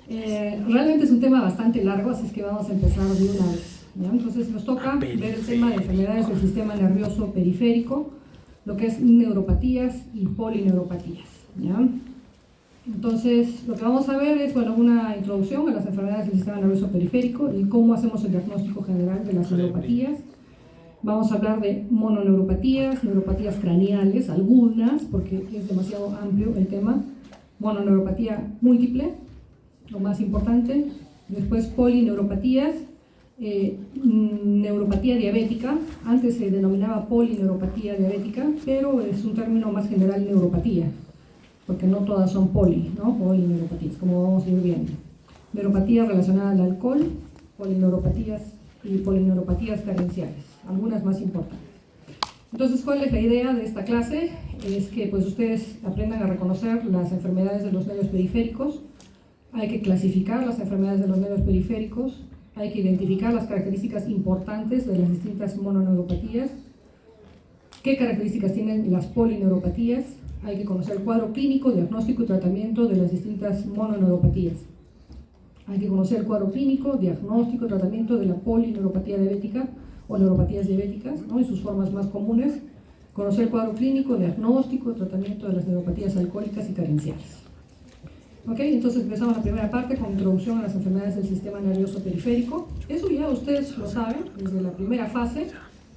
Realmente es un tema bastante largo, así es que vamos a empezar de una vez, ¿ya? Entonces nos toca ver el tema de enfermedades del sistema nervioso periférico, lo que es neuropatías y polineuropatías, ¿ya? Entonces lo que vamos a ver es, bueno, una introducción a las enfermedades del sistema nervioso periférico y cómo hacemos el diagnóstico general de las neuropatías. Vamos a hablar de mononeuropatías, neuropatías craneales, algunas, porque es demasiado amplio el tema, mononeuropatía múltiple, lo más importante, después polineuropatías, neuropatía diabética, antes se denominaba polineuropatía diabética, pero es un término más general, neuropatía, porque no todas son polineuropatías, como vamos a ir viendo. Neuropatía relacionada al alcohol, polineuropatías y polineuropatías carenciales, algunas más importantes. Entonces, ¿cuál es la idea de esta clase? Es que pues ustedes aprendan a reconocer las enfermedades de los nervios periféricos. Hay que clasificar las enfermedades de los nervios periféricos, hay que identificar las características importantes de las distintas mononeuropatías, qué características tienen las polineuropatías, hay que conocer el cuadro clínico, diagnóstico y tratamiento de las distintas mononeuropatías. Hay que conocer el cuadro clínico, diagnóstico y tratamiento de la polineuropatía diabética o neuropatías diabéticas, ¿no? Y sus formas más comunes. Conocer el cuadro clínico, diagnóstico y tratamiento de las neuropatías alcohólicas y carenciales. Ok, entonces empezamos la primera parte con introducción a las enfermedades del sistema nervioso periférico. Eso ya ustedes lo saben desde la primera fase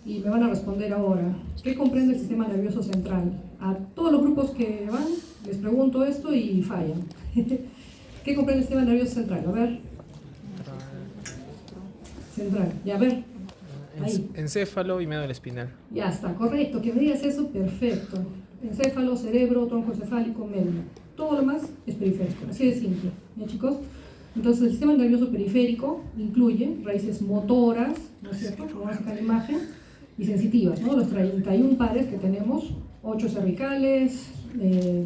y me van a responder ahora. ¿Qué comprende el sistema nervioso central? A todos los grupos que van les pregunto esto y fallan. ¿Qué comprende el sistema nervioso central? A ver. Central, ya a ver. Ahí. Encéfalo y médula espinal. Ya está, correcto. Que me digas eso, perfecto. Encéfalo, cerebro, tronco encefálico, médula. Todo lo más es periférico, así de simple, ¿ya chicos? Entonces el sistema nervioso periférico incluye raíces motoras, ¿no es cierto?, como vamos a sacar la imagen, y sensitivas, ¿no? Los 31 pares que tenemos, 8 cervicales,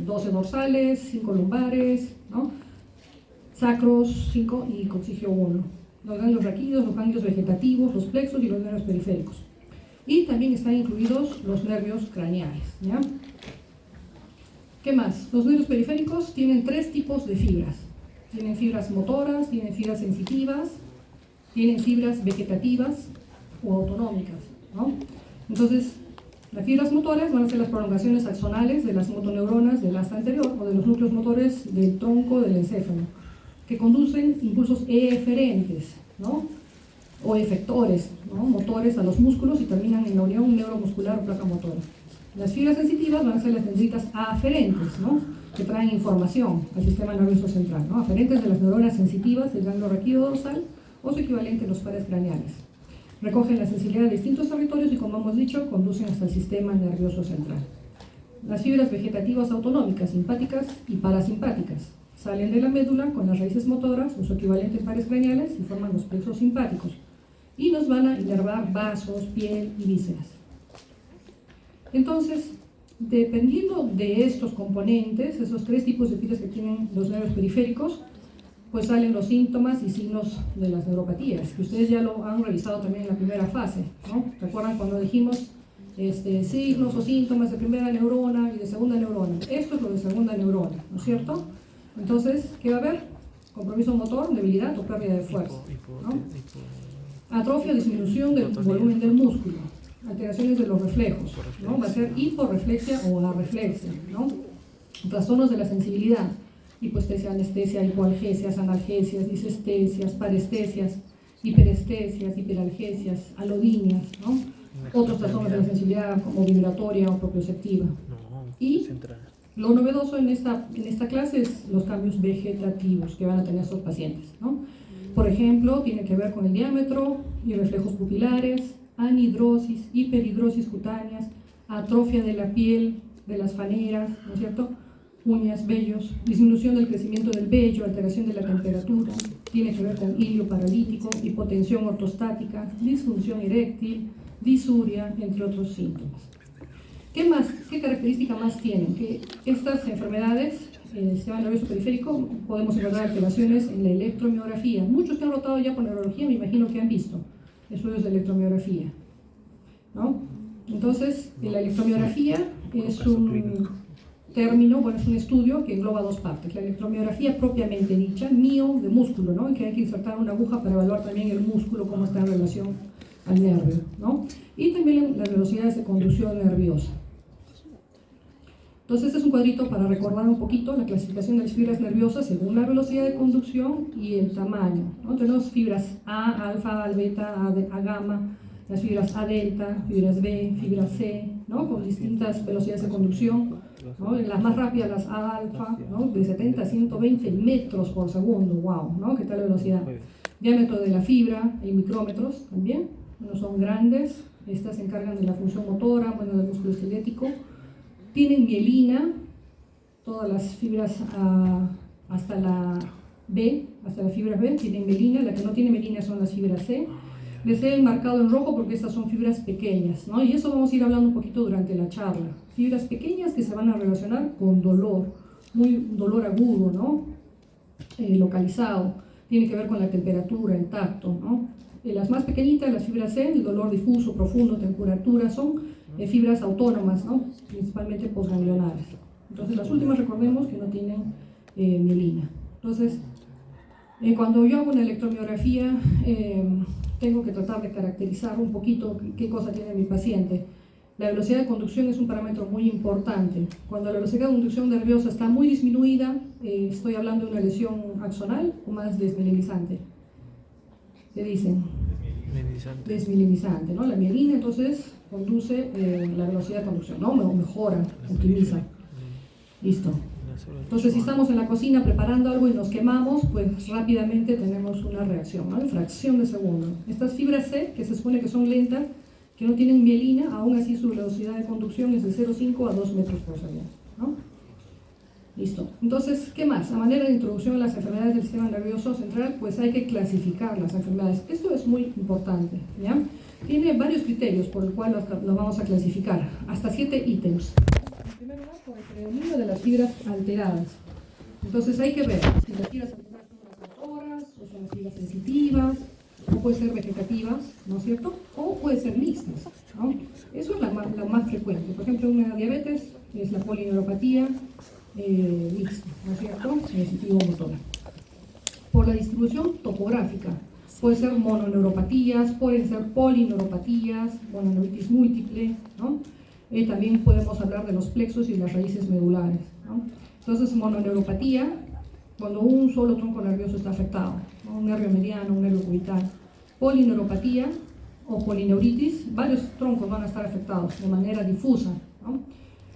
12 dorsales, 5 lumbares, ¿no? Sacros, 5 y coxigio 1. Los ganglios raquídeos, los ganglios vegetativos, los plexos y los nervios periféricos. Y también están incluidos los nervios craneales, ¿ya? ¿Qué más? Los nervios periféricos tienen 3 tipos de fibras. Tienen fibras motoras, tienen fibras sensitivas, tienen fibras vegetativas o autonómicas, ¿no? Entonces, las fibras motoras van a ser las prolongaciones axonales de las motoneuronas del asta anterior o de los núcleos motores del tronco del encéfalo, que conducen impulsos eferentes, ¿no? O efectores, ¿no? Motores a los músculos y terminan en la unión neuromuscular o placa motora. Las fibras sensitivas van a ser las dendritas aferentes, ¿no? Que traen información al sistema nervioso central, ¿no? Aferentes de las neuronas sensitivas del ganglio raquídeo dorsal o su equivalente en los pares craneales. Recogen la sensibilidad de distintos territorios y, como hemos dicho, conducen hasta el sistema nervioso central. Las fibras vegetativas autonómicas, simpáticas y parasimpáticas salen de la médula con las raíces motoras o su equivalente en pares craneales y forman los plexos simpáticos y nos van a inervar vasos, piel y vísceras. Entonces, dependiendo de estos componentes, esos 3 tipos de fibras que tienen los nervios periféricos, pues salen los síntomas y signos de las neuropatías, que ustedes ya lo han revisado también en la primera fase, ¿no? ¿Recuerdan cuando dijimos signos o síntomas de primera neurona y de segunda neurona? Esto es lo de segunda neurona, ¿no es cierto? Entonces, ¿qué va a haber? Compromiso motor, debilidad o pérdida de fuerza, ¿no? Atrofia o disminución del volumen del músculo, alteraciones de los reflejos, ¿no? Va a ser hiporreflexia o arreflexia, ¿no? Trastornos de la sensibilidad, hipoestesia, anestesia, hipoalgesias, analgesias, disestesias, parestesias, hiperestesias, hiperalgesias, alodinias, ¿no? Otros trastornos de la sensibilidad como vibratoria o propioceptiva. Y lo novedoso en esta clase es los cambios vegetativos que van a tener estos pacientes, ¿no? Por ejemplo, tiene que ver con el diámetro y reflejos pupilares, anhidrosis, hiperhidrosis cutáneas, atrofia de la piel, de las faneras, ¿no es cierto?, uñas, vellos, disminución del crecimiento del vello, alteración de la temperatura, tiene que ver con hilio paralítico, hipotensión ortostática, disfunción eréctil, disuria, entre otros síntomas. ¿Qué más? ¿Qué característica más tienen? Que estas enfermedades, el sistema nervioso periférico, podemos encontrar alteraciones en la electromiografía. Muchos que han rotado ya por neurología, me imagino que han visto estudios de electromiografía, ¿no? Entonces, la electromiografía es término, bueno, es un estudio que engloba dos partes. La electromiografía propiamente dicha, mio de músculo, ¿no? En que hay que insertar una aguja para evaluar también el músculo, cómo está en relación al nervio, ¿no? Y también las velocidades de conducción nerviosa. Entonces, este es un cuadrito para recordar un poquito la clasificación de las fibras nerviosas según la velocidad de conducción y el tamaño, ¿no? Tenemos fibras A, alfa, A, beta, A gamma, las fibras A delta, fibras B, fibras C, ¿no? Con distintas velocidades de conducción, ¿no? Las más rápidas, las A alfa, ¿no? De 70 a 120 metros por segundo, wow, ¿no? ¿Qué tal la velocidad? Diámetro de la fibra en micrómetros también, no son grandes, estas se encargan de la función motora, bueno, del músculo esquelético. Tienen mielina, todas las fibras hasta la B, hasta las fibras B, tienen mielina, la que no tiene mielina son las fibras C. Les he marcado en rojo porque estas son fibras pequeñas, ¿no? Y eso vamos a ir hablando un poquito durante la charla. Fibras pequeñas que se van a relacionar con dolor, un dolor agudo, ¿no? Localizado, tiene que ver con la temperatura, el tacto, ¿no? Las más pequeñitas, las fibras C, el dolor difuso, profundo, temperatura, son fibras autónomas, ¿no? Principalmente posganglionares. Entonces las últimas, recordemos que no tienen mielina. Entonces, cuando yo hago una electromiografía, tengo que tratar de caracterizar un poquito qué cosa tiene mi paciente. La velocidad de conducción es un parámetro muy importante. Cuando la velocidad de conducción nerviosa está muy disminuida, estoy hablando de una lesión axonal o más desmielinizante. ¿Qué dicen? Desmielinizante, ¿no? La mielina entonces conduce la velocidad de conducción, ¿no? Mejora, optimiza. Listo. Entonces, si estamos en la cocina preparando algo y nos quemamos, pues rápidamente tenemos una reacción, ¿no? En fracción de segundo. Estas fibras C, que se supone que son lentas, que no tienen mielina, aún así su velocidad de conducción es de 0,5 a 2 metros por segundo, ¿no? Listo. Entonces, ¿qué más? A manera de introducción a las enfermedades del sistema nervioso central, pues hay que clasificar las enfermedades. Esto es muy importante, ¿ya? Tiene varios criterios por los cuales los vamos a clasificar, hasta 7 ítems. En primer lugar, por el predominio de las fibras alteradas. Entonces hay que ver si las fibras alteradas son las motoras, o son las fibras sensitivas, o pueden ser vegetativas, ¿no es cierto? O pueden ser mixtas, ¿no? Eso es la más frecuente. Por ejemplo, una diabetes es la polineuropatía mixta, ¿no es cierto? Sensitivo-motora. Por la distribución topográfica, puede ser mononeuropatías, pueden ser polineuropatías, mononeuritis múltiple, ¿no? También podemos hablar de los plexos y las raíces medulares, ¿no? Entonces, mononeuropatía, cuando un solo tronco nervioso está afectado, ¿no? Un nervio mediano, un nervio cubital. Polineuropatía o polineuritis, varios troncos van a estar afectados de manera difusa, ¿no?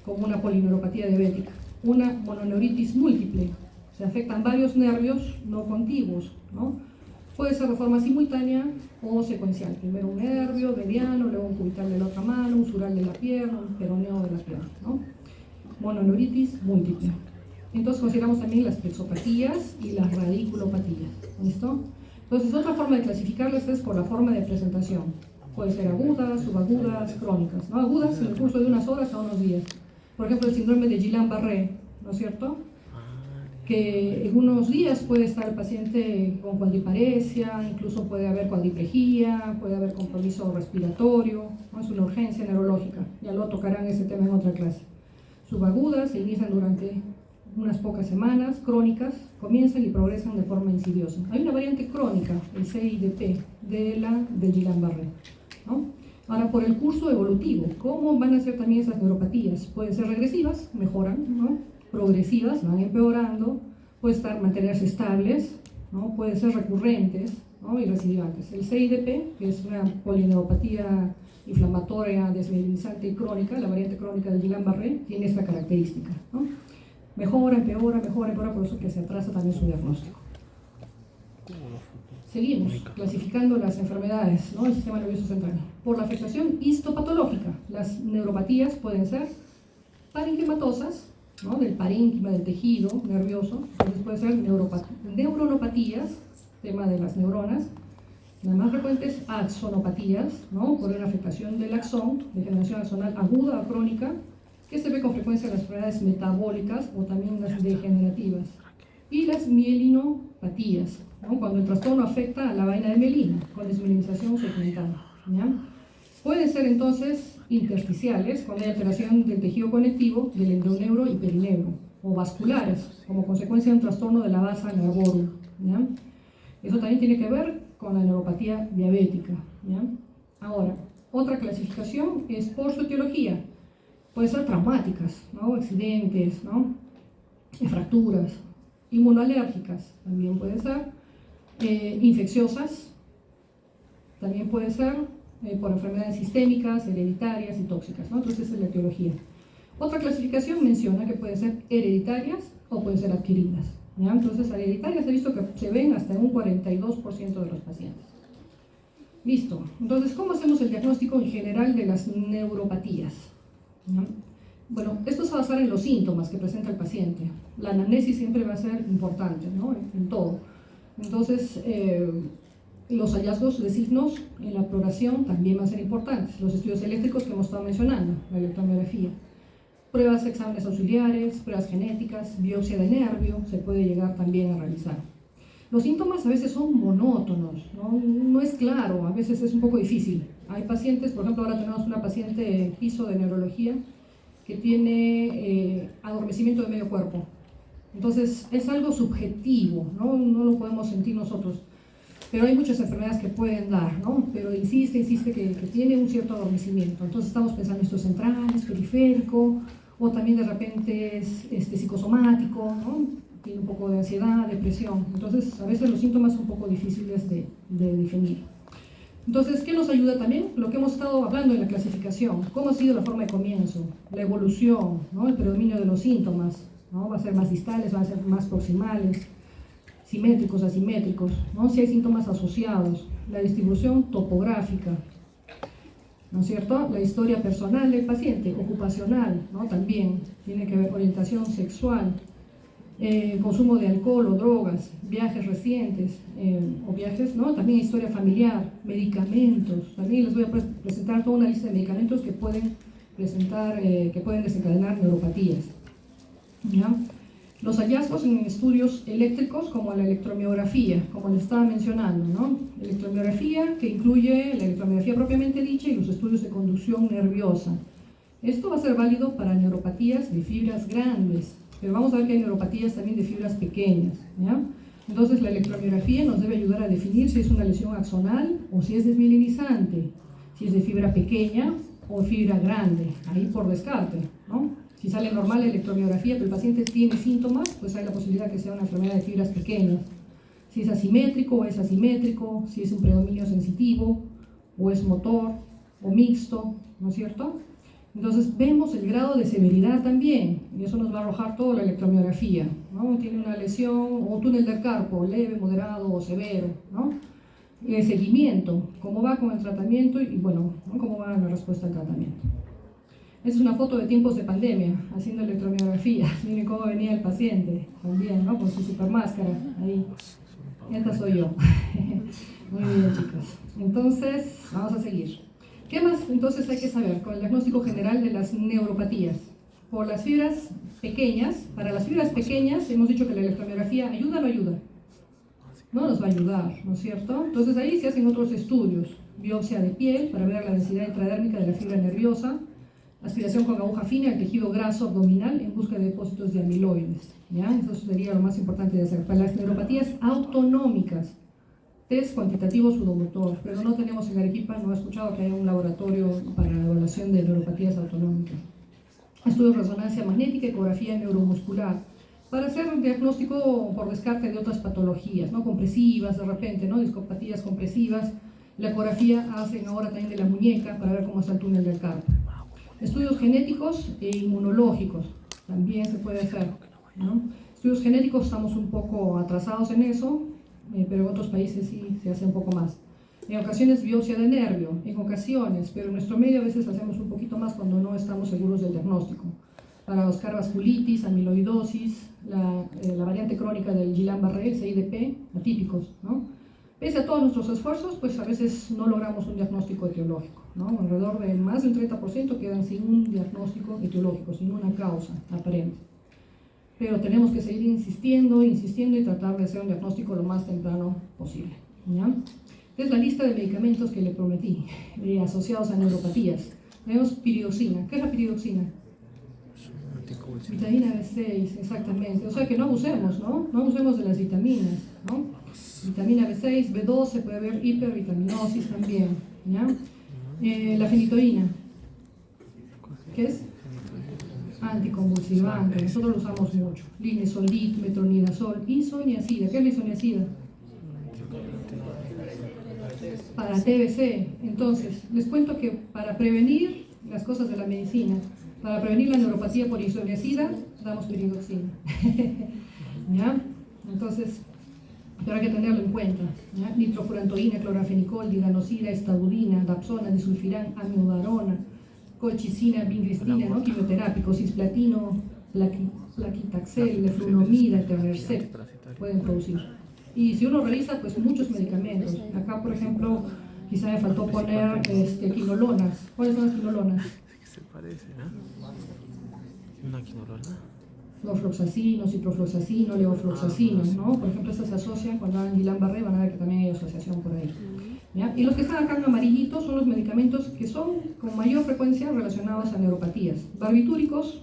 Como una polineuropatía diabética. Una mononeuritis múltiple, se afectan varios nervios no contiguos, ¿no? Puede ser de forma simultánea o secuencial. Primero un nervio mediano, luego un cubital de la otra mano, un sural de la pierna, un peroneo de las piernas, ¿no? Mononeuritis múltiple. Entonces consideramos también las plexopatías y las radiculopatías. ¿Listo? Entonces otra forma de clasificarlas es por la forma de presentación. Puede ser agudas, subagudas, crónicas, ¿no? Agudas en el curso de unas horas a unos días. Por ejemplo, el síndrome de Guillain-Barré, ¿no es cierto? Que en unos días puede estar el paciente con cuadriparesia, incluso puede haber cuadriplejía, puede haber compromiso respiratorio, ¿no? Es una urgencia neurológica. Ya lo tocarán ese tema en otra clase. Subagudas se inician durante unas pocas semanas, crónicas comienzan y progresan de forma insidiosa. Hay una variante crónica, el CIDP, de Guillain-Barré, ¿no? Ahora, por el curso evolutivo, ¿cómo van a ser también esas neuropatías? Pueden ser regresivas, mejoran, ¿no? Progresivas, van empeorando, pueden mantenerse estables, ¿no? Pueden ser recurrentes, ¿no? Y recidivantes. El CIDP, que es una polineuropatía inflamatoria, desmielinizante y crónica, la variante crónica del Guillain-Barré, tiene esta característica, ¿no? Mejora, empeora, por eso que se atrasa también su diagnóstico. Seguimos clasificando las enfermedades, ¿no? Del sistema nervioso central. Por la afectación histopatológica, las neuropatías pueden ser parenquimatosas, ¿no? Del parénquima, del tejido nervioso. Entonces puede ser neuronopatías, tema de las neuronas. Las más frecuentes, axonopatías, ¿no? Por una afectación del axón, degeneración axonal aguda o crónica, que se ve con frecuencia en las enfermedades metabólicas o también las degenerativas. Y las mielinopatías, ¿no? Cuando el trastorno afecta a la vaina de mielina, con desmielinización segmental, ¿ya? Pueden ser entonces intersticiales, cuando hay alteración del tejido conectivo del endoneuro y perineuro, o vasculares, como consecuencia de un trastorno de la vasa nervorum, ¿ya? Eso también tiene que ver con la neuropatía diabética, ¿ya? Ahora, otra clasificación es por su etiología. Puede ser traumáticas, ¿no? Accidentes, ¿no? Fracturas, inmunoalérgicas, también puede ser, infecciosas, también puede ser por enfermedades sistémicas, hereditarias y tóxicas, ¿no? Entonces esa es la etiología. Otra clasificación menciona que pueden ser hereditarias o pueden ser adquiridas, ¿ya? Entonces hereditarias he visto que se ven hasta en un 42% de los pacientes. Listo. Entonces, ¿cómo hacemos el diagnóstico en general de las neuropatías? ¿Ya? Bueno, esto se va a basar en los síntomas que presenta el paciente. La anamnesis siempre va a ser importante, ¿no? En todo. Entonces, los hallazgos de signos en la exploración también van a ser importantes. Los estudios eléctricos que hemos estado mencionando, la electromiografía. Pruebas, exámenes auxiliares, pruebas genéticas, biopsia de nervio, se puede llegar también a realizar. Los síntomas a veces son monótonos, no es claro, a veces es un poco difícil. Hay pacientes, por ejemplo, ahora tenemos una paciente en piso de neurología que tiene adormecimiento de medio cuerpo. Entonces es algo subjetivo, no lo podemos sentir nosotros. Pero hay muchas enfermedades que pueden dar, ¿no? Pero insiste que tiene un cierto adormecimiento. Entonces estamos pensando en esto central, es periférico, o también de repente es psicosomático, ¿no? Tiene un poco de ansiedad, depresión. Entonces, a veces los síntomas son un poco difíciles de definir. Entonces, ¿qué nos ayuda también? Lo que hemos estado hablando en la clasificación. ¿Cómo ha sido la forma de comienzo? La evolución, ¿no? El predominio de los síntomas, ¿no? Va a ser más distales, van a ser más proximales, simétricos, asimétricos, ¿no? Si hay síntomas asociados. La distribución topográfica, ¿no es cierto? La historia personal del paciente, ocupacional, ¿no? También tiene que ver orientación sexual, consumo de alcohol o drogas, viajes recientes o viajes, ¿no? También historia familiar, medicamentos. También les voy a presentar toda una lista de medicamentos que pueden desencadenar neuropatías, ¿ya? Los hallazgos en estudios eléctricos como la electromiografía, como les estaba mencionando, ¿no? Electromiografía que incluye la electromiografía propiamente dicha y los estudios de conducción nerviosa. Esto va a ser válido para neuropatías de fibras grandes, pero vamos a ver que hay neuropatías también de fibras pequeñas, ¿ya? Entonces la electromiografía nos debe ayudar a definir si es una lesión axonal o si es desmielinizante, si es de fibra pequeña o fibra grande, ahí por descarte, ¿no? Si sale normal la electromiografía, pero el paciente tiene síntomas, pues hay la posibilidad que sea una enfermedad de fibras pequeñas. Si es asimétrico o es asimétrico, si es un predominio sensitivo o es motor o mixto, ¿no es cierto? Entonces vemos el grado de severidad también, y eso nos va a arrojar toda la electromiografía, ¿no? Tiene una lesión o un túnel del carpo, leve, moderado o severo, ¿no? El seguimiento, cómo va con el tratamiento y bueno, ¿no? Cómo va la respuesta al tratamiento. Esta es una foto de tiempos de pandemia, haciendo electromiografía. Miren cómo venía el paciente, también, ¿no? Con su super máscara, ahí. Esta soy yo. Muy bien, chicos. Entonces, vamos a seguir. ¿Qué más entonces hay que saber con el diagnóstico general de las neuropatías? Por las fibras pequeñas, para las fibras pequeñas hemos dicho que la electromiografía ayuda o no ayuda. No nos va a ayudar, ¿no es cierto? Entonces ahí se hacen otros estudios. Biopsia de piel para ver la densidad intradérmica de la fibra nerviosa, aspiración con aguja fina al tejido graso abdominal en busca de depósitos de amiloides, ¿ya? Eso sería lo más importante de hacer. Para las neuropatías autonómicas, test cuantitativo sudomotor, pero no tenemos en Arequipa, no he escuchado que haya un laboratorio para la evaluación de neuropatías autonómicas. Estudios de resonancia magnética, ecografía neuromuscular, para hacer un diagnóstico por descarte de otras patologías, ¿no? Compresivas de repente, ¿no? Discopatías compresivas. La ecografía hacen ahora también de la muñeca para ver cómo está el túnel del carpo. Estudios genéticos e inmunológicos, también se puede hacer, ¿no? Estudios genéticos estamos un poco atrasados en eso, pero en otros países sí se hace un poco más. En ocasiones biopsia de nervio, en ocasiones, pero en nuestro medio a veces hacemos un poquito más cuando no estamos seguros del diagnóstico. Para buscar vasculitis, amiloidosis, la variante crónica del Guillain-Barré, CIDP, atípicos, ¿no? Pese a todos nuestros esfuerzos, pues a veces no logramos un diagnóstico etiológico, ¿no? Alrededor de más del 30% quedan sin un diagnóstico etiológico, sin una causa aparente. Pero tenemos que seguir insistiendo y tratar de hacer un diagnóstico lo más temprano posible, ¿ya? Es la lista de medicamentos que le prometí, asociados a neuropatías. Tenemos piridoxina. ¿Qué es la piridoxina? Vitamina B6, exactamente. O sea que no abusemos, ¿no? No abusemos de las vitaminas, ¿no? Vitamina B6, B12, puede haber hipervitaminosis también, ¿ya? La fenitoína, ¿qué es? Anticonvulsivante, nosotros lo usamos mucho. Linezolid, metronidazol, isoniazida. ¿Qué es la isoniazida? Para TBC. Entonces, les cuento que para prevenir las cosas de la medicina, para prevenir la neuropatía por isoniazida, damos piridoxina. ¿Ya? Entonces, pero hay que tenerlo en cuenta. ¿Ya? Nitrofurantoína, clorafenicol, diganosida, estabudina, dapsona, disulfirán, amilodarona, colchicina, vingristina, ¿no? Quimioterápicos, cisplatino, plaquitaxel, leflunomida, etanercept pueden producir. Y si uno revisa, pues muchos medicamentos. Acá, por ejemplo, quizá me faltó poner quinolonas. ¿Cuáles son las quinolonas? Se parece, ¿no? ¿Una quinolona? Norfloxacino, ciprofloxacino, levofloxacino, ¿no? Por ejemplo, estas se asocian cuando hagan Guillain-Barré, van a ver que también hay asociación por ahí. ¿Ya? Y los que están acá en amarillito son los medicamentos que son con mayor frecuencia relacionados a neuropatías. Barbitúricos,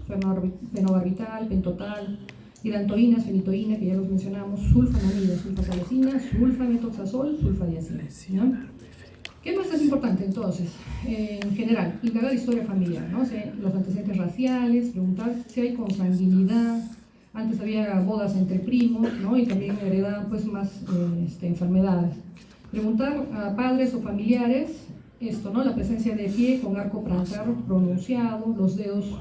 fenobarbital, pentotal, hidantoínas, fenitoína, que ya los mencionamos, sulfanamida, sulfasalicina, sulfametoxazol, sulfadiazina. ¿Ya? ¿Qué más es importante entonces? En general, indagar historia familiar, ¿no? O sea, los antecedentes raciales, preguntar si hay consanguinidad. Antes había bodas entre primos, ¿no? Y también heredaban pues más enfermedades. Preguntar a padres o familiares esto, ¿no? La presencia de pie con arco plantar pronunciado, los dedos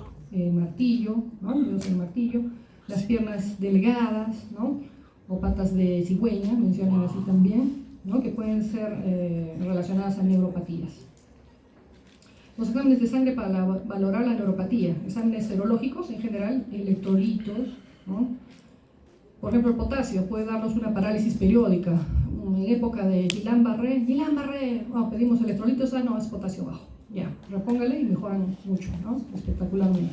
martillo, ¿no? Dedos en martillo, las piernas delgadas, ¿no? O patas de cigüeña, mencionan así también, ¿no? Que pueden ser relacionadas a neuropatías. Los exámenes de sangre para valorar la neuropatía, exámenes serológicos en general, electrolitos, ¿no? Por ejemplo, el potasio puede darnos una parálisis periódica. En época de Guillain-Barré, pedimos electrolitos, no, es potasio bajo. Ya, repóngale y mejoran mucho, ¿no? Espectacularmente.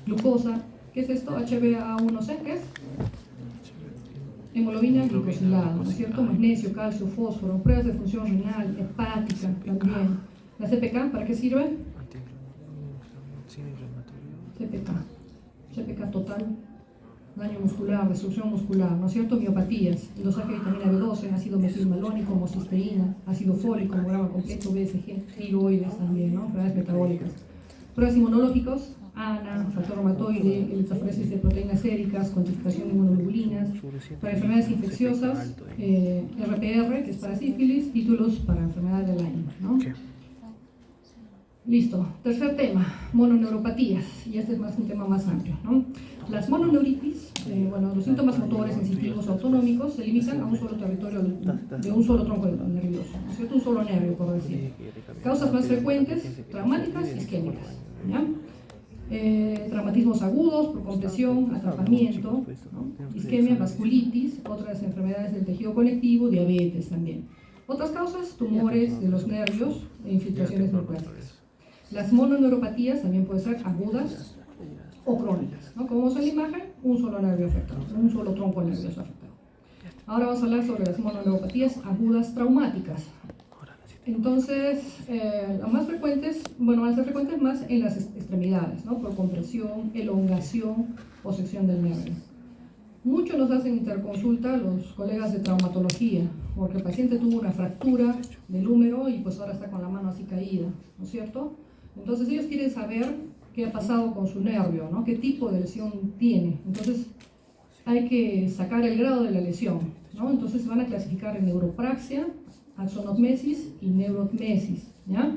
Glucosa, ¿qué es esto? HbA1c, ¿qué es? Hemoglobina glicosilada, ¿no es cierto? Magnesio, calcio, fósforo, pruebas de función renal, hepática también. ¿La CPK para qué sirve? CPK total, daño muscular, destrucción muscular, ¿no es cierto? Miopatías, dosaje de vitamina B12, ácido metilmalónico, homocisteína, ácido fólico, hemograma completo, BSG, tiroides también, ¿no? Enfermedades metabólicas. Pruebas inmunológicos, ANA, factor reumatoide, electroforesis de proteínas séricas, cuantificación de inmunoglobulinas, para enfermedades infecciosas, RPR, que es para sífilis, títulos para enfermedades de Lyme, ¿no? Listo. Tercer tema, mononeuropatías, y este es un tema más amplio, ¿no? Las mononeuritis, los síntomas motores, sensitivos o autonómicos se limitan a un solo territorio de un solo tronco nervioso, ¿no es cierto? Un solo nervio, por decir. Causas más frecuentes, traumáticas, isquémicas, ¿ya? Traumatismos agudos por compresión, atrapamiento, ¿no? Isquemia, vasculitis, otras enfermedades del tejido conectivo, diabetes también. Otras causas, tumores de los nervios e infiltraciones neoplásicas. Las mononeuropatías también pueden ser agudas o crónicas, ¿no? Como vemos en la imagen, un solo nervio afectado, un solo tronco nervioso afectado. Ahora vamos a hablar sobre las mononeuropatías agudas traumáticas. Entonces, las más frecuentes, van a ser frecuentes más en las extremidades, ¿no? Por compresión, elongación o sección del nervio. Muchos nos hacen interconsulta los colegas de traumatología, porque el paciente tuvo una fractura del húmero y pues ahora está con la mano así caída, ¿no es cierto? Entonces ellos quieren saber qué ha pasado con su nervio, ¿no? Qué tipo de lesión tiene. Entonces hay que sacar el grado de la lesión, ¿no? Entonces se van a clasificar en neuropraxia, axonotmesis y neurotmesis, ¿ya?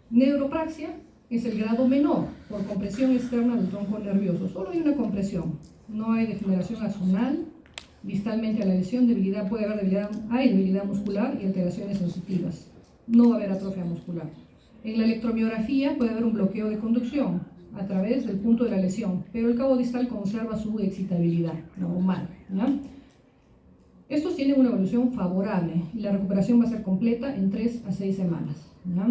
Neuropraxia es el grado menor por compresión externa del tronco nervioso. Solo hay una compresión, no hay degeneración axonal. Distalmente a la lesión, puede haber debilidad muscular y alteraciones sensitivas. No va a haber atrofia muscular. En la electromiografía puede haber un bloqueo de conducción a través del punto de la lesión, pero el cabo distal conserva su excitabilidad normal, ¿ya? Estos tienen una evolución favorable y la recuperación va a ser completa en 3 a 6 semanas, ¿ya?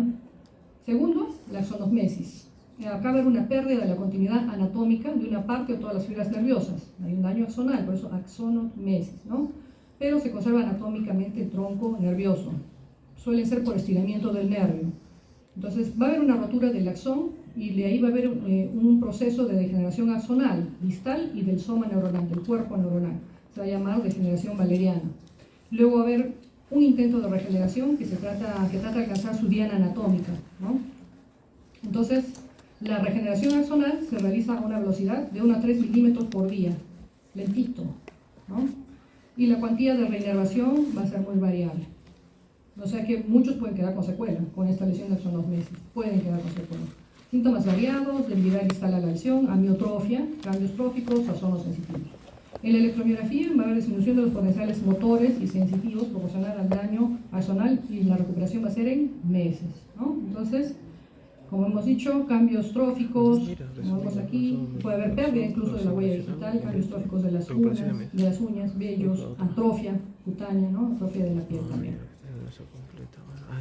Segundo, la axonotmesis. Acá va a haber una pérdida de la continuidad anatómica de una parte o todas las fibras nerviosas. Hay un daño axonal, por eso axonotmesis, ¿no? Pero se conserva anatómicamente el tronco nervioso. Suelen ser por estiramiento del nervio. Entonces va a haber una rotura del axón y de ahí va a haber un proceso de degeneración axonal, distal y del soma neuronal, del cuerpo neuronal. Se va a llamar degeneración valeriana. Luego va a haber un intento de regeneración que trata de alcanzar su diana anatómica, ¿no? Entonces, la regeneración axonal se realiza a una velocidad de 1 a 3 milímetros por día, lentito, ¿no? Y la cuantía de reinervación va a ser muy variable. O sea que muchos pueden quedar con secuela con esta lesión de axonotmesis, pueden quedar con secuela. Síntomas variados, debilidad distal a la lesión, amiotrofia, cambios tróficos, trastornos sensitivos. En la electromiografía va a haber disminución de los potenciales motores y sensitivos proporcional al daño axonal y la recuperación va a ser en meses, ¿no? Entonces, como hemos dicho, cambios tróficos, como vemos aquí, puede haber pérdida incluso de la huella digital, cambios tróficos de las uñas, vellos, atrofia cutánea, ¿no? Atrofia de la piel también.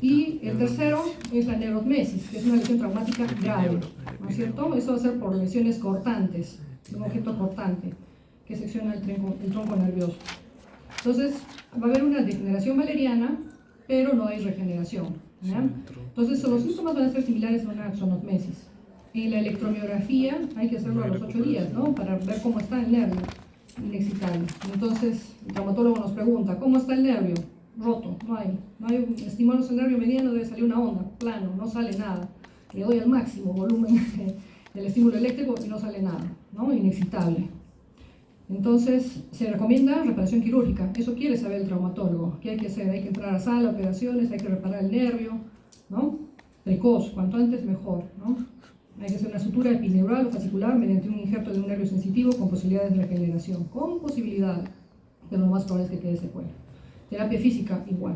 Y el tercero es la neurotmesis, que es una lesión traumática grave, ¿no es cierto? Eso va a ser por lesiones cortantes, un objeto cortante que secciona el tronco nervioso. Entonces, va a haber una degeneración valeriana, pero no hay regeneración, ¿ya? Entonces, los síntomas van a ser similares a una axonotmesis. En la electromiografía hay que hacerlo a los 8 días, ¿no? Para ver cómo está el nervio inexcitable. Entonces, el traumatólogo nos pregunta, ¿cómo está el nervio? Roto, no hay estímulos el nervio mediano, debe salir una onda, plano, no sale nada. Le doy al máximo volumen del estímulo eléctrico y no sale nada, ¿no? Inexcitable. Entonces, se recomienda reparación quirúrgica. Eso quiere saber el traumatólogo. ¿Qué hay que hacer? Hay que entrar a sala, operaciones, hay que reparar el nervio, ¿no? Precoz, cuanto antes mejor, ¿no? Hay que hacer una sutura epineural o fascicular mediante un injerto de un nervio sensitivo con posibilidades de regeneración. Con posibilidad, pero lo más probable es que quede secuela. Terapia física, igual,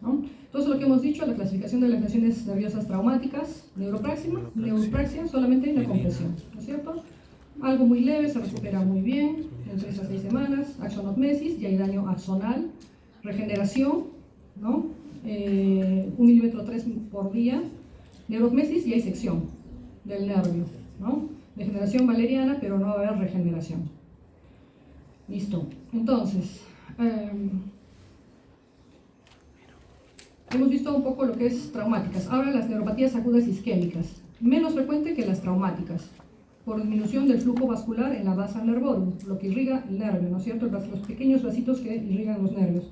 ¿no? Entonces, lo que hemos dicho, la clasificación de las lesiones nerviosas traumáticas, neuropraxia, solamente hay una compresión, ¿no es cierto? Algo muy leve, se recupera muy bien, en 3 a 6 semanas, axonotmesis, ya hay daño axonal, regeneración, ¿no? 1 milímetro 3 por día, neurotmesis y hay sección del nervio, ¿no? Degeneración valeriana, pero no va a haber regeneración. Listo. Entonces, hemos visto un poco lo que es traumáticas. Ahora las neuropatías agudas isquémicas, menos frecuente que las traumáticas, por disminución del flujo vascular en la vasa nervorum, lo que irriga el nervio, ¿no es cierto? Los pequeños vasitos que irrigan los nervios.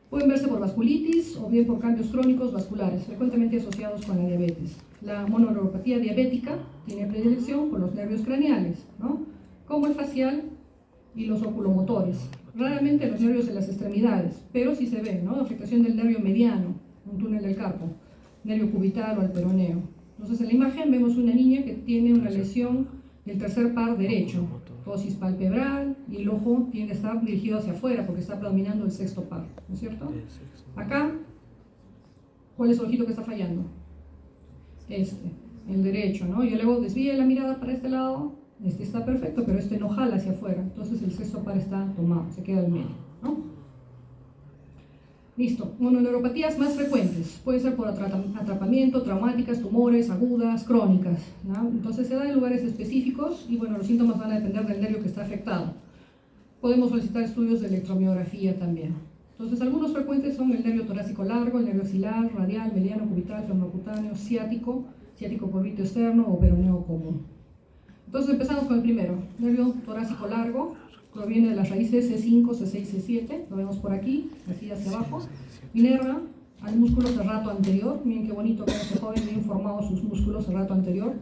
Pueden verse por vasculitis o bien por cambios crónicos vasculares, frecuentemente asociados con la diabetes. La mononeuropatía diabética tiene predilección por los nervios craneales, ¿no? Como el facial y los oculomotores. Raramente los nervios de las extremidades, pero sí se ve, ¿no? Afectación del nervio mediano, un túnel del carpo, nervio cubital o el peroneo. Entonces, en la imagen vemos una niña que tiene una lesión del tercer par derecho, fosis palpebral, y el ojo tiene que estar dirigido hacia afuera porque está predominando el sexto par, ¿no es cierto? Acá, ¿cuál es el ojito que está fallando? El derecho, ¿no? Yo luego desvíe la mirada para este lado, este está perfecto, pero este no jala hacia afuera, entonces el sexto par está tomado, se queda en medio, ¿no? Listo. Mononeuropatías más frecuentes. Puede ser por atrapamiento, traumáticas, tumores, agudas, crónicas, ¿no? Entonces se da en lugares específicos y bueno, los síntomas van a depender del nervio que está afectado. Podemos solicitar estudios de electromiografía también. Entonces algunos frecuentes son el nervio torácico largo, el nervio axilar, radial, mediano, cubital, femorocutáneo, ciático curvito externo o peroneo común. Entonces empezamos con el primero. Nervio torácico largo. Proviene de las raíces C5, C6, C7, lo vemos por aquí, así hacia abajo. Inerva al músculo serrato anterior, miren qué bonito que este joven bien formado sus músculos serrato anterior.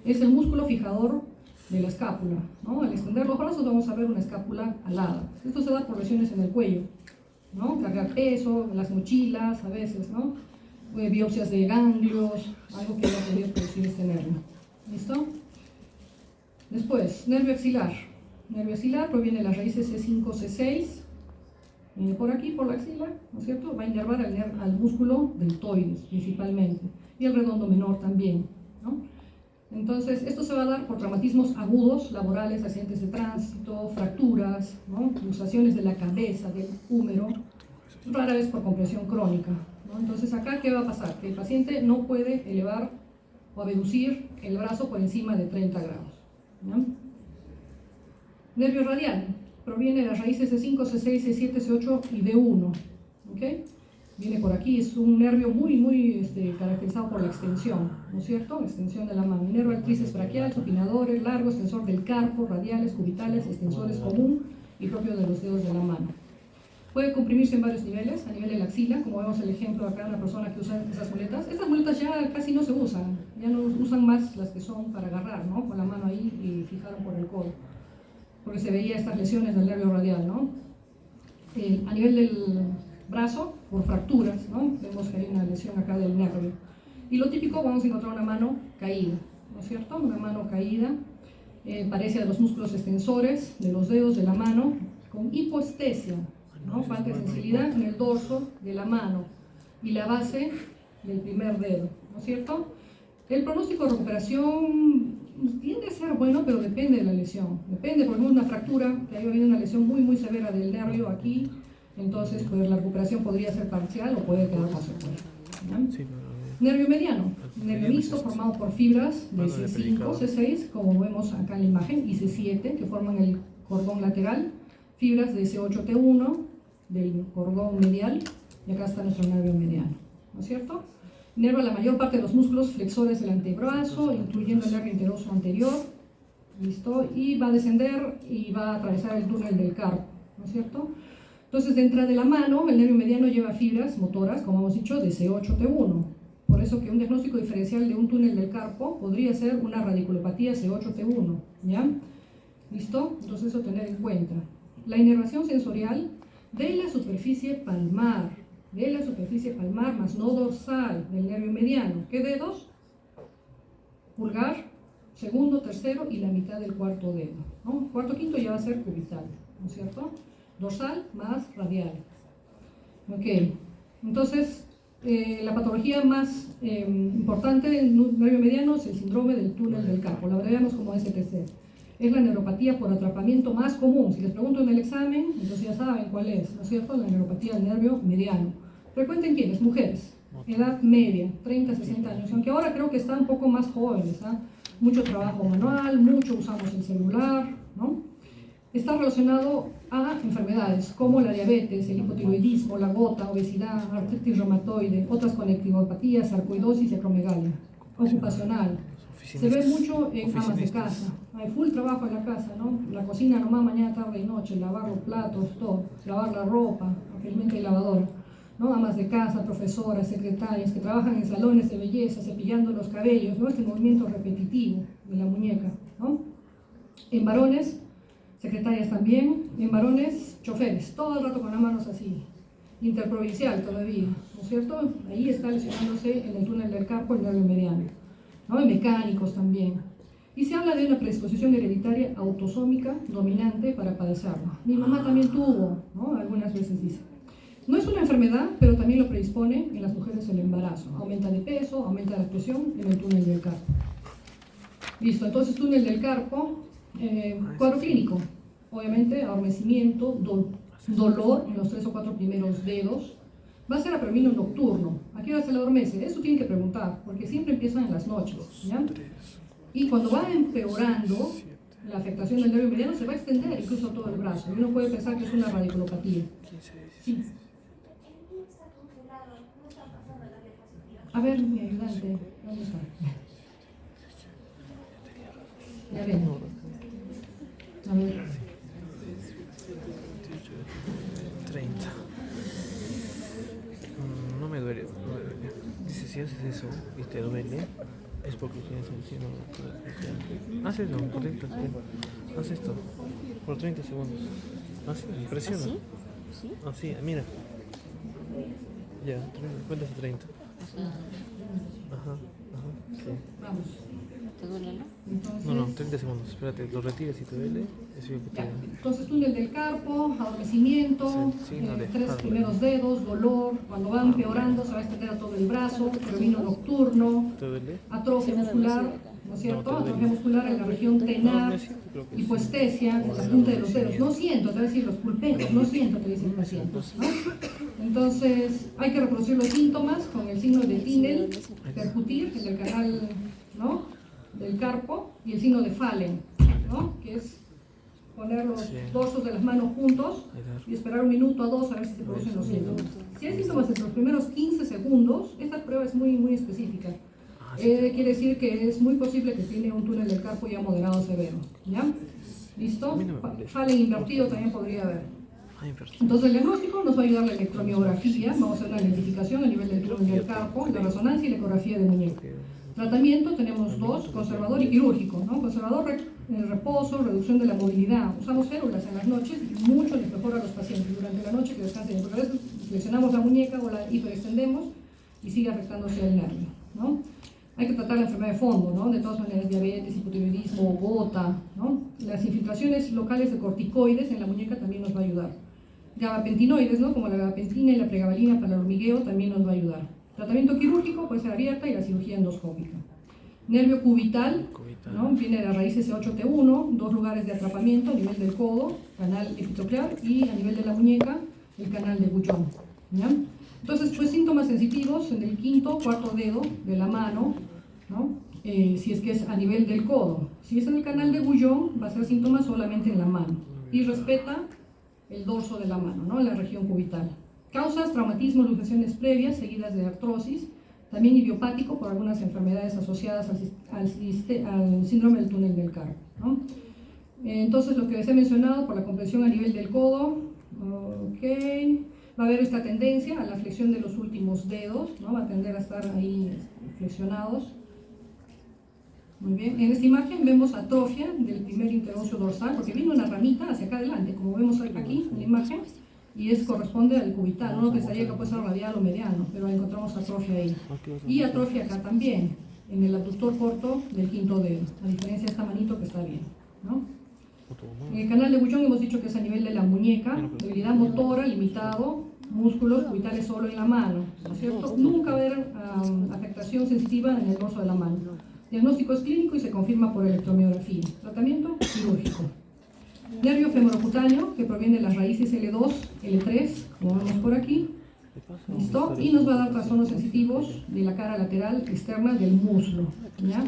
Es el músculo fijador de la escápula, ¿no? Al extender los brazos vamos a ver una escápula alada. Esto se da por lesiones en el cuello, ¿no? Cargar peso, en las mochilas a veces, ¿no? Biopsias de ganglios, algo que haya podido producir este nervio. ¿Listo? Después, nervio axilar. Nervio axilar proviene de las raíces C5, C6, viene por aquí, por la axila, ¿no es cierto? Va a inervar al músculo deltoides principalmente, y el redondo menor también, ¿no? Entonces, esto se va a dar por traumatismos agudos, laborales, accidentes de tránsito, fracturas, ¿no? Luxaciones de la cabeza, del húmero, rara vez por compresión crónica, ¿no? Entonces, acá, ¿qué va a pasar? Que el paciente no puede elevar o abducir el brazo por encima de 30 grados, ¿no? Nervio radial proviene de las raíces C5, C6, C7, C8 y D1. ¿Okay? viene por aquí, es un nervio muy caracterizado por la extensión, ¿no es cierto? La extensión de la mano. Nervio al tríceps braquial, supinadores, largo, extensor del carpo, radiales, cubitales, extensores común y propio de los dedos de la mano. Puede comprimirse en varios niveles, a nivel de la axila, como vemos el ejemplo acá de una persona que usa esas muletas. Estas muletas ya casi no se usan, ya no usan más las que son para agarrar, ¿no? Con la mano ahí y fijaron por el codo, porque se veía estas lesiones del nervio radial, ¿no? A nivel del brazo, por fracturas, ¿no? Vemos que hay una lesión acá del nervio. Y lo típico, vamos a encontrar una mano caída, ¿no es cierto? Una mano caída, parece a los músculos extensores de los dedos de la mano, con hipoestesia, ¿no? Falta de sensibilidad en el dorso de la mano y la base del primer dedo, ¿no es cierto? El pronóstico de recuperación tiende a ser bueno, pero depende de la lesión. Depende, por ejemplo, de una fractura, que haya habido una lesión muy severa del nervio aquí, entonces pues la recuperación podría ser parcial o puede quedar más secuela. Nervio mediano, nervio mixto formado por fibras de C5, C6, como vemos acá en la imagen, y C7, que forman el cordón lateral, fibras de C8, T1, del cordón medial, y acá está nuestro nervio mediano, ¿no es cierto? Inerva la mayor parte de los músculos flexores del antebrazo, incluyendo el nervio interoso anterior, ¿listo? Y va a descender y va a atravesar el túnel del carpo, ¿no es cierto? Entonces, dentro de la mano, el nervio mediano lleva fibras motoras, como hemos dicho, de C8, T1. Por eso que un diagnóstico diferencial de un túnel del carpo podría ser una radiculopatía C8, T1, ¿ya? ¿Listo? Entonces, eso tener en cuenta. La inervación sensorial de la superficie palmar, más no dorsal del nervio mediano. ¿Qué dedos? Pulgar, segundo, tercero y la mitad del cuarto dedo, ¿no? Cuarto, quinto ya va a ser cubital, ¿no es cierto? Dorsal más radial. Ok, entonces la patología más importante del nervio mediano es el síndrome del túnel del carpo, la abreviamos como STC. Es la neuropatía por atrapamiento más común. Si les pregunto en el examen, entonces ya saben cuál es, ¿no es cierto? La neuropatía del nervio mediano. Frecuente en quiénes? Mujeres, edad media, 30 a 60 años, aunque ahora creo que están un poco más jóvenes, ¿ah? Mucho trabajo manual, mucho usamos el celular, ¿no? Está relacionado a enfermedades como la diabetes, el hipotiroidismo, la gota, obesidad, artritis reumatoide, otras conectivopatías, sarcoidosis y acromegalia. Ocupacional. Se ve mucho en amas de casa. Hay full trabajo en la casa, ¿no? La cocina nomás mañana, tarde y noche, lavar los platos, todo, lavar la ropa, felizmente hay lavadora, ¿no? Amas de casa, profesoras, secretarias que trabajan en salones de belleza, cepillando los cabellos, ¿no? Este movimiento repetitivo de la muñeca, ¿no? En varones, secretarias también. En varones, choferes, todo el rato con las manos así. Interprovincial todavía, ¿no es cierto? Ahí está lesionándose en el túnel del carpo el nervio mediano, ¿no? En mecánicos también. Y se habla de una predisposición hereditaria autosómica dominante para padecerlo. Mi mamá también tuvo, ¿no? Algunas veces dice. No es una enfermedad, pero también lo predispone en las mujeres el embarazo. Aumenta de peso, aumenta la presión en el túnel del carpo. Listo, entonces túnel del carpo, cuadro clínico. Obviamente, adormecimiento, dolor en los 3 o 4 primeros dedos. Va a ser a predominio nocturno. ¿A qué hora se le adormece? Eso tienen que preguntar, porque siempre empiezan en las noches, ¿ya? Y cuando va empeorando la afectación del nervio mediano, se va a extender incluso todo el brazo. Y uno puede pensar que es una radiculopatía. Sí. A ver, mi ayudante, ¿dónde está? Ya ven. A ver. 30. No me duele. Dice, si haces eso y te duele, es porque tienes el seno. Haz eso por 30 segundos. Haz esto por 30 segundos. Así, presiona. ¿Así? ¿Sí? Así, mira. Ya, cuentas a 30. Ajá, sí. Vamos. ¿Te duele, no? Entonces, No, 30 segundos. Espérate, lo retiras y te duele. Es bien que ya. te... Entonces, túnel del carpo, adormecimiento, Sí, no, 3 primeros dedos, dolor. Cuando va empeorando, se va a extender a todo el brazo, predominio nocturno, ¿Te duele? atrofia muscular, ¿no es cierto? No, te duele. Atrofia muscular en la región tenar, me siento, creo que sí. hipoestesia en la punta de los dedos. No siento, te va a decir los pulpetos, no siento, te dice el paciente, ¿no? Entonces, hay que reproducir los síntomas con el signo de Tinel, percutir en el canal, ¿no?, del carpo, y el signo de Fallen, ¿no?, que es poner los Sí. dorsos de las manos juntos y esperar 1 minuto a 2 a ver si se producen los síntomas. Si hay síntomas en los primeros 15 segundos, esta prueba es muy específica. Quiere decir que es muy posible que tiene un túnel del carpo ya moderado severo. ¿Ya? ¿Listo? Fallen invertido también podría haber. Entonces el diagnóstico nos va a ayudar la electromiografía, vamos a hacer una identificación a nivel del túnel del carpo, la resonancia y la ecografía de muñeca. Tratamiento tenemos 2, conservador y quirúrgico, ¿no? Conservador, reposo, reducción de la movilidad. Usamos férulas en las noches y mucho les mejora a los pacientes durante la noche que descansen, porque a veces flexionamos la muñeca o la hiperextendemos y sigue afectándose el nervio, ¿no? Hay que tratar la enfermedad de fondo, ¿no? De todas maneras, diabetes, hipotiroidismo, gota, ¿no? Las infiltraciones locales de corticoides en la muñeca también nos va a ayudar. Gabapentinoides, ¿no? Como la gabapentina y la pregabalina para el hormigueo también nos va a ayudar. Tratamiento quirúrgico puede ser abierta y la cirugía endoscópica. Nervio cubital, ¿no? Viene de la raíz S8T1, 2 lugares de atrapamiento a nivel del codo, canal epitoclear, y a nivel de la muñeca, el canal de Bullón, ¿ya? Entonces, pues síntomas sensitivos en el 5º, 4º dedo de la mano, ¿no? Si es que es a nivel del codo. Si es en el canal de Bullón, va a ser síntomas solamente en la mano. Y respeta el dorso de la mano, ¿no? En la región cubital. Causas, traumatismo, luxaciones previas, seguidas de artrosis. También idiopático por algunas enfermedades asociadas al síndrome del túnel del carpo, ¿no? Entonces, lo que les he mencionado por la compresión a nivel del codo, ok. Va a haber esta tendencia a la flexión de los últimos dedos, ¿no? Va a tender a estar ahí flexionados. Muy bien, en esta imagen vemos atrofia del primer interóseo dorsal, porque viene una ramita hacia acá adelante, como vemos aquí en la imagen, y corresponde al cubital. Uno pensaría que puede ser radial o mediano, pero encontramos atrofia ahí. Y atrofia acá también, en el abductor corto del 5º dedo, a diferencia de esta manito que está bien, ¿no? En el canal de Bullón hemos dicho que es a nivel de la muñeca, debilidad motora, limitado, músculos cubitales solo en la mano, ¿no es cierto? Nunca va a haber afectación sensitiva en el dorso de la mano. Diagnóstico es clínico y se confirma por electromiografía. Tratamiento quirúrgico. Nervio femorocutáneo, que proviene de las raíces L2, L3, como vemos por aquí. ¿Listo? Y nos va a dar trastornos sensitivos de la cara lateral externa del muslo, ¿ya?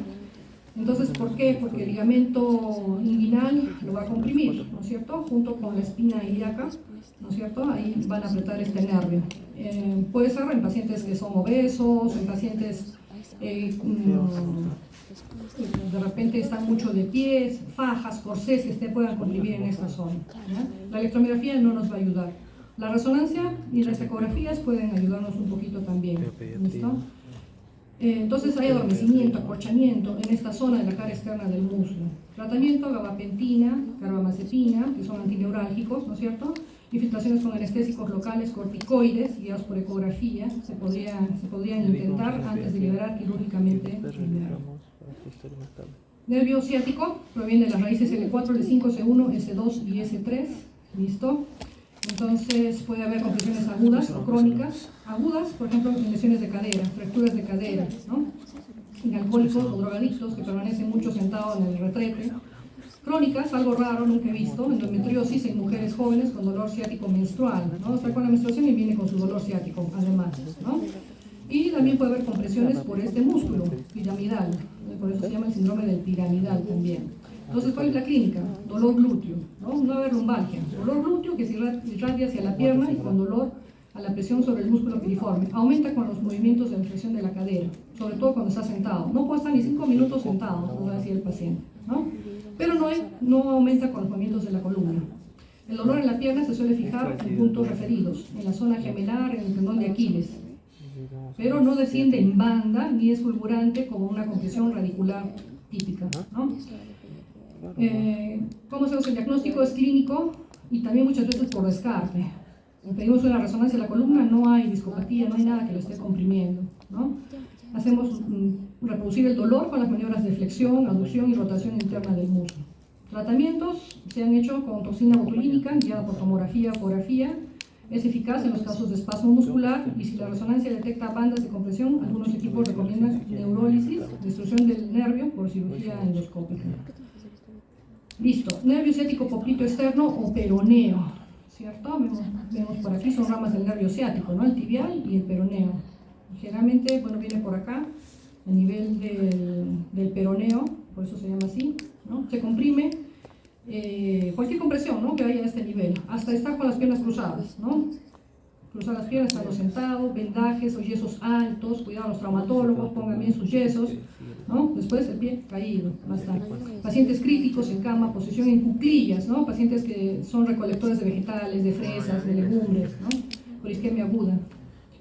Entonces, ¿por qué? Porque el ligamento inguinal lo va a comprimir, ¿no es cierto? Junto con la espina ilíaca, ¿no es cierto? Ahí van a apretar este nervio. Puede ser en pacientes que son obesos, en pacientes de repente están mucho de pies, fajas, corsés que puedan comprimir en esta zona, ¿ya? La electromiografía no nos va a ayudar. La resonancia y las ecografías pueden ayudarnos un poquito también, ¿listo? Entonces hay adormecimiento, acorchamiento en esta zona de la cara externa del muslo. Tratamiento, gabapentina, carbamazepina, que son antineurálgicos, ¿no es cierto? Infiltraciones con anestésicos locales, corticoides, guiados por ecografía, se podrían intentar antes de liberar quirúrgicamente el nervio. Nervio ciático proviene de las raíces L4, L5, S1, S2 y S3, ¿listo? Entonces puede haber compresiones agudas o crónicas. Agudas, por ejemplo, en lesiones de cadera, fracturas de cadera, ¿no? En alcohólicos o drogadictos que permanecen mucho sentados en el retrete. Crónicas, algo raro, nunca he visto, endometriosis en mujeres jóvenes con dolor ciático menstrual, ¿no? Está con la menstruación y viene con su dolor ciático, además, ¿no? Y también puede haber compresiones por este músculo piramidal, por eso se llama el síndrome del piramidal también. Entonces, ¿cuál es la clínica? Dolor glúteo, ¿no? No haber lumbalgia. Dolor glúteo que se irradia hacia la pierna y con dolor a la presión sobre el músculo piriforme. Aumenta con los movimientos de la flexión de la cadera, sobre todo cuando está sentado. No puede estar ni 5 minutos sentado, nos va a decir el paciente, ¿no? Pero no aumenta con los movimientos de la columna. El dolor en la pierna se suele fijar en puntos referidos, en la zona gemelar, en el tendón de Aquiles, pero no desciende en banda ni es fulgurante como una compresión radicular típica, ¿no? ¿Cómo hacemos el diagnóstico? Es clínico y también muchas veces por descarte. Si pedimos una resonancia de la columna, no hay discopatía, no hay nada que lo esté comprimiendo, ¿no? Hacemos reproducir el dolor con las maniobras de flexión, aducción y rotación interna del músculo. Tratamientos se han hecho con toxina botulínica guiada por tomografía o ecografía. Es eficaz en los casos de espasmo muscular y si la resonancia detecta bandas de compresión, algunos equipos recomiendan neurólisis, destrucción del nervio por cirugía endoscópica. Listo, nervio ciático poplito externo o peroneo, ¿cierto? Vemos por aquí, son ramas del nervio ciático, ¿no? El tibial y el peroneo. Generalmente, bueno, viene por acá, a nivel del peroneo, por eso se llama así, ¿no? Se comprime cualquier compresión, ¿no?, que haya a este nivel, hasta estar con las piernas cruzadas, ¿no? Cruzar las piernas, estando sentado, vendajes o yesos altos, cuidado a los traumatólogos, pongan bien sus yesos, ¿no? Después el pie caído, basta. Pacientes críticos en cama, posición en cuclillas, ¿no? Pacientes que son recolectores de vegetales, de fresas, de legumbres, ¿no? Por isquemia aguda.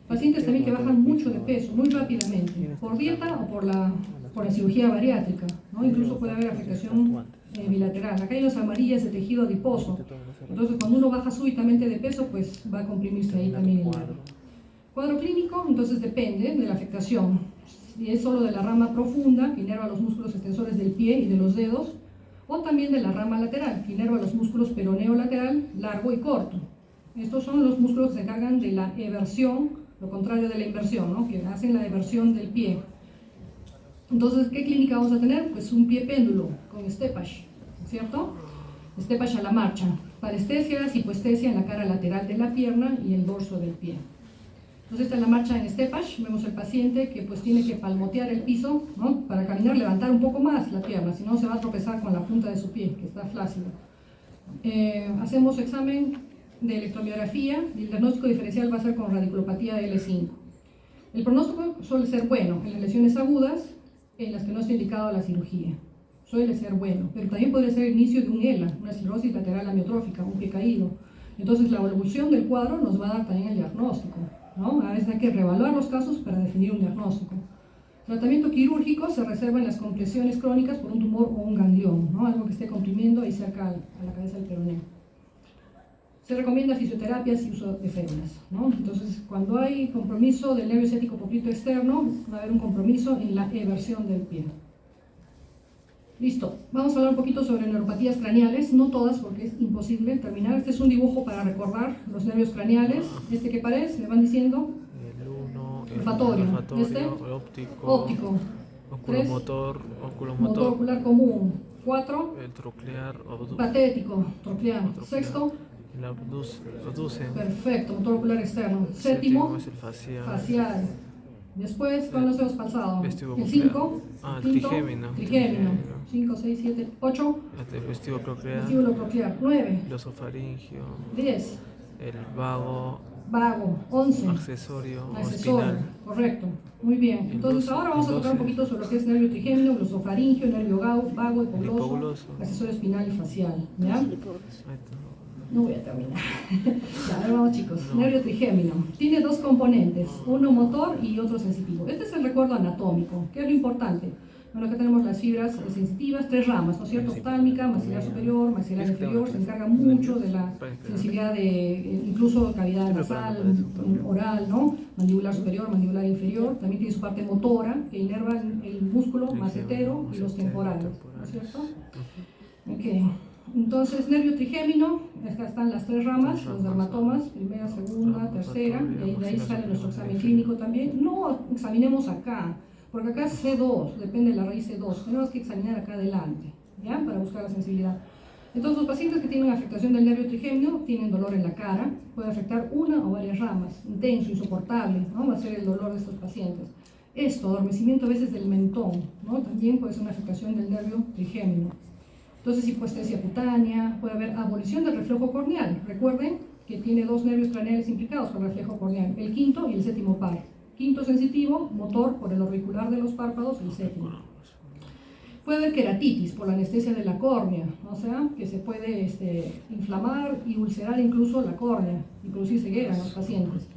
Pacientes también que bajan mucho de peso, muy rápidamente, por dieta o por la cirugía bariátrica, ¿no? Incluso puede haber afectación bilateral. Acá hay unas amarillas de tejido adiposo. Entonces, cuando uno baja súbitamente de peso, pues va a comprimirse ahí también el nervio. Cuadro clínico, entonces depende de la afectación. Si es solo de la rama profunda, que inerva los músculos extensores del pie y de los dedos, o también de la rama lateral, que inerva los músculos peroneo lateral, largo y corto. Estos son los músculos que se encargan de la eversión, lo contrario de la inversión, ¿no?, que hacen la eversión del pie. Entonces, ¿qué clínica vamos a tener? Pues un pie péndulo con Stepash, ¿cierto? Stepash a la marcha. Parestesias, hipoestesia en la cara lateral de la pierna y el dorso del pie. Entonces, esta es la marcha en Stepash. Vemos al paciente que pues tiene que palmotear el piso, ¿no?, para caminar, levantar un poco más la pierna, si no se va a tropezar con la punta de su pie, que está flácido. Hacemos examen de electromiografía y el diagnóstico diferencial va a ser con radiculopatía L5. El pronóstico suele ser bueno en las lesiones agudas, en las que no está indicado la cirugía. Suele ser bueno, pero también podría ser el inicio de un ELA, una esclerosis lateral amiotrófica, un pie caído. Entonces, la evolución del cuadro nos va a dar también el diagnóstico, ¿no? A veces hay que reevaluar los casos para definir un diagnóstico. Tratamiento quirúrgico se reserva en las compresiones crónicas por un tumor o un ganglión, ¿no?, algo que esté comprimiendo ahí cerca a la cabeza del peroneo. Se recomienda fisioterapias y uso de férulas, ¿no? Entonces, cuando hay compromiso del nervio ciático poplito externo, va a haber un compromiso en la eversión del pie. Listo. Vamos a hablar un poquito sobre neuropatías craneales, no todas porque es imposible terminar. Este es un dibujo para recordar los nervios craneales. ¿Este qué parece? ¿Me van diciendo? El 1, el olfatorio. olfatorio, ¿Este? óptico, oculomotor, motor ocular común. 4, el troclear, patético, troclear. Sexto, el abduce, perfecto, motor ocular externo. el Séptimo, es el facial. facial. Después, ¿cuál nos hemos pasado? El Vestibular. 5, Ah, el quinto, trigémino. 5, 6, 7, 8, El vestibular, vestíbulo coclear. 9, el osofaringio, 10, el vago, vago. 11, accesorio o accesorio. espinal. Correcto, muy bien. Entonces, ahora vamos a tocar un poquito sobre lo que es nervio trigémino, glosofaringio, nervio vago, hipogloso, Hipogloso. accesorio espinal y facial. ¿Ya? Ahí está. No voy a terminar. Ya, a ver, vamos chicos. Nervio trigémino. Tiene dos componentes, uno motor y otro sensitivo. Este es el recuerdo anatómico. ¿Qué es lo importante? Bueno, acá tenemos las fibras sensitivas, 3 ramas, ¿no es cierto? Oftálmica, maxilar superior, maxilar inferior, se encarga mucho de la sensibilidad de, incluso cavidad nasal, oral, ¿no? Mandibular superior, mandibular inferior. También tiene su parte motora, que inerva el músculo macetero y los temporales, ¿no es cierto? Ok. Entonces, nervio trigémino, acá están las 3 ramas, los dermatomas, primera, segunda, tercera, y de ahí sale nuestro examen clínico también. No examinemos acá, porque acá es C2, depende de la raíz C2, tenemos que examinar acá adelante, ¿ya? Para buscar la sensibilidad. Entonces, los pacientes que tienen afectación del nervio trigémino tienen dolor en la cara, puede afectar una o varias ramas, intenso, insoportable, ¿no? Va a ser el dolor de estos pacientes. Esto, adormecimiento a veces del mentón, ¿no? También puede ser una afectación del nervio trigémino. Entonces, hipoestesia cutánea, puede haber abolición del reflejo corneal. Recuerden que tiene 2 nervios craneales implicados con el reflejo corneal, el quinto y el séptimo par. Quinto sensitivo, motor por el auricular de los párpados, el séptimo. Puede haber queratitis por la anestesia de la córnea, o sea, que se puede inflamar y ulcerar incluso la córnea y producir ceguera en los pacientes.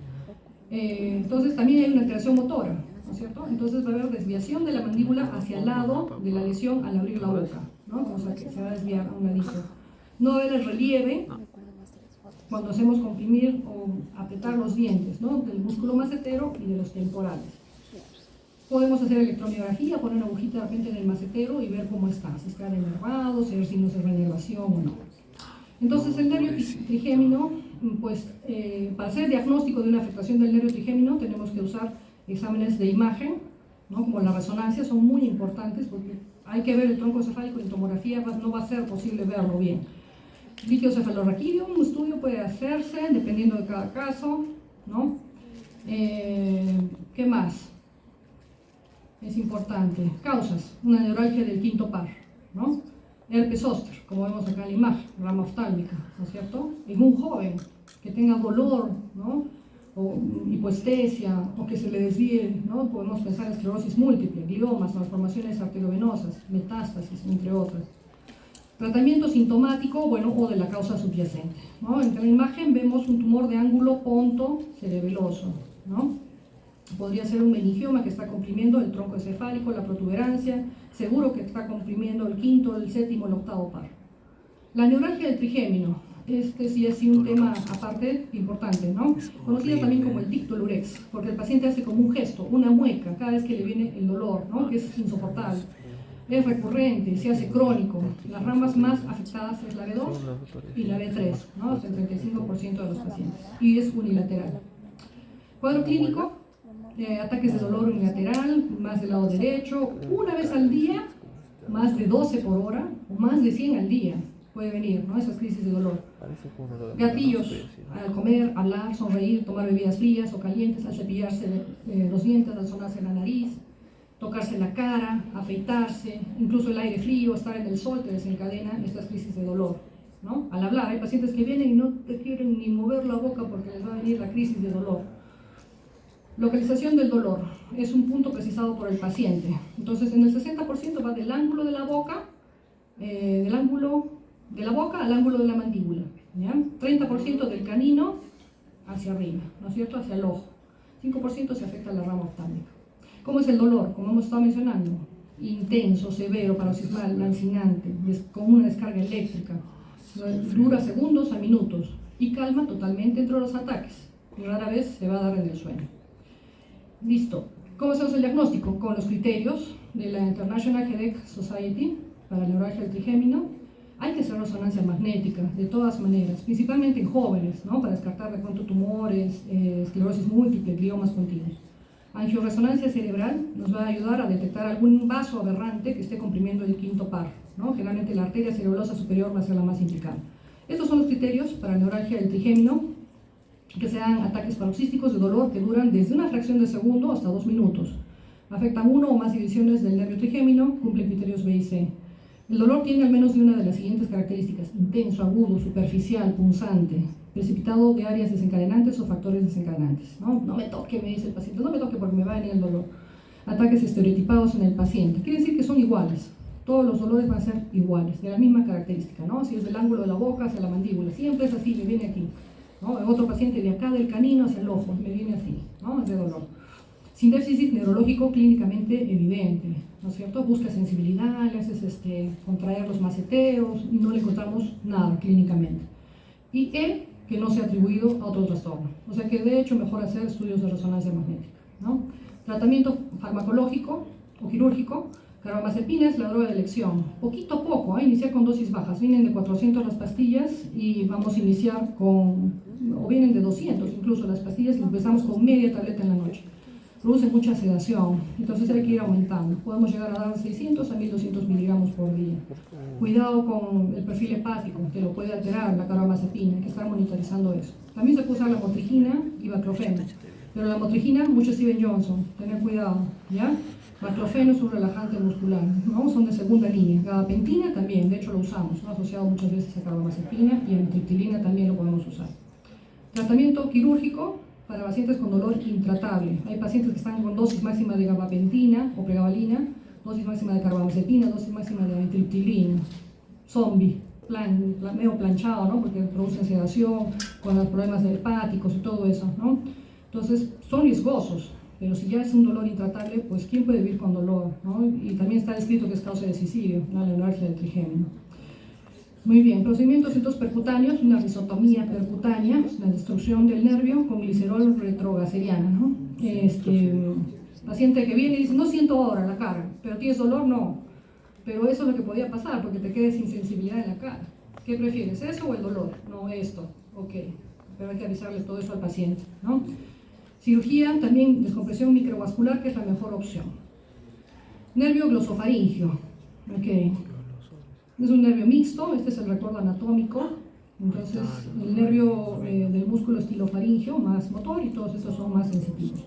Entonces, también hay una alteración motora, ¿no es cierto? Entonces, va a haber desviación de la mandíbula hacia el lado de la lesión al abrir la boca, ¿no? O sea, que se va a desviar a un ladito. No va a haber el relieve cuando hacemos comprimir o apretar los dientes, ¿no? Del músculo macetero y de los temporales. Podemos hacer electromiografía, poner una agujita de repente en el macetero y ver cómo está, si está denervado, si hay signos de renervación o no. Entonces, el nervio trigémino, pues, para hacer diagnóstico de una afectación del nervio trigémino tenemos que usar exámenes de imagen, ¿no? Como la resonancia, son muy importantes porque hay que ver el tronco cefálico y en tomografía no va a ser posible verlo bien. Líquido cefalorraquídeo, un estudio puede hacerse dependiendo de cada caso, ¿no? ¿Qué más? Es importante. Causas, una neuralgia del quinto par, ¿no? herpes zóster, como vemos acá en la imagen, rama oftálmica, ¿no es cierto? En un joven que tenga dolor, ¿no? O hipoestesia, o que se le desvíe, ¿no? Podemos pensar en esclerosis múltiple, gliomas, malformaciones arteriovenosas, metástasis, entre otras. Tratamiento sintomático, bueno, o de la causa subyacente, ¿no? En la imagen vemos un tumor de ángulo ponto-cerebeloso, ¿no? Podría ser un meningioma que está comprimiendo el tronco encefálico, la protuberancia, seguro que está comprimiendo el quinto, el séptimo, el octavo par. La neuralgia del trigémino, este sí es un tema aparte importante, ¿no? Conocido también como el tic dolurex, porque el paciente hace como un gesto, una mueca, cada vez que le viene el dolor, ¿no? Que es insoportable. Es recurrente, se hace crónico. Las ramas más afectadas es la B2 y la B3, ¿no? Es el 35% de los pacientes. Y es unilateral. Cuadro clínico, ataques de dolor unilateral, más del lado derecho, una vez al día, más de 12 por hora, o más de 100 al día puede venir, ¿no? Esas crisis de dolor. Gatillos, al comer, hablar, sonreír, tomar bebidas frías o calientes, al cepillarse los dientes, al sonarse la nariz, tocarse la cara, afeitarse, incluso el aire frío, estar en el sol te desencadena estas crisis de dolor, ¿no? Al hablar, hay pacientes que vienen y no te quieren ni mover la boca porque les va a venir la crisis de dolor. Localización del dolor es un punto precisado por el paciente. Entonces, en el 60% va del ángulo de la boca, al ángulo de la mandíbula, ¿ya? 30% del canino hacia arriba, ¿no es cierto? Hacia el ojo. 5% se afecta a la rama oftálmica. ¿Cómo es el dolor? Como hemos estado mencionando, intenso, severo, paroxismal, lancinante, con una descarga eléctrica, dura segundos a minutos y calma totalmente entre los ataques y rara vez se va a dar en el sueño. Listo. ¿Cómo hacemos el diagnóstico? Con los criterios de la International Headache Society para la neuralgia del trigémino. Hay que hacer resonancia magnética, de todas maneras, principalmente en jóvenes, ¿no? Para descartar de pronto tumores, esclerosis múltiple, gliomas continuos. Angioresonancia cerebral nos va a ayudar a detectar algún vaso aberrante que esté comprimiendo el quinto par, ¿no? Generalmente la arteria cerebelosa superior va a ser la más implicada. Estos son los criterios para neuralgia del trigémino, que sean ataques paroxísticos de dolor que duran desde una fracción de segundo hasta 2 minutos. Afectan uno o más divisiones del nervio trigémino, cumplen criterios B y C. El dolor tiene al menos una de las siguientes características: intenso, agudo, superficial, punzante, precipitado de áreas desencadenantes o factores desencadenantes. No me toque, me dice el paciente, no me toque porque me va a venir el dolor. Ataques estereotipados en el paciente, quiere decir que son iguales. Todos los dolores van a ser iguales, de la misma característica, ¿no? Si es del ángulo de la boca hacia la mandíbula, siempre es así, me viene aquí, ¿no? En otro paciente de acá del canino hacia el ojo, me viene así, ¿no? Es de dolor. Sin déficit neurológico clínicamente evidente, ¿no es cierto? Busca sensibilidad, le haces contraer los maceteos y no le encontramos nada clínicamente. Y que no se ha atribuido a otro trastorno. O sea que de hecho mejor hacer estudios de resonancia magnética, ¿no? Tratamiento farmacológico o quirúrgico, carbamazepina es la droga de elección. Poquito a poco, iniciar con dosis bajas. Vienen de 400 las pastillas y vamos a iniciar con, o vienen de 200 incluso las pastillas y empezamos con media tableta en la noche. Produce mucha sedación, entonces hay que ir aumentando. Podemos llegar a dar 600 a 1200 miligramos por día. Cuidado con el perfil hepático, que lo puede alterar la carbamazepina, hay que estar monitorizando eso. También se puede usar la motrigina y baclofeno, pero la motrigina, mucho Steven Johnson, tener cuidado, ¿ya? Baclofeno es un relajante muscular, ¿no? Son de segunda línea. Gabapentina también, de hecho lo usamos, ¿no? Asociado muchas veces a carbamazepina, y amitriptilina también lo podemos usar. Tratamiento quirúrgico para pacientes con dolor intratable. Hay pacientes que están con dosis máxima de gabapentina o pregabalina, dosis máxima de carbamazepina, dosis máxima de amitriptilina. Zombie, medio planchado, ¿no? Porque producen sedación, con los problemas hepáticos y todo eso, ¿no? Entonces, son riesgosos, pero si ya es un dolor intratable, pues ¿quién puede vivir con dolor, ¿no? Y también está descrito que es causa de suicidio, ¿no? La neuralgia del trigémino. Muy bien, procedimientos entonces percutáneos, una risotomía percutánea, la destrucción del nervio con glicerol retrogaceriana, ¿no? Paciente que viene y dice, no siento ahora la cara, pero ¿tienes dolor? No. Pero eso es lo que podía pasar, porque te quedes sin sensibilidad en la cara. ¿Qué prefieres, eso o el dolor? No, esto. Ok, pero hay que avisarle todo eso al paciente, ¿no? Cirugía, también descompresión microvascular, que es la mejor opción. Nervio glosofaringio, ok. Es un nervio mixto, este es el recuerdo anatómico, entonces el nervio del músculo estilofaringio más motor y todos estos son más sensitivos.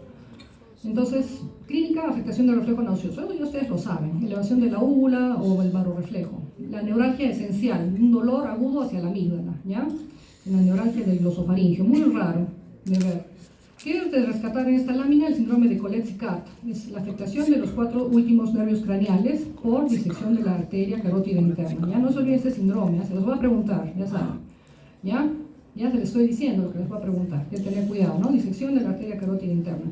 Entonces, clínica, afectación del reflejo nauseoso. Eso ya ustedes lo saben. Elevación de la úvula o el barorreflejo. La neuralgia esencial, un dolor agudo hacia la amígdala, ¿ya? La neuralgia del glosofaringio, muy raro de ver. Quiero rescatar en esta lámina el síndrome de Colet-Sicard. Es la afectación de los 4 últimos nervios craneales por disección de la arteria carótida interna. Ya no se olviden este síndrome, ¿ya? Se los voy a preguntar, ya saben. ¿Ya? Ya se les estoy diciendo lo que les voy a preguntar. Hay que tener cuidado, ¿no? Disección de la arteria carótida interna.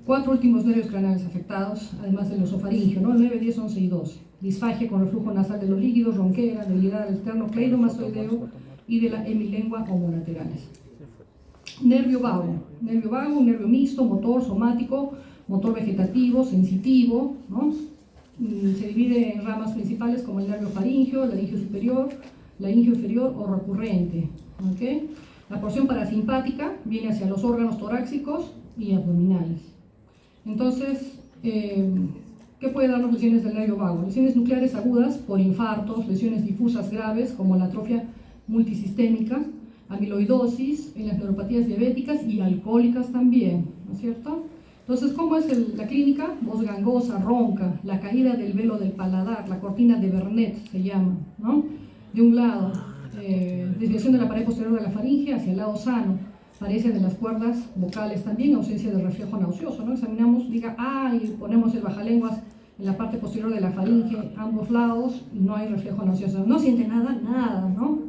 4 últimos nervios craneales afectados, además del glosofaringio, ¿no? 9, 10, 11 y 12. Disfagia con reflujo nasal de los líquidos, ronquera, debilidad del esternocleidomastoideo y de la hemilengua homolaterales. Nervio vago, un nervio mixto, motor, somático, motor vegetativo, sensitivo, ¿no? Se divide en ramas principales como el nervio faríngeo, laringio superior, laringio inferior o recurrente, ¿okay? La porción parasimpática viene hacia los órganos torácicos y abdominales. Entonces, ¿qué puede darnos lesiones del nervio vago? Lesiones nucleares agudas por infartos, lesiones difusas graves como la atrofia multisistémica, amiloidosis, en las neuropatías diabéticas y alcohólicas también, ¿no es cierto? Entonces, ¿cómo es la clínica? Voz gangosa, ronca, la caída del velo del paladar, la cortina de Bernet se llama, ¿no? De un lado, desviación de la pared posterior de la faringe hacia el lado sano, parecia de las cuerdas vocales también, ausencia de reflejo nauseoso, ¿no? Examinamos, diga, y ponemos el bajalenguas en la parte posterior de la faringe, ambos lados, y no hay reflejo nauseoso. No siente nada, ¿no?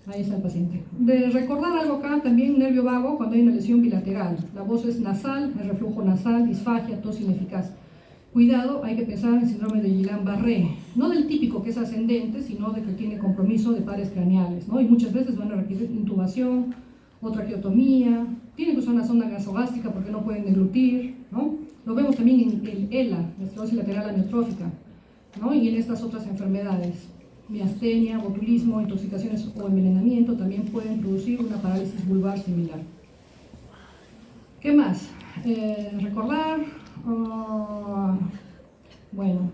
Ahí está el paciente. De recordar algo acá, también nervio vago cuando hay una lesión bilateral. La voz es nasal, el reflujo nasal, disfagia, tos ineficaz. Cuidado, hay que pensar en el síndrome de Guillain-Barré. No del típico que es ascendente, sino de que tiene compromiso de pares craneales, ¿no? Y muchas veces van a requerir intubación o traqueotomía. Tienen que usar una sonda nasogástrica porque no pueden deglutir, ¿no? Lo vemos también en el ELA, la esclerosis lateral amiotrófica, ¿no? Y en estas otras enfermedades. Miastenia, botulismo, intoxicaciones o envenenamiento también pueden producir una parálisis vulvar similar. ¿Qué más? Recordar, bueno,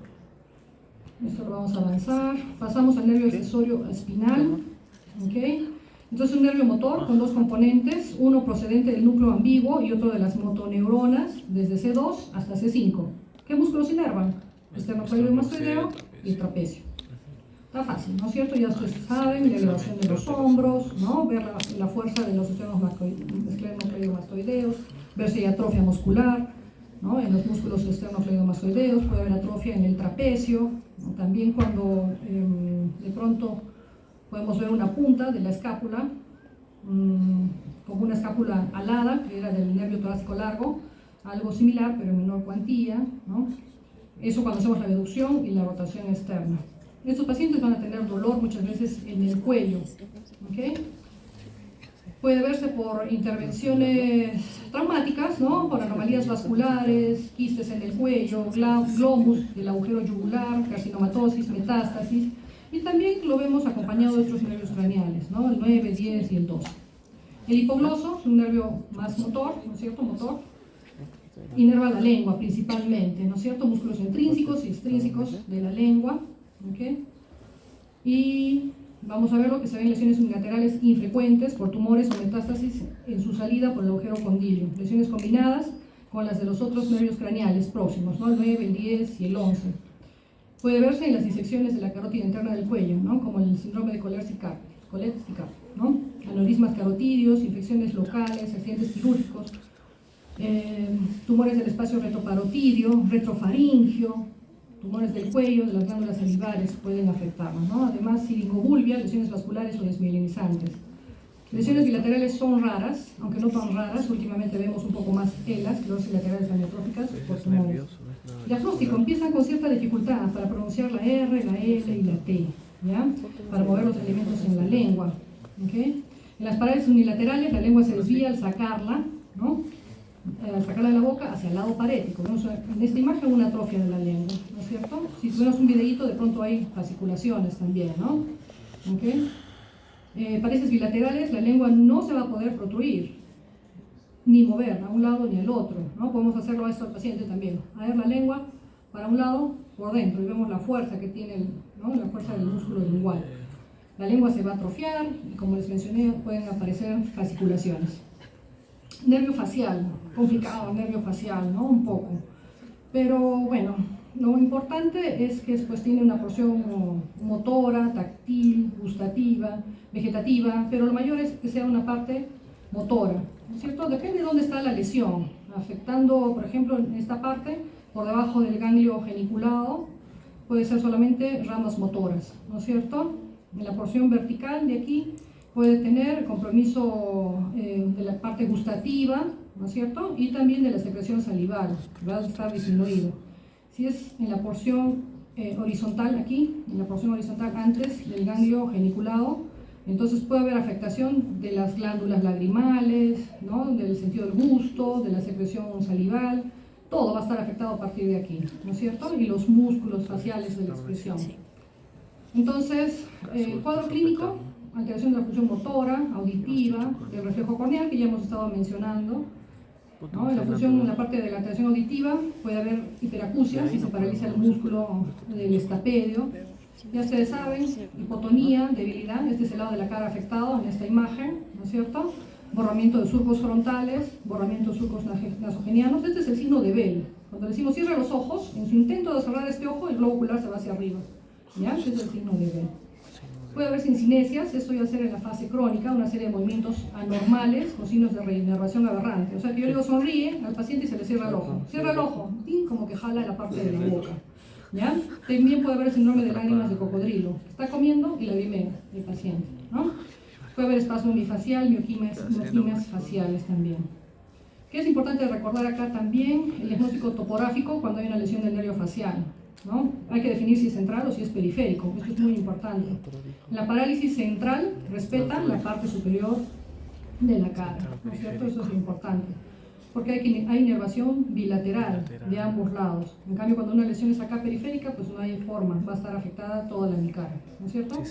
esto lo vamos a avanzar. Pasamos al nervio accesorio espinal, ¿ok? Entonces un nervio motor con 2 componentes, uno procedente del núcleo ambiguo y otro de las motoneuronas, desde C2 hasta C5. ¿Qué músculos inervan? Esternocleidomastoideo y el trapecio. Está fácil, ¿no es cierto? Ya ustedes saben, la elevación de los hombros, ¿no? Ver la fuerza de los esternocleidomastoideos, ver si hay atrofia muscular, ¿no? En los músculos esternocleidomastoideos puede haber atrofia en el trapecio, ¿no? También cuando de pronto podemos ver una punta de la escápula, como una escápula alada, que era del nervio torácico largo, algo similar pero en menor cuantía, ¿no? Eso cuando hacemos la abducción y la rotación externa. Estos pacientes van a tener dolor muchas veces en el cuello, ¿okay? Puede verse por intervenciones traumáticas, ¿no? Por anomalías vasculares, quistes en el cuello, globus del agujero yugular, carcinomatosis, metástasis, y también lo vemos acompañado de otros nervios craneales, ¿no? El 9, 10 y el 12. El hipogloso es un nervio más motor, ¿no es cierto? Motor. Inerva la lengua principalmente, ¿no es cierto? Músculos intrínsecos y extrínsecos de la lengua. ¿Okay? Y vamos a ver lo que se ven lesiones unilaterales infrecuentes por tumores o metástasis en su salida por el agujero condilio. Lesiones combinadas con las de los otros nervios craneales próximos, ¿no? El 9, el 10 y el 11. Puede verse en las disecciones de la carótida interna del cuello, ¿no? Como el síndrome de Colet-Sicard, ¿no? Aneurismas carotidios, infecciones locales, accidentes quirúrgicos, tumores del espacio retroparotidio, retrofaringio, tumores del cuello, de las glándulas salivares pueden afectarnos, ¿no? Además, siringobulbia, lesiones vasculares o desmielinizantes. Lesiones bilaterales son raras, aunque no tan raras. Últimamente vemos un poco más ELAs, esclerosis laterales amiotróficas, por tumores. Diagnóstico, empiezan con cierta dificultad para pronunciar la R, la L y la T, ¿ya? Para mover los elementos en la lengua, ¿okay? En las paredes unilaterales la lengua se desvía al sacarla, ¿no? Al sacarla de la boca hacia el lado parético. Vemos en esta imagen una atrofia de la lengua, ¿no es cierto? Si vemos un videíto, de pronto hay fasciculaciones también, ¿no? ¿Okay? Paredes bilaterales, la lengua no se va a poder protruir, ni mover a un lado ni al otro, ¿no? Podemos hacerlo a esto al paciente también. A ver la lengua para un lado, por dentro, y vemos la fuerza que tiene, ¿no? La fuerza del músculo lingual. La lengua se va a atrofiar y, como les mencioné, pueden aparecer fasciculaciones. Nervio facial. complicado el nervio facial, ¿no? Un poco. Pero bueno, lo importante es que pues, tiene una porción motora, táctil, gustativa, vegetativa, pero lo mayor es que sea una parte motora, ¿no es cierto? Depende de dónde está la lesión, afectando, por ejemplo, en esta parte, por debajo del ganglio geniculado, puede ser solamente ramas motoras, ¿no es cierto? En la porción vertical de aquí puede tener compromiso de la parte gustativa, ¿no es cierto? Y también de la secreción salival, va a estar disminuido. Si es en la porción horizontal aquí, en la porción horizontal antes del ganglio geniculado, entonces puede haber afectación de las glándulas lagrimales, ¿no? Del sentido del gusto, de la secreción salival, todo va a estar afectado a partir de aquí, ¿no es cierto? Y los músculos faciales de la expresión. Entonces, el cuadro clínico, alteración de la función motora, auditiva, del reflejo corneal, que ya hemos estado mencionando, ¿no? En la función, en la parte de la alteración auditiva, puede haber hiperacusia, si se paraliza el músculo del estapedio. Ya ustedes saben, hipotonía, debilidad, este es el lado de la cara afectado en esta imagen, ¿no es cierto? Borramiento de surcos frontales, borramiento de surcos nasogenianos, este es el signo de Bell. Cuando decimos cierra los ojos, en su intento de cerrar este ojo, el globo ocular se va hacia arriba, ¿ya? Este es el signo de Bell. Puede haber sincinesias, esto ya ser en la fase crónica, una serie de movimientos anormales con signos de reinervación aberrante. O sea que yo le digo sonríe al paciente y se le cierra el ojo. Cierra el ojo, y como que jala la parte de la boca. ¿Ya? También puede haber síndrome de lágrimas de cocodrilo. Está comiendo y lagrimea el paciente, ¿no? Puede haber espasmo bifacial, mioquimias faciales también. ¿Qué es importante recordar acá también? El diagnóstico topográfico cuando hay una lesión del nervio facial, ¿no? Hay que definir si es central o si es periférico. Esto es muy importante. La parálisis central respeta la parte superior de la cara, ¿no es cierto? Eso es lo importante. Porque hay inervación bilateral de ambos lados. En cambio, cuando una lesión es acá periférica, pues no hay forma, va a estar afectada toda la cara, ¿no es cierto?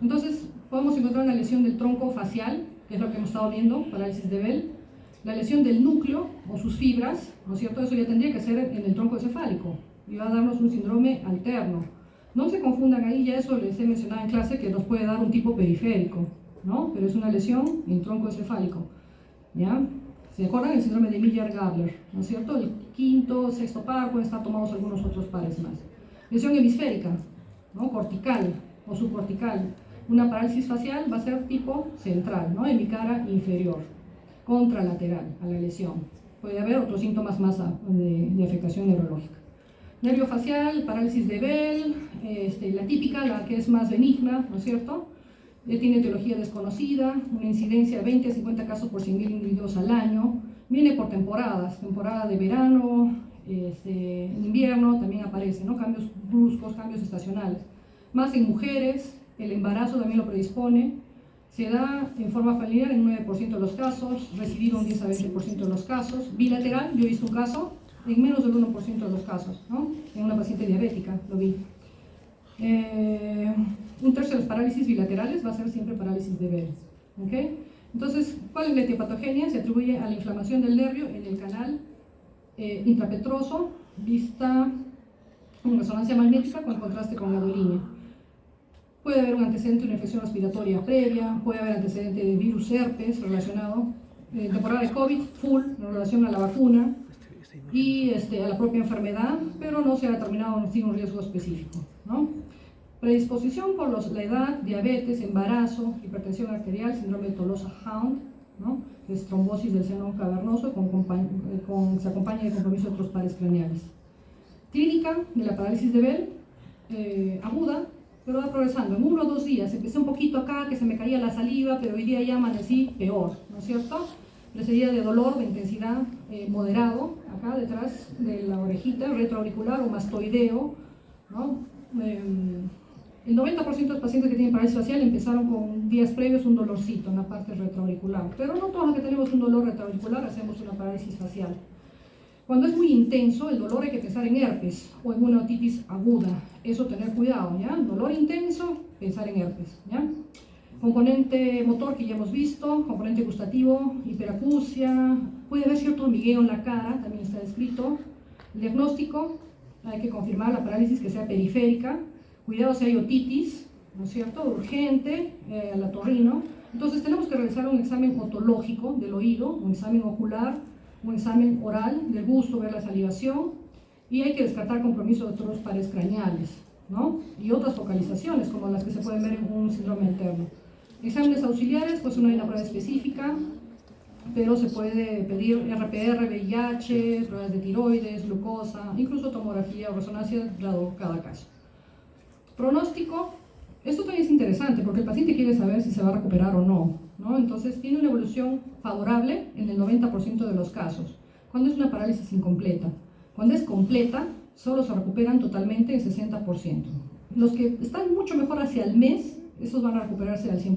Entonces, podemos encontrar una lesión del tronco facial, que es lo que hemos estado viendo, parálisis de Bell, la lesión del núcleo o sus fibras, ¿no es cierto? Eso ya tendría que ser en el tronco encefálico y va a darnos un síndrome alterno. No se confundan ahí, ya eso les he mencionado en clase que nos puede dar un tipo periférico, ¿no? Pero es una lesión en tronco encefálico, ¿ya? ¿Se acuerdan? El síndrome de Miller-Gabler, ¿no es cierto? El quinto, sexto par, pueden estar tomados algunos otros pares más. Lesión hemisférica, ¿no? Cortical o subcortical. Una parálisis facial va a ser tipo central, ¿no? Hemicara inferior, contralateral a la lesión. Puede haber otros síntomas más de afectación neurológica. Nervio facial, parálisis de Bell, la típica, la que es más benigna, ¿no es cierto? Tiene etiología desconocida, una incidencia de 20 a 50 casos por 100.000 individuos al año, viene por temporadas, temporada de verano, en invierno también aparece, ¿no? Cambios bruscos, cambios estacionales. Más en mujeres, el embarazo también lo predispone, se da en forma familiar en un 9% de los casos, recibido un 10 a 20% de los casos, bilateral, yo he visto un caso, en menos del 1% de los casos, ¿no? En una paciente diabética, lo vi. Un tercio de las parálisis bilaterales va a ser siempre parálisis de Bell, ¿okay? Entonces, ¿cuál es la etiopatogenia? Se atribuye a la inflamación del nervio en el canal intrapetroso, vista en resonancia magnética con contraste con gadolinio. Puede haber un antecedente de una infección respiratoria previa, puede haber antecedente de virus herpes relacionado, temporada de COVID, full, en relación a la vacuna y a la propia enfermedad, pero no se ha determinado sin un riesgo específico, ¿no? Predisposición por la edad, diabetes, embarazo, hipertensión arterial, síndrome de Tolosa-Hound, ¿no? Que es trombosis del seno cavernoso, se acompaña de compromiso de otros pares craneales. Clínica de la parálisis de Bell, aguda, pero va progresando. En 1 o 2 días, empecé un poquito acá, que se me caía la saliva, pero hoy día ya amanecí peor, ¿no es cierto? Precedida de dolor de intensidad moderado, acá detrás de la orejita, retroauricular o mastoideo, ¿no? El 90% de los pacientes que tienen parálisis facial empezaron con días previos un dolorcito en la parte retroauricular, pero no todos los que tenemos un dolor retroauricular hacemos una parálisis facial. Cuando es muy intenso el dolor hay que pensar en herpes o en una otitis aguda, eso tener cuidado, ¿ya? Dolor intenso, pensar en herpes, ¿ya? Componente motor que ya hemos visto, componente gustativo, hiperacusia, puede haber cierto hormigueo en la cara, también está descrito. El diagnóstico, hay que confirmar la parálisis que sea periférica, cuidado si hay otitis, ¿no es cierto?, urgente, al otorrino. Entonces tenemos que realizar un examen otológico del oído, un examen ocular, un examen oral del gusto, ver la salivación, y hay que descartar compromiso de otros pares craneales, ¿no? Y otras focalizaciones, como las que se pueden ver en un síndrome alterno. Exámenes auxiliares, pues no hay una prueba específica, pero se puede pedir RPR, VIH, pruebas de tiroides, glucosa, incluso tomografía o resonancia, dado cada caso. Pronóstico, esto también es interesante porque el paciente quiere saber si se va a recuperar o no, ¿no? Entonces tiene una evolución favorable en el 90% de los casos, cuando es una parálisis incompleta. Cuando es completa, solo se recuperan totalmente el 60%. Los que están mucho mejor hacia el mes, esos van a recuperarse al 100%,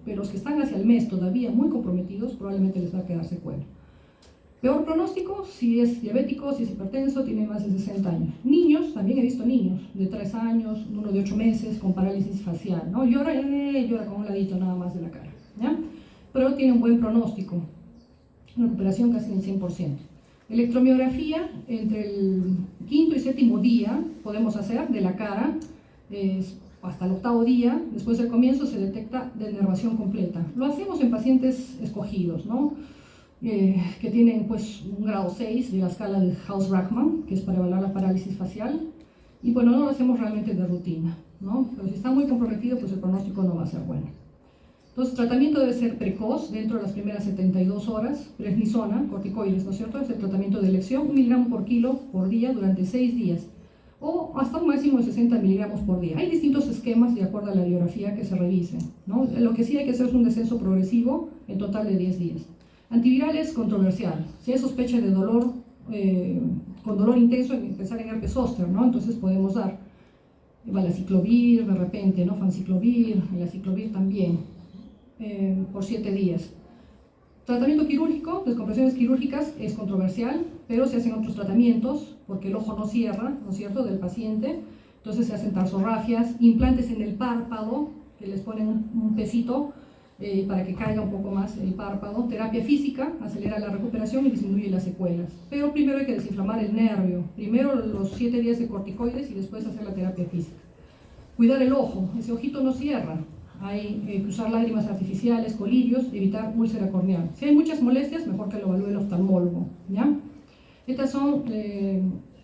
pero los que están hacia el mes todavía muy comprometidos, probablemente les va a quedar secuela. Peor pronóstico, si es diabético, si es hipertenso, tiene más de 60 años. Niños, también he visto niños de 3 años, uno de 8 meses, con parálisis facial, ¿no? Llora con un ladito nada más de la cara, ¿ya? Pero tiene un buen pronóstico, una recuperación casi del 100%. Electromiografía, entre el 5º y 7º día podemos hacer de la cara, hasta el 8º día, después del comienzo se detecta denervación completa. Lo hacemos en pacientes escogidos, ¿no? Que tienen pues un grado 6 de la escala de Haus-Rachman, que es para evaluar la parálisis facial, y bueno, no lo hacemos realmente de rutina, ¿no? Pero si está muy comprometido, pues el pronóstico no va a ser bueno. Entonces, el tratamiento debe ser precoz, dentro de las primeras 72 horas, prednisona, corticoides, ¿no es cierto? Es el tratamiento de elección, 1 miligramo por kilo por día durante 6 días, o hasta un máximo de 60 miligramos por día. Hay distintos esquemas de acuerdo a la biografía que se revisen, ¿no? Lo que sí hay que hacer es un descenso progresivo en total de 10 días. Antivirales, controversial. Si hay sospecha de dolor, con dolor intenso, empezar en herpes zóster, ¿no? Entonces podemos dar valaciclovir de repente, ¿no? Fanciclovir, el aciclovir también, por 7 días. Tratamiento quirúrgico, descompresiones quirúrgicas, es controversial, pero se hacen otros tratamientos porque el ojo no cierra, ¿no es cierto?, del paciente. Entonces se hacen tarsorrafias, implantes en el párpado, que les ponen un pesito para que caiga un poco más el párpado. Terapia física, acelera la recuperación y disminuye las secuelas. Pero primero hay que desinflamar el nervio. Primero los 7 días de corticoides y después hacer la terapia física. Cuidar el ojo, ese ojito no cierra. Hay que usar lágrimas artificiales, colirios, evitar úlcera corneal. Si hay muchas molestias, mejor que lo evalúe el oftalmólogo, ¿ya? Estas son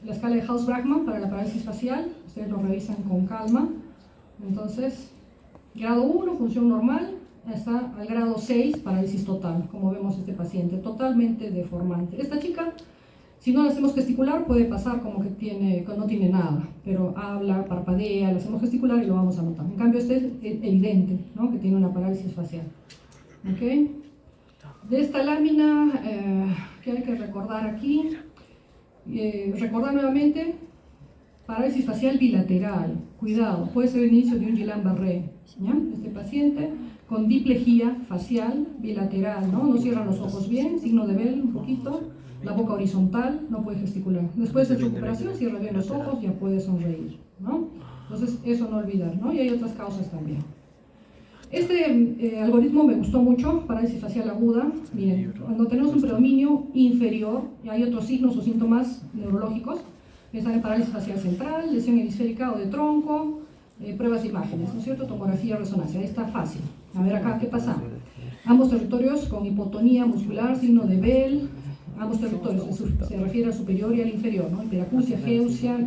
la escala de Haus-Rachman para la parálisis facial. Ustedes lo revisan con calma. Entonces, grado 1, función normal, hasta al grado 6, parálisis total, como vemos este paciente, totalmente deformante. Esta chica, si no la hacemos gesticular, puede pasar como que no tiene nada, pero habla, parpadea, la hacemos gesticular y lo vamos a notar. En cambio, este es evidente, ¿no?, que tiene una parálisis facial. ¿Okay? De esta lámina, ¿qué hay que recordar aquí? Recordar nuevamente, parálisis facial bilateral. Cuidado, puede ser el inicio de un Guillain-Barré, ¿ya? Este paciente con diplejía facial bilateral, ¿no? No cierran los ojos bien, signo de Bell un poquito, la boca horizontal, no puede gesticular. Después de recuperación cierra bien los ojos, ya puede sonreír, ¿no? Entonces eso no olvidar, ¿no? Y hay otras causas también. Este algoritmo me gustó mucho, parálisis facial aguda. Miren, cuando tenemos un predominio inferior, y hay otros signos o síntomas neurológicos, están en parálisis facial central, lesión hemisférica o de tronco, pruebas de imágenes, ¿no es cierto? Tomografía, resonancia, ahí está fácil. A ver acá, ¿qué pasa? Ambos territorios con hipotonía muscular, signo de Bell, ambos territorios, se refiere al superior y al inferior, ¿no? Hiperacusia, geusia,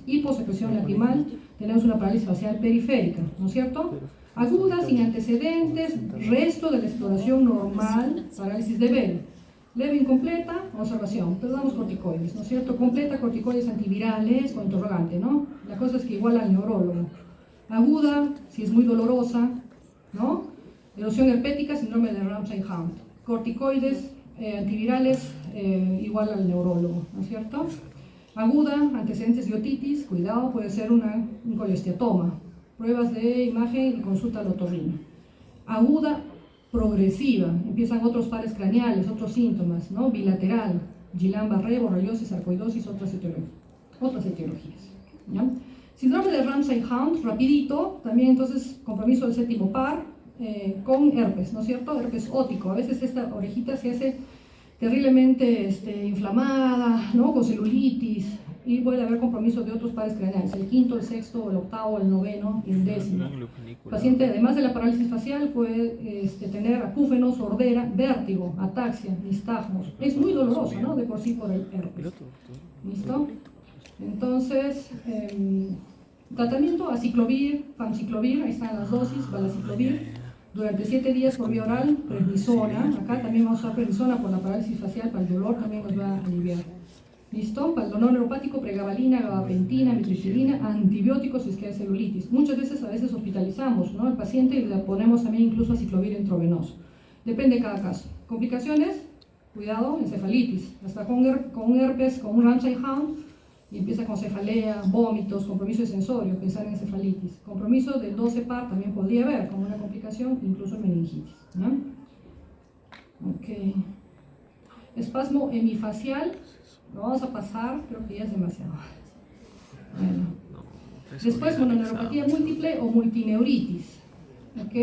hiposecreción lacrimal, tenemos una parálisis facial periférica, ¿no es cierto? Aguda, sin antecedentes, resto de la exploración normal, parálisis de Bell. Leve incompleta, observación, pero damos corticoides, ¿no es cierto? Completa, corticoides antivirales con interrogante, ¿no? La cosa es que igual al neurólogo. Aguda, si es muy dolorosa, ¿no? Erosión herpética, síndrome de Ramsay-Hunt. Corticoides antivirales, igual al neurólogo, ¿no es cierto? Aguda, antecedentes de otitis, cuidado, puede ser un colesteatoma. Pruebas de imagen y consulta al otorrino. Aguda, progresiva, empiezan otros pares craneales, otros síntomas, ¿no? Bilateral, Guillain-Barré, borreliosis, sarcoidosis, otras etiologías, ¿ya? Síndrome de Ramsay-Hunt, rapidito, también entonces compromiso del séptimo par, con herpes, ¿no es cierto? Herpes ótico, a veces esta orejita se hace terriblemente inflamada, ¿no? Con celulitis, y puede haber compromiso de otros pares craneales, el quinto, el sexto, el octavo, el noveno y el décimo. El paciente, además de la parálisis facial, puede tener acúfenos, sordera, vértigo, ataxia, nistagmos. Es muy doloroso, ¿no? De por sí por el herpes. ¿Listo? Entonces, tratamiento aciclovir, famciclovir, ahí están las dosis, valaciclovir, durante 7 días por vía oral, prednisona. Acá también vamos a usar prednisona por la parálisis facial, para el dolor también nos va a aliviar. ¿Listo? Para el dolor neuropático, pregabalina, gabapentina, mitriptilina, antibióticos si es que hay celulitis. Muchas veces, hospitalizamos, ¿no?, al paciente y le ponemos también incluso aciclovir intravenoso. Depende de cada caso. Complicaciones, cuidado, encefalitis. Hasta con un herpes, con un Ramsay Hunt, y empieza con cefalea, vómitos, compromiso de sensorio, pensar en encefalitis. Compromiso del 12 par también podría haber como una complicación, incluso meningitis, ¿no? Ok. Espasmo hemifacial. Lo vamos a pasar, creo que ya es demasiado. Bueno. Después, mononeuropatía múltiple o multineuritis. ¿Ok?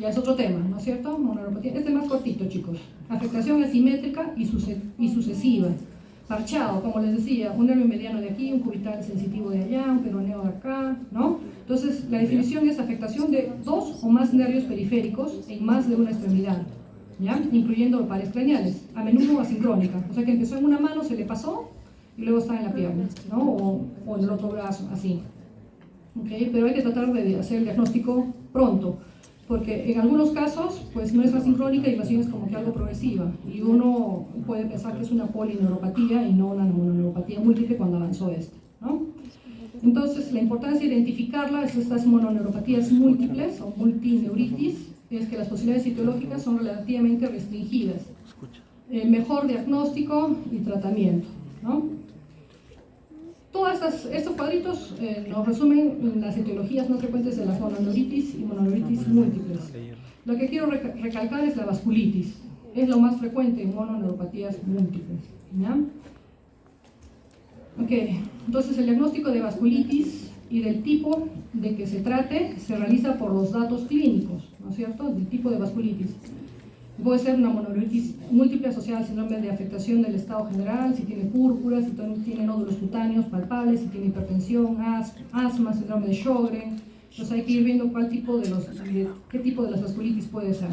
Ya es otro tema, ¿no es cierto? Mononeuropatía. Este es más cortito, chicos. Afectación asimétrica y sucesiva. Parchado, como les decía, un nervio mediano de aquí, un cubital sensitivo de allá, un peroneo de acá, ¿no? Entonces, la definición es afectación de 2 o más nervios periféricos en más de una extremidad, ¿ya? Incluyendo pares craneales, a menudo asincrónica, o sea que empezó en una mano, se le pasó y luego está en la pierna, ¿no? O en el otro brazo, así. ¿Okay? Pero hay que tratar de hacer el diagnóstico pronto, porque en algunos casos pues no es asincrónica y más bien es como que algo progresiva y uno puede pensar que es una polineuropatía y no una mononeuropatía múltiple cuando avanzó esto, ¿no? Entonces la importancia de identificarla es estas mononeuropatías múltiples o multineuritis, es que las posibilidades etiológicas son relativamente restringidas. El mejor diagnóstico y tratamiento, ¿no? Todos estos cuadritos nos resumen las etiologías más frecuentes de las mononeuritis y mononeuritis múltiples. Lo que quiero recalcar es la vasculitis. Es lo más frecuente en mononeuropatías múltiples, ¿ya? Ok, entonces el diagnóstico de vasculitis y del tipo de que se trate se realiza por los datos clínicos, ¿no es cierto? Del tipo de vasculitis. Puede ser una mononeuritis múltiple asociada al síndrome de afectación del estado general, si tiene púrpura, si tiene nódulos cutáneos palpables, si tiene hipertensión, asma, síndrome de Sjögren. Entonces hay que ir viendo qué tipo de las vasculitis puede ser.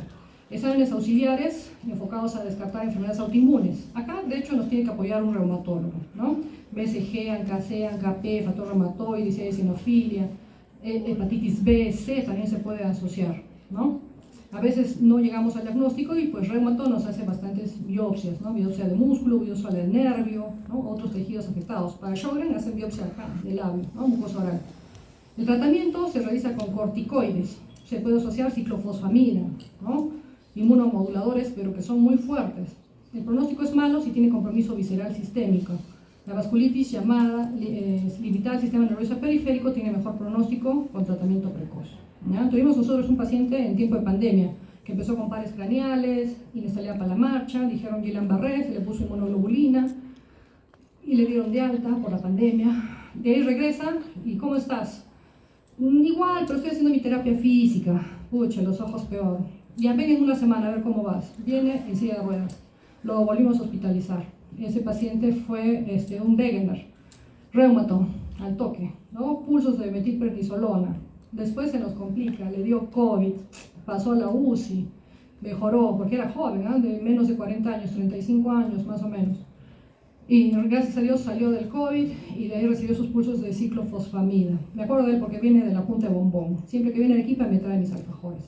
Exámenes auxiliares enfocados a descartar enfermedades autoinmunes. Acá, de hecho, nos tiene que apoyar un reumatólogo, ¿no? BCG, ANCA-C, ANCA-P, factor reumatoide, si hay eosinofilia, hepatitis B, C también se puede asociar, ¿no? A veces no llegamos al diagnóstico y pues reumato nos hace bastantes biopsias, ¿no? Biopsia de músculo, biopsia del nervio, ¿no? Otros tejidos afectados. Para Sjögren hacen biopsia acá, del labio, ¿no? Mucosa oral. El tratamiento se realiza con corticoides. Se puede asociar ciclofosfamina, ¿no? Inmunomoduladores, pero que son muy fuertes. El pronóstico es malo si tiene compromiso visceral sistémico. La vasculitis llamada limitada al sistema nervioso periférico tiene mejor pronóstico con tratamiento precoz. ¿Ya? Tuvimos nosotros un paciente en tiempo de pandemia que empezó con pares craneales, inestabilidad para la marcha, dijeron Guillain-Barré, se le puso inmunoglobulina y le dieron de alta por la pandemia. De ahí regresa y ¿cómo estás? Igual, pero estoy haciendo mi terapia física. Pucha, los ojos peor. Ya ven en una semana a ver cómo vas. Viene en silla de ruedas. Lo volvimos a hospitalizar. Ese paciente fue un Wegener, reumato, al toque, ¿no? Pulsos de metilprednisolona. Después se nos complica, le dio COVID, pasó a la UCI, mejoró, porque era joven, ¿eh? De menos de 40 años, 35 años más o menos. Y gracias a Dios salió del COVID y de ahí recibió sus pulsos de ciclofosfamida. Me acuerdo de él porque viene de la punta de Bombón. Siempre que viene de Arequipa me trae mis alfajores.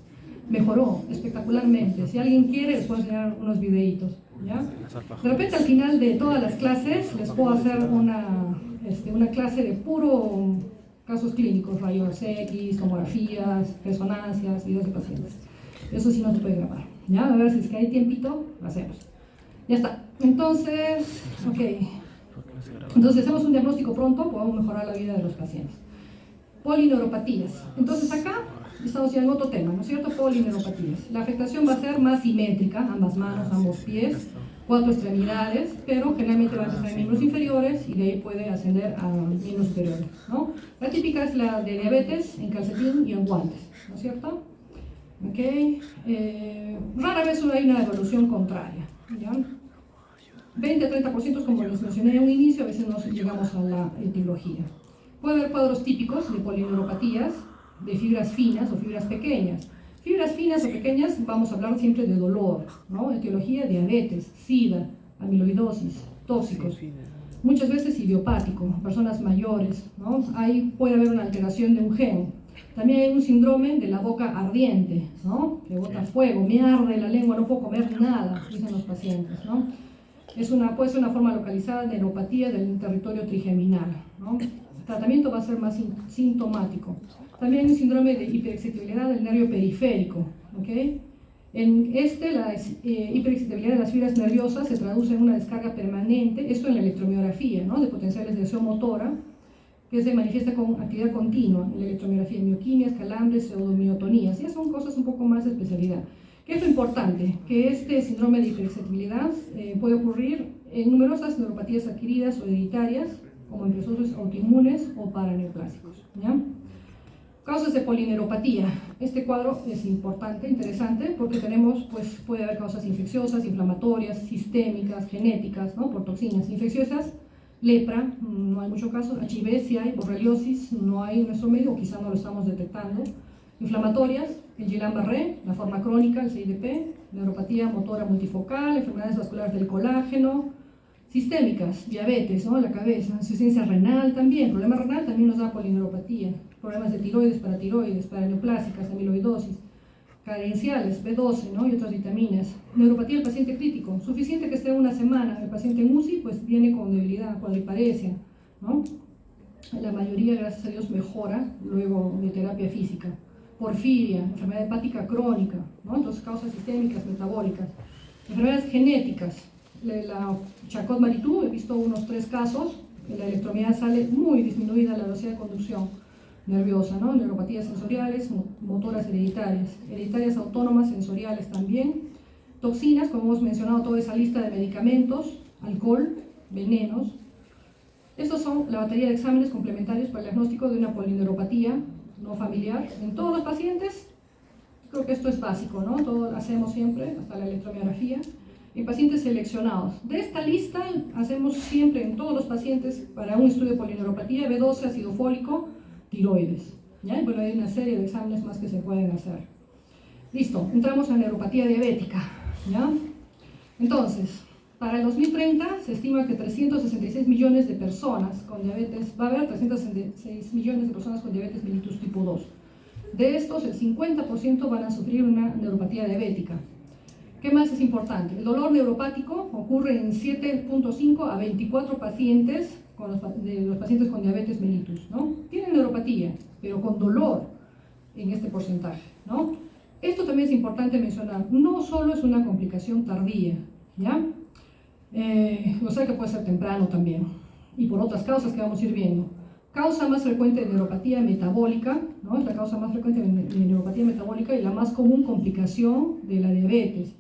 Mejoró espectacularmente. Si alguien quiere, les puedo enseñar unos videitos, ¿ya? De repente al final de todas las clases les puedo hacer una clase de puro casos clínicos, rayos X, tomografías, resonancias, videos de pacientes. Eso sí no se puede grabar, ¿ya? A ver si es que hay tiempito, lo hacemos. Ya está. Entonces, ok. Entonces hacemos un diagnóstico pronto, podemos mejorar la vida de los pacientes. Polineuropatías. Entonces acá estamos ya en otro tema, ¿no es cierto? Polineuropatías. La afectación va a ser más simétrica, ambas manos, ambos pies, 4 extremidades, pero generalmente va a empezar en miembros inferiores y de ahí puede ascender a miembros superiores, ¿no? La típica es la de diabetes en calcetín y en guantes, ¿no es cierto? Ok. Rara vez hay una evolución contraria, ¿ya? 20 a 30%, como les mencioné en un inicio, a veces no llegamos a la etiología. Puede haber cuadros típicos de polineuropatías, de fibras finas o fibras pequeñas. Fibras finas o pequeñas, vamos a hablar siempre de dolor, ¿no? Etiología, diabetes, sida, amiloidosis, tóxicos. Muchas veces idiopático, personas mayores, ¿no? Ahí puede haber una alteración de un gen. También hay un síndrome de la boca ardiente, ¿no? Que bota fuego, me arde la lengua, no puedo comer nada, dicen los pacientes, ¿no? Puede ser una forma localizada de neuropatía del territorio trigeminal, ¿no? El tratamiento va a ser más sintomático. También hay un síndrome de hiperexcitabilidad del nervio periférico, ¿ok? En la hiperexcitabilidad de las fibras nerviosas se traduce en una descarga permanente, esto en la electromiografía, ¿no? De potenciales de acción motora, que se manifiesta con actividad continua en la electromiografía, mioquimias, calambres, pseudomiotonías. Ya son cosas un poco más de especialidad. ¿Qué es lo importante? Que este síndrome de hiperexcitabilidad puede ocurrir en numerosas neuropatías adquiridas o hereditarias, como en procesos autoinmunes o paraneoplásicos, ¿ya? Causas de polineuropatía. Este cuadro es importante, interesante, porque puede haber causas infecciosas, inflamatorias, sistémicas, genéticas, ¿no? Por toxinas infecciosas. Lepra, no hay mucho caso. HIV sí hay, borreliosis no hay en nuestro medio, o quizá no lo estamos detectando. Inflamatorias, el Guillain-Barré, la forma crónica, el CIDP, neuropatía motora multifocal, enfermedades vasculares del colágeno. Sistémicas, diabetes, ¿no? La cabeza, insuficiencia renal también, problema renal también nos da polineuropatía. Problemas de tiroides, paraneoplásicas, amiloidosis. Carenciales, B12, ¿no? Y otras vitaminas. Neuropatía del paciente crítico, suficiente que esté una semana. El paciente en UCI pues viene con debilidad, cuadriparesia, ¿no? La mayoría, gracias a Dios, mejora luego de terapia física. Porfiria, enfermedad hepática crónica, ¿no? Entonces causas sistémicas, metabólicas. Enfermedades genéticas, la Charcot-Marie-Tooth, he visto unos 3 casos, la electromiografía sale muy disminuida la velocidad de conducción nerviosa, ¿no? Neuropatías sensoriales, motoras hereditarias autónomas sensoriales también, toxinas, como hemos mencionado, toda esa lista de medicamentos, alcohol, venenos. Estos son la batería de exámenes complementarios para el diagnóstico de una polineuropatía no familiar en todos los pacientes. Creo que esto es básico, ¿no? Todo lo hacemos siempre, hasta la electromiografía. En pacientes seleccionados. De esta lista hacemos siempre en todos los pacientes para un estudio de polineuropatía, B12, ácido fólico, tiroides. ¿Ya? Bueno, hay una serie de exámenes más que se pueden hacer. Listo, entramos a neuropatía diabética. ¿Ya? Entonces, para el 2030 se estima que 366 millones de personas con diabetes, va a haber 366 millones de personas con diabetes mellitus tipo 2. De estos, el 50% van a sufrir una neuropatía diabética. ¿Qué más es importante? El dolor neuropático ocurre en 7.5 a 24 pacientes de los pacientes con diabetes mellitus, ¿no? Tienen neuropatía, pero con dolor en este porcentaje, ¿no? Esto también es importante mencionar. No solo es una complicación tardía, ¿ya? O sea que puede ser temprano también, y por otras causas que vamos a ir viendo. Causa más frecuente de neuropatía metabólica, ¿no? Es la causa más frecuente de neuropatía metabólica y la más común complicación de la diabetes,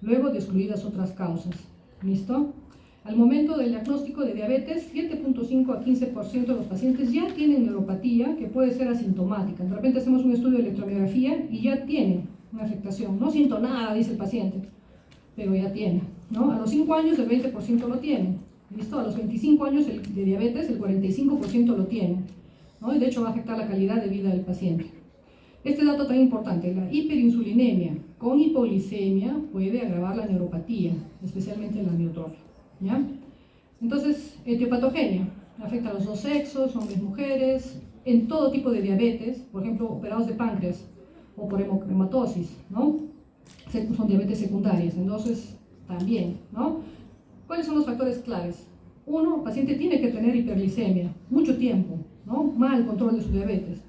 luego de excluidas otras causas. ¿Listo? Al momento del diagnóstico de diabetes, 7.5 a 15% de los pacientes ya tienen neuropatía que puede ser asintomática. De repente hacemos un estudio de electromiografía y ya tiene una afectación. No siento nada, dice el paciente, pero ya tiene, ¿no? A los 5 años el 20% lo tiene. ¿Listo? A los 25 años de diabetes el 45% lo tiene, ¿no? Y de hecho va a afectar la calidad de vida del paciente. Este dato tan importante, la hiperinsulinemia con hipoglicemia puede agravar la neuropatía, especialmente en la miotrofia, ¿ya? Entonces, etiopatogenia, afecta a los dos sexos, hombres, mujeres, en todo tipo de diabetes, por ejemplo, operados de páncreas o por hemocromatosis, ¿no? Son diabetes secundarias, entonces también, ¿no? ¿Cuáles son los factores claves? Uno, el paciente tiene que tener hiperglicemia, mucho tiempo, ¿no? Mal control de su diabetes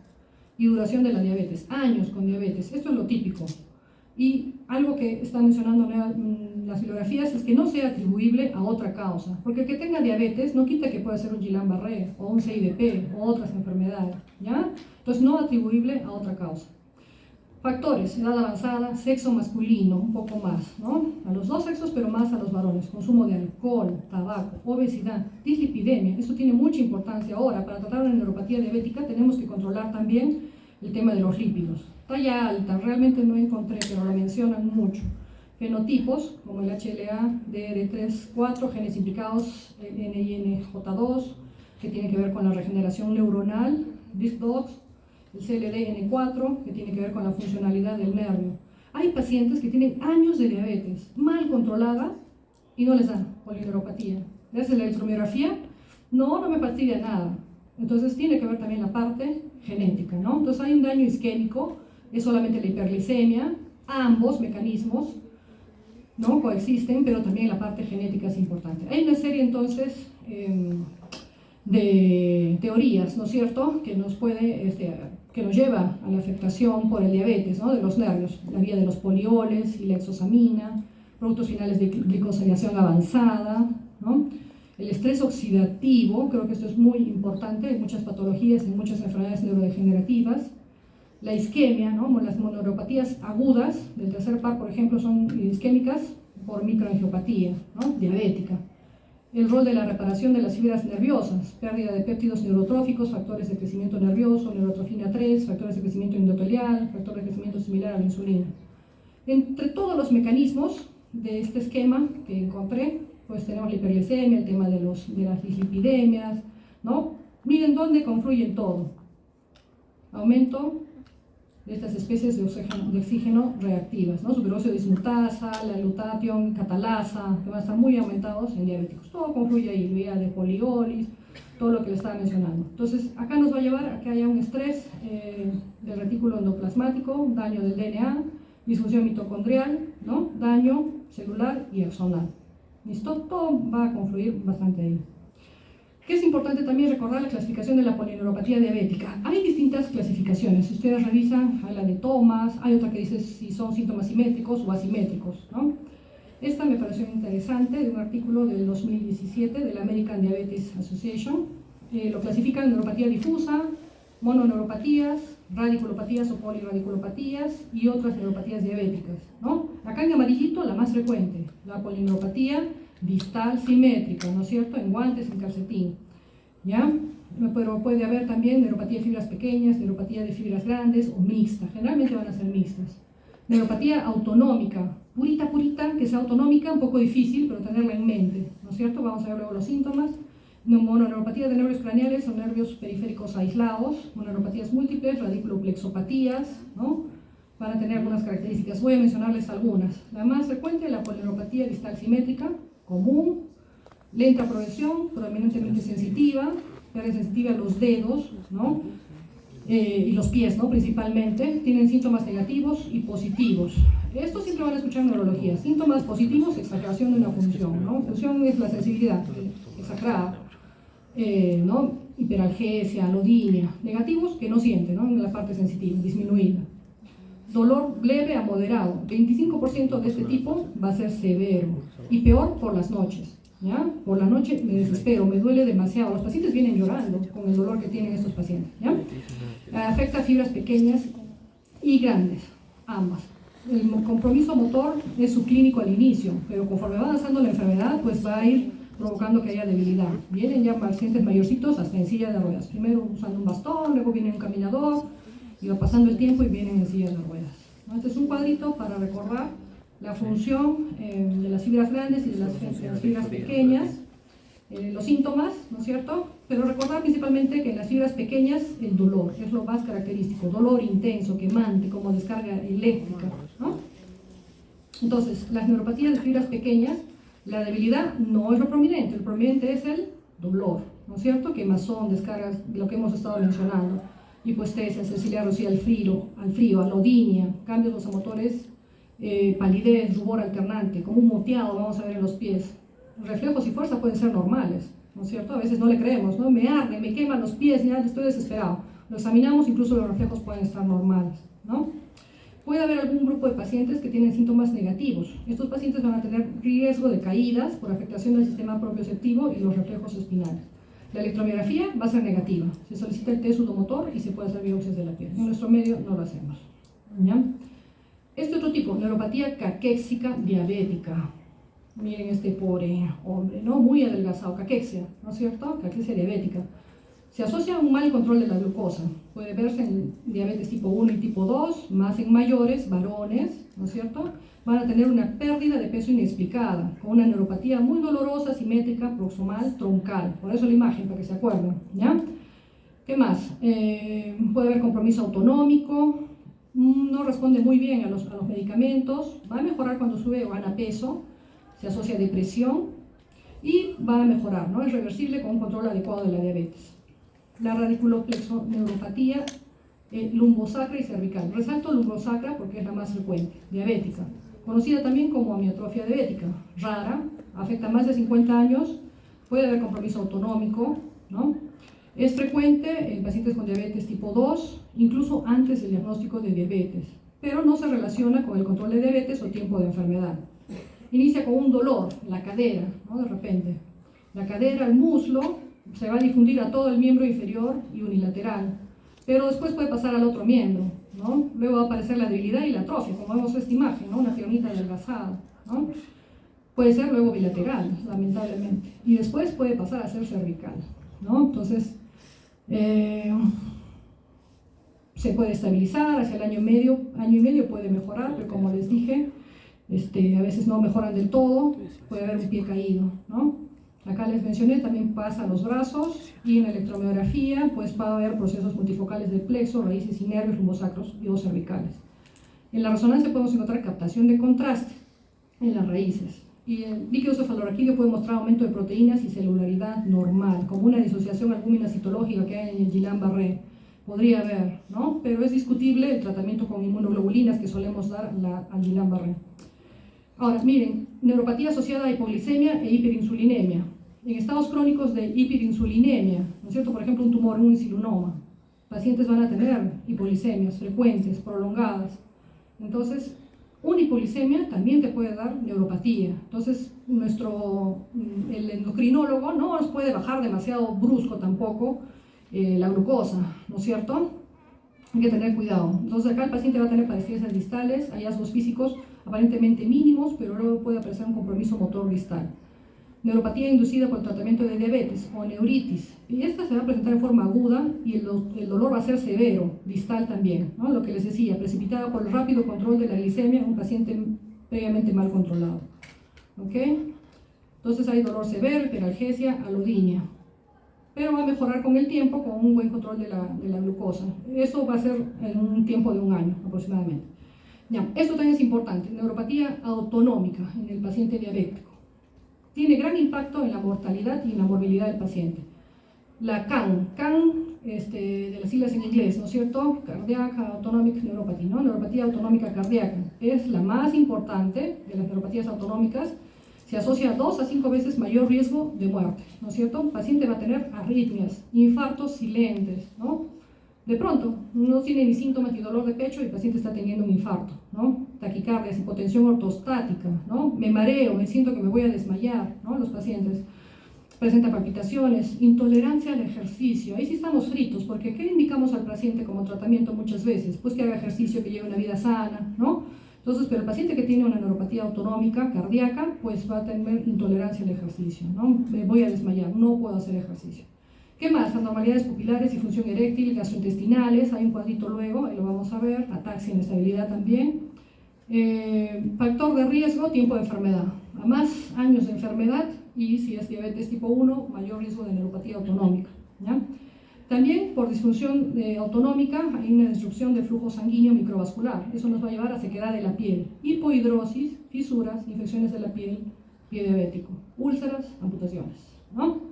y duración de la diabetes, años con diabetes, esto es lo típico. Y algo que están mencionando en las bibliografías es que no sea atribuible a otra causa, porque el que tenga diabetes no quita que pueda ser un Guillain-Barré o un CIDP o otras enfermedades, ¿ya? Entonces no atribuible a otra causa. Factores, edad avanzada, sexo masculino, un poco más, ¿no? A los dos sexos, pero más a los varones. Consumo de alcohol, tabaco, obesidad, dislipidemia. Esto tiene mucha importancia. Ahora, para tratar una neuropatía diabética tenemos que controlar también el tema de los lípidos. Talla alta, realmente no encontré, pero lo mencionan mucho. fenotipos como el HLA, DR3-4, genes implicados NINJ2, que tiene que ver con la regeneración neuronal, DISC2, el CLDN4, que tiene que ver con la funcionalidad del nervio. Hay pacientes que tienen años de diabetes mal controlada y no les da polineuropatía. ¿Le hacen la electromiografía? No me fastidia nada. Entonces tiene que ver también la parte genética, ¿no? Entonces hay un daño isquémico, es solamente la hiperglicemia, ambos mecanismos, ¿no? Coexisten, pero también la parte genética es importante. Hay una serie entonces de teorías, ¿no es cierto?, que nos que nos lleva a la afectación por el diabetes, ¿no?, de los nervios, la vía de los polioles y la exosamina, productos finales de glicosilación avanzada, ¿no? El estrés oxidativo, creo que esto es muy importante en muchas patologías, en muchas enfermedades neurodegenerativas. La isquemia, ¿no?, las mononeuropatías agudas del tercer par, por ejemplo, son isquémicas por microangiopatía, ¿no?, diabética. El rol de la reparación de las fibras nerviosas, pérdida de péptidos neurotróficos, factores de crecimiento nervioso, neurotrofina 3, factores de crecimiento endotelial, factor de crecimiento similar a la insulina. Entre todos los mecanismos de este esquema que encontré, pues tenemos la hiperglicemia, el tema de las dislipidemias, ¿no? Miren dónde confluyen todo. Aumento de estas especies de oxígeno reactivas, ¿no? Superóxido dismutasa, la glutatión catalasa, que van a estar muy aumentados en diabéticos. Todo confluye ahí, vía de poliolis, todo lo que le estaba mencionando. Entonces, acá nos va a llevar a que haya un estrés del retículo endoplasmático, un daño del DNA, disfunción mitocondrial, ¿no?, daño celular y axonal. ¿Listo? Todo va a confluir bastante ahí. ¿Qué es importante también recordar? La clasificación de la polineuropatía diabética. Hay distintas clasificaciones. Si ustedes revisan, hay la de Thomas, hay otra que dice si son síntomas simétricos o asimétricos, ¿no? Esta me pareció interesante, de un artículo del 2017 de la American Diabetes Association. Lo clasifican en neuropatía difusa, mononeuropatías, radiculopatías o poliradiculopatías y otras neuropatías diabéticas, ¿no? Acá en amarillito la más frecuente, la polineuropatía distal simétrica, ¿no es cierto?, en guantes, en calcetín, ¿ya? Pero puede haber también neuropatía de fibras pequeñas, neuropatía de fibras grandes o mixta, generalmente van a ser mixtas. Neuropatía autonómica, purita, que sea autonómica, un poco difícil, pero tenerla en mente, ¿no es cierto? Vamos a ver luego los síntomas. Mononeuropatía de nervios craneales o nervios periféricos aislados, mononeuropatías múltiples, radiculoplexopatías, ¿no? Van a tener algunas características, voy a mencionarles algunas. La más frecuente es la polineuropatía distal simétrica, común, lenta progresión, prominentemente sensitiva, pérdida sensitiva a los dedos, ¿no?, y los pies, ¿no?, principalmente. Tienen síntomas negativos y positivos. Esto siempre van a escuchar en neurología. Síntomas positivos, exageración de una función, ¿no? Función es la sensibilidad exagerada, ¿no?, hiperalgesia, alodinia. Negativos, que no siente, ¿no?, en la parte sensitiva, disminuida. Dolor leve a moderado, 25% de este tipo va a ser severo y peor por las noches, ¿ya? Por la noche me desespero, me duele demasiado. Los pacientes vienen llorando con el dolor que tienen estos pacientes, ¿ya? Afecta fibras pequeñas y grandes, ambas. El compromiso motor es subclínico al inicio, pero conforme va avanzando la enfermedad, pues va a ir provocando que haya debilidad. Vienen ya pacientes mayorcitos hasta en silla de ruedas, primero usando un bastón, luego viene un caminador, y va pasando el tiempo y vienen en silla de ruedas, ¿no? Este es un cuadrito para recordar la función de las fibras grandes y de las fibras pequeñas, los síntomas, ¿no es cierto? Pero recordar principalmente que en las fibras pequeñas el dolor es lo más característico, dolor intenso, quemante, como descarga eléctrica, ¿no? Entonces, las neuropatías de fibras pequeñas, la debilidad no es lo prominente, el prominente es el dolor, ¿no es cierto? Quemazón, descargas, lo que hemos estado mencionando, hipoestesia, sensibilidad reducida al frío, alodinia, cambios vasomotores, palidez, rubor alternante, como un moteado vamos a ver en los pies. Reflejos y fuerza pueden ser normales, ¿no es cierto? A veces no le creemos, ¿no? Me arde, me queman los pies, ya estoy desesperado. Lo examinamos, incluso los reflejos pueden estar normales, ¿no? Puede haber algún grupo de pacientes que tienen síntomas negativos. Estos pacientes van a tener riesgo de caídas por afectación del sistema propioceptivo y los reflejos espinales. La electromiografía va a ser negativa. Se solicita el test sudomotor y se puede hacer biopsias de la piel. En nuestro medio no lo hacemos, ¿ya? Este otro tipo, neuropatía caquéxica diabética. Miren este pobre hombre, ¿no? Muy adelgazado, caquexia, ¿no es cierto? Caquexia diabética. Se asocia a un mal control de la glucosa. Puede verse en diabetes tipo 1 y tipo 2, más en mayores, varones, ¿no es cierto? Van a tener una pérdida de peso inexplicada, con una neuropatía muy dolorosa, simétrica, proximal, troncal. Por eso la imagen, para que se acuerden, ¿ya? ¿Qué más? Puede haber compromiso autonómico, no responde muy bien a los medicamentos, va a mejorar cuando sube o gana peso, se asocia a depresión y va a mejorar, ¿no? Es reversible con un control adecuado de la diabetes. La radiculoplexoneuropatía lumbosacra y cervical. Resalto lumbosacra porque es la más frecuente, diabética, conocida también como amiotrofia diabética, rara, afecta a más de 50 años, puede haber compromiso autonómico, ¿no? Es frecuente en pacientes con diabetes tipo 2, incluso antes del diagnóstico de diabetes, pero no se relaciona con el control de diabetes o tiempo de enfermedad. Inicia con un dolor en la cadera, ¿no? De repente. La cadera, el muslo, se va a difundir a todo el miembro inferior y unilateral, pero después puede pasar al otro miembro, ¿no? Luego va a aparecer la debilidad y la atrofia, como vemos en esta imagen, ¿no? Una pierna adelgazada, ¿no? Puede ser luego bilateral, lamentablemente, y después puede pasar a ser cervical, ¿no? Entonces, se puede estabilizar, hacia el año y medio puede mejorar, pero como les dije, a veces no mejoran del todo, puede haber un pie caído, ¿no? Acá les mencioné, también pasa a los brazos y en la electromiografía pues va a haber procesos multifocales del plexo, raíces y nervios lumbosacros y o cervicales. En la resonancia podemos encontrar captación de contraste en las raíces. Y el líquido cefalorraquídeo puede mostrar aumento de proteínas y celularidad normal, como una disociación albúmina citológica que hay en el Guillain-Barré. Podría haber, ¿no? Pero es discutible el tratamiento con inmunoglobulinas que solemos dar al Guillain-Barré. Ahora, miren, neuropatía asociada a hipoglicemia e hiperinsulinemia. En estados crónicos de hiperinsulinemia, ¿no es cierto? Por ejemplo, un tumor, un insulinoma, pacientes van a tener hipoglicemias frecuentes, prolongadas. Entonces, una hipoglicemia también te puede dar neuropatía. Entonces, el endocrinólogo no nos puede bajar demasiado brusco tampoco la glucosa, ¿no es cierto? Hay que tener cuidado. Entonces, acá el paciente va a tener padecencias distales, hallazgos físicos aparentemente mínimos, pero luego puede aparecer un compromiso motor distal. Neuropatía inducida por el tratamiento de diabetes o neuritis. Y esta se va a presentar en forma aguda y el dolor va a ser severo, distal también, ¿no? Lo que les decía, precipitada por el rápido control de la glicemia en un paciente previamente mal controlado. ¿Ok? Entonces hay dolor severo, hiperalgesia, alodinia. Pero va a mejorar con el tiempo con un buen control de la glucosa. Eso va a ser en un tiempo de 1 año aproximadamente. Ya, esto también es importante, neuropatía autonómica en el paciente diabético. Tiene gran impacto en la mortalidad y en la morbilidad del paciente. La CAN de las siglas en inglés, ¿no es cierto? Cardiac Autonomic Neuropathy, ¿no? Neuropatía autonómica cardíaca. Es la más importante de las neuropatías autonómicas. Se asocia a 2 a 5 veces mayor riesgo de muerte, ¿no es cierto? El paciente va a tener arritmias, infartos silentes, ¿no? De pronto, no tiene ni síntomas ni dolor de pecho y el paciente está teniendo un infarto, ¿no? Taquicardias, hipotensión ortostática, ¿no? Me mareo, me siento que me voy a desmayar, ¿no? Los pacientes presentan palpitaciones, intolerancia al ejercicio. Ahí sí estamos fritos, porque ¿qué indicamos al paciente como tratamiento muchas veces? Pues que haga ejercicio, que lleve una vida sana, ¿no? Entonces, pero el paciente que tiene una neuropatía autonómica cardíaca, pues va a tener intolerancia al ejercicio, ¿no? Me voy a desmayar, no puedo hacer ejercicio. ¿Qué más? Anormalidades pupilares, disfunción eréctil, gastrointestinales, hay un cuadrito luego, ahí lo vamos a ver, ataxia, inestabilidad también. Factor de riesgo, tiempo de enfermedad. A más años de enfermedad y si es diabetes tipo 1, mayor riesgo de neuropatía autonómica, ¿ya? También por disfunción autonómica hay una disrupción del flujo sanguíneo microvascular. Eso nos va a llevar a sequedad de la piel, hipohidrosis, fisuras, infecciones de la piel, pie diabético, úlceras, amputaciones, ¿no?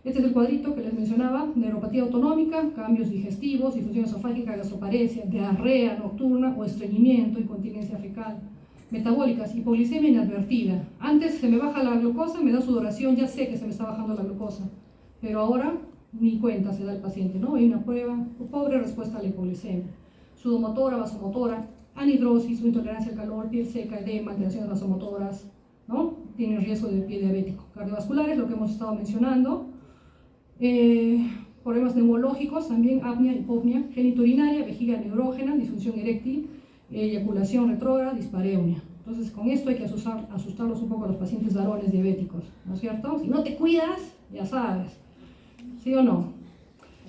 Este es el cuadrito que les mencionaba, neuropatía autonómica, cambios digestivos, disfunción esofágica, gastroparesia, diarrea nocturna o estreñimiento, incontinencia fecal. Metabólicas, hipoglicemia inadvertida. Antes se me baja la glucosa, me da sudoración, ya sé que se me está bajando la glucosa, pero ahora ni cuenta se da el paciente, ¿no? Hay una prueba, pobre respuesta a la hipoglicemia. Sudomotora, vasomotora, anhidrosis o intolerancia al calor, piel seca, edema, alteraciones vasomotoras, ¿no? Tienen riesgo de pie diabético. Cardiovasculares, lo que hemos estado mencionando. Problemas neumológicos, también apnea, hipopnea, geniturinaria, vejiga neurógena, disfunción eréctil, eyaculación retrógrada, dispareunia. Entonces, con esto hay que asustarlos un poco a los pacientes varones diabéticos, ¿no es cierto? Si no te cuidas, ya sabes, ¿sí o no?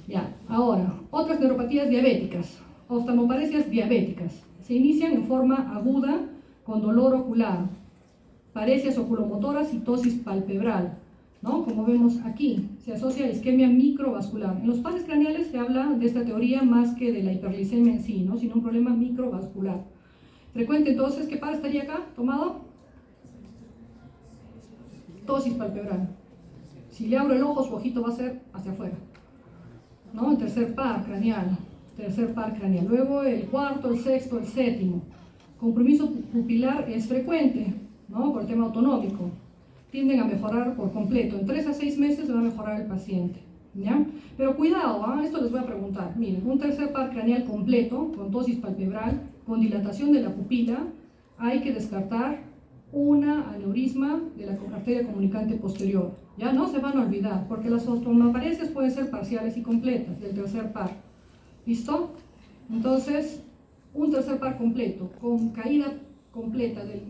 Ya, ahora, otras neuropatías diabéticas, oftalmoparesias diabéticas. Se inician en forma aguda con dolor ocular, paresias oculomotoras y tosis palpebral, ¿no? Como vemos aquí, se asocia a isquemia microvascular. En los pares craneales se habla de esta teoría más que de la hiperglicemia en sí, ¿no? Sino un problema microvascular. Frecuente entonces, ¿qué par estaría acá tomado? Tosis palpebral. Si le abro el ojo, su ojito va a ser hacia afuera, ¿no? El tercer par craneal. Luego el cuarto, el sexto, el séptimo. Compromiso pupilar es frecuente, ¿no? Por el tema autonómico. Tienden a mejorar por completo. En 3 a 6 meses va a mejorar el paciente, ¿ya? Pero cuidado, ¿ah? Esto les voy a preguntar. Miren, un tercer par craneal completo, con tosis palpebral, con dilatación de la pupila, hay que descartar una aneurisma de la arteria comunicante posterior. Ya no se van a olvidar, porque las oftalmoparesias pueden ser parciales y completas del tercer par. ¿Listo? Entonces, un tercer par completo, con caída completa del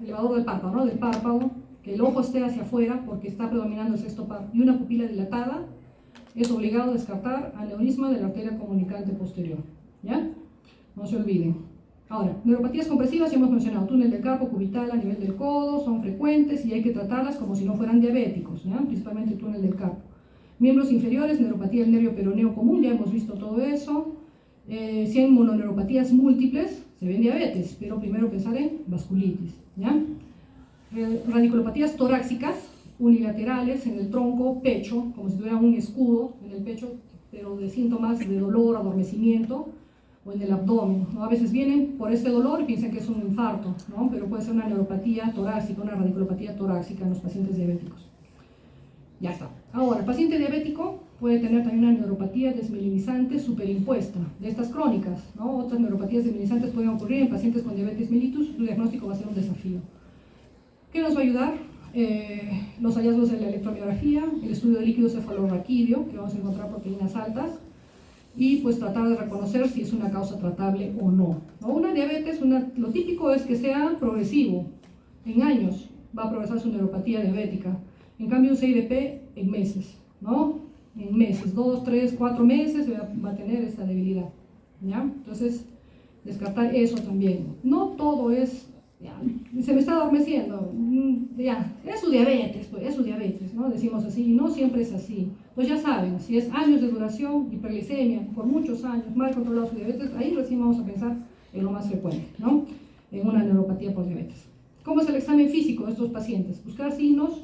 elevador del párpado, ¿no? Del párpado, que el ojo esté hacia afuera porque está predominando el sexto par, y una pupila dilatada, es obligado a descartar aneurisma de la arteria comunicante posterior. ¿Ya? No se olviden. Ahora, neuropatías compresivas, ya hemos mencionado, túnel del carpo, cubital a nivel del codo, son frecuentes y hay que tratarlas como si no fueran diabéticos, ¿ya? Principalmente el túnel del carpo. Miembros inferiores, neuropatía del nervio peroneo común, ya hemos visto todo eso. Si hay mononeuropatías múltiples, se ven diabetes, pero primero pensar en vasculitis, ¿ya? Radiculopatías torácicas, unilaterales, en el tronco, pecho, como si tuvieran un escudo en el pecho, pero de síntomas de dolor, adormecimiento, o en el abdomen, ¿no? A veces vienen por este dolor y piensan que es un infarto, ¿no? Pero puede ser una neuropatía torácica, una radiculopatía torácica en los pacientes diabéticos. Ya está. Ahora, el paciente diabético puede tener también una neuropatía desmielinizante superimpuesta, de estas crónicas, ¿no? Otras neuropatías desmielinizantes pueden ocurrir en pacientes con diabetes mellitus, su diagnóstico va a ser un desafío. ¿Qué nos va a ayudar? Los hallazgos de la electromiografía, el estudio de líquido cefalorraquídeo, que vamos a encontrar proteínas altas, y pues tratar de reconocer si es una causa tratable o no. Una diabetes, lo típico es que sea progresivo, en años va a progresar su neuropatía diabética, en cambio un CIDP en meses, ¿no? En meses, 2, 3, 4 meses va a tener esta debilidad, ¿ya? Entonces, descartar eso también. No todo es, ya, se me está adormeciendo, ya, es su diabetes, pues, es su diabetes, ¿no? Decimos así, y no siempre es así. Pues ya saben, si es años de duración, hiperglicemia, por muchos años, mal controlado su diabetes, ahí recién vamos a pensar en lo más frecuente, ¿no? En una neuropatía por diabetes. ¿Cómo es el examen físico de estos pacientes? Buscar signos,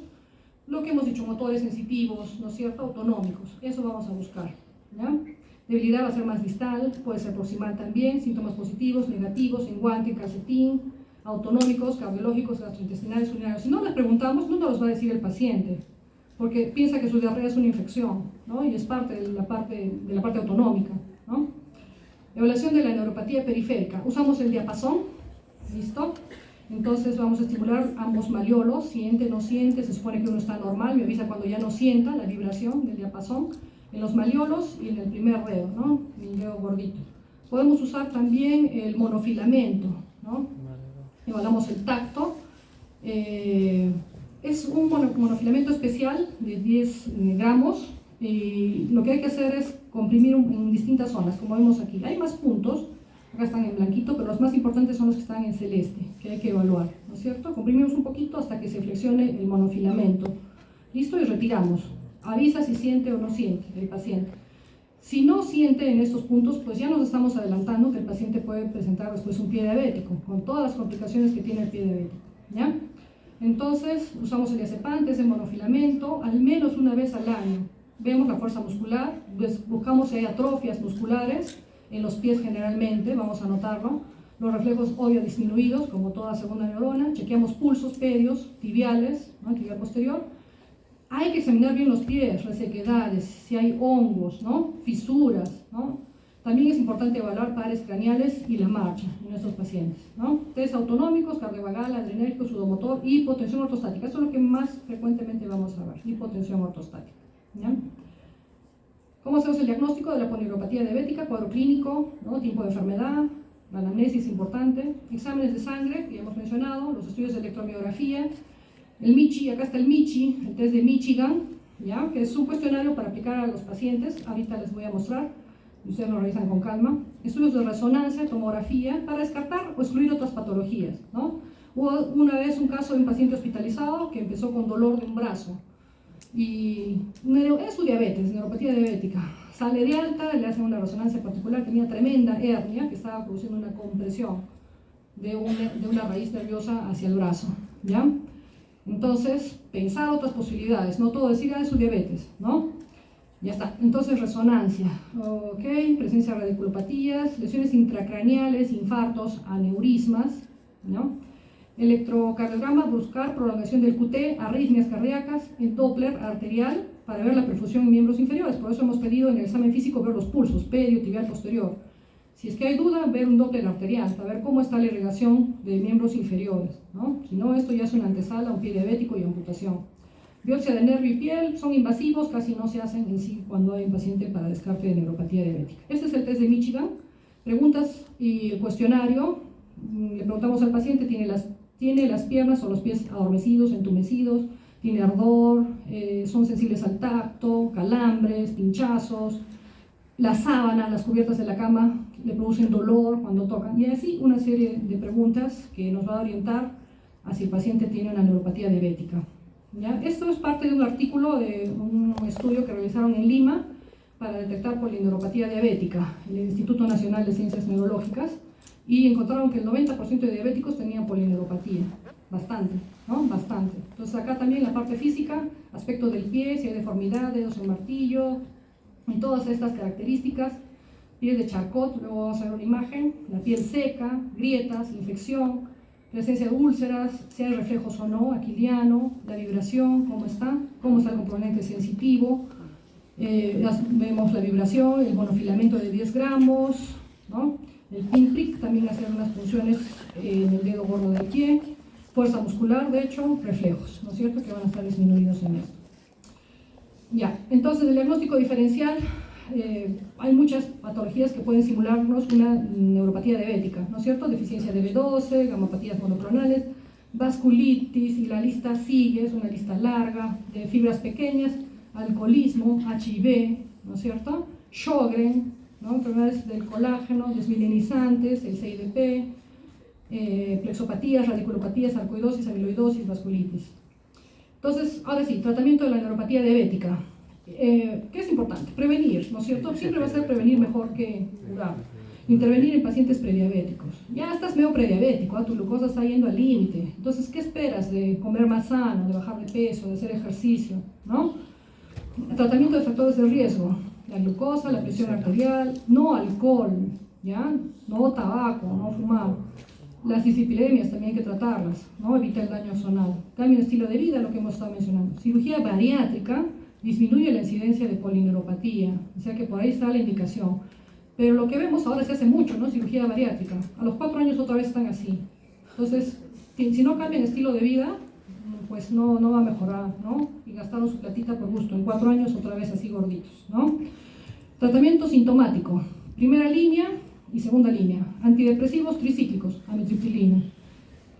lo que hemos dicho, motores sensitivos, ¿no es cierto?, autonómicos, eso vamos a buscar, ¿ya? Debilidad va a ser más distal, puede ser proximal también, síntomas positivos, negativos, en guante, calcetín, autonómicos, cardiológicos, gastrointestinales, urinarios. Si no les preguntamos, no nos los va a decir el paciente, porque piensa que su diarrea es una infección, ¿no? Y es parte de la parte autonómica, ¿no? Evaluación de la neuropatía periférica. Usamos el diapasón, ¿listo? Entonces vamos a estimular ambos malleolos, siente, no siente, se supone que uno está normal, me avisa cuando ya no sienta la vibración del diapasón, en los malleolos y en el primer dedo, ¿no? El dedo gordito. Podemos usar también el monofilamento, ¿no? Evaluamos el tacto. Es un monofilamento especial de 10 gramos y lo que hay que hacer es comprimir en distintas zonas, como vemos aquí. Hay más puntos, acá están en blanquito, pero los más importantes son los que están en celeste, que hay que evaluar, ¿no es cierto? Comprimimos un poquito hasta que se flexione el monofilamento. ¿Listo? Y retiramos. Avisa si siente o no siente el paciente. Si no siente en estos puntos, pues ya nos estamos adelantando que el paciente puede presentar después un pie diabético, con todas las complicaciones que tiene el pie diabético, ¿ya? Entonces, usamos el diazepam, ese monofilamento, al menos una vez al año. Vemos la fuerza muscular, buscamos si hay atrofias musculares, en los pies generalmente, vamos a notarlo. Los reflejos obvio disminuidos, como toda segunda neurona. Chequeamos pulsos pedios, tibiales, ¿no? Tibial posterior. Hay que examinar bien los pies, resequedades, si hay hongos, ¿no? Fisuras, ¿no? También es importante evaluar pares craneales y la marcha en estos pacientes, ¿no? Test autonómicos, cardiovagal, adrenérgico, sudomotor, hipotensión ortostática. Eso es lo que más frecuentemente vamos a ver, hipotensión ortostática, ¿ya? ¿Cómo hacemos el diagnóstico de la polineuropatía diabética? Cuadro clínico, ¿no? Tiempo de enfermedad, la anamnesis importante, exámenes de sangre, que ya hemos mencionado, los estudios de electromiografía, el MICHI, acá está el MICHI, el test de Michigan, ¿ya? Que es un cuestionario para aplicar a los pacientes, ahorita les voy a mostrar, y ustedes lo revisan con calma. Estudios de resonancia, tomografía, para descartar o excluir otras patologías, ¿no? Hubo una vez un caso de un paciente hospitalizado que empezó con dolor de un brazo, y es su diabetes, neuropatía diabética. Sale de alta, le hacen una resonancia particular, tenía tremenda hernia que estaba produciendo una compresión de una raíz nerviosa hacia el brazo, ¿ya? Entonces, pensar otras posibilidades, no todo decir, es su diabetes, ¿no? Ya está. Entonces, resonancia, ok, presencia de radiculopatías, lesiones intracraneales, infartos, aneurismas, ¿no? Electrocardiograma, buscar prolongación del QT, arritmias cardíacas, el Doppler arterial, para ver la perfusión en miembros inferiores. Por eso hemos pedido en el examen físico ver los pulsos, pedio, tibial, posterior. Si es que hay duda, ver un Doppler arterial, para ver cómo está la irrigación de miembros inferiores, ¿no? Si no, esto ya es una antesala a un pie diabético y amputación. Biopsia de nervio y piel, son invasivos, casi no se hacen en sí cuando hay un paciente para descarte de neuropatía diabética. Este es el test de Michigan. Preguntas y el cuestionario. Le preguntamos al paciente, ¿tiene las piernas o los pies adormecidos, entumecidos? ¿Tiene ardor? ¿Son sensibles al tacto? ¿Calambres? ¿Pinchazos? Las sábanas, las cubiertas de la cama le producen dolor cuando tocan. Y así una serie de preguntas que nos va a orientar a si el paciente tiene una neuropatía diabética, ¿ya? Esto es parte de un artículo de un estudio que realizaron en Lima para detectar polineuropatía diabética, en el Instituto Nacional de Ciencias Neurológicas, y encontraron que el 90% de diabéticos tenían polineuropatía. Bastante, ¿no? Bastante. Entonces acá también la parte física, aspecto del pie, si hay deformidad, dedos en martillo, y todas estas características. Piel de Charcot, luego vamos a ver una imagen, la piel seca, grietas, infección, presencia de úlceras, si hay reflejos o no, aquiliano, la vibración, cómo está el componente sensitivo, vemos la vibración, el monofilamento de 10 gramos, ¿no? El pinprick también hace unas funciones en el dedo gordo del pie, fuerza muscular, de hecho, reflejos, ¿no es cierto?, que van a estar disminuidos en esto. Ya, entonces el diagnóstico diferencial, hay muchas patologías que pueden simularnos una neuropatía diabética, ¿no es cierto? Deficiencia de B12, gamopatías monoclonales, vasculitis, y la lista sigue, es una lista larga, de fibras pequeñas, alcoholismo, HIV, ¿no es cierto? Sjögren, ¿no? Enfermedades del colágeno, desmilenizantes, el CIDP, plexopatías, radiculopatías, sarcoidosis, amiloidosis, vasculitis. Entonces, ahora sí, tratamiento de la neuropatía diabética. ¿Qué es importante? Prevenir, ¿no es cierto? Siempre va a ser prevenir mejor que curar. Intervenir en pacientes prediabéticos. Ya estás medio prediabético, tu glucosa está yendo al límite. Entonces, ¿qué esperas de comer más sano, de bajar de peso, de hacer ejercicio, ¿no? Tratamiento de factores de riesgo. La glucosa, la presión arterial, no alcohol, ¿ya? No tabaco, no fumar. Las dislipidemias también hay que tratarlas, ¿no? Evita el daño zonal. Cambio de estilo de vida, lo que hemos estado mencionando. Cirugía bariátrica disminuye la incidencia de polineuropatía, o sea que por ahí está la indicación. Pero lo que vemos ahora se hace mucho, ¿no? Cirugía bariátrica. A los 4 años otra vez están así. Entonces, si no cambian estilo de vida, pues no va a mejorar, ¿no? Y gastaron su platita por gusto. En 4 años otra vez así gorditos, ¿no? Tratamiento sintomático. Primera línea y segunda línea. Antidepresivos tricíclicos, amitriptilina.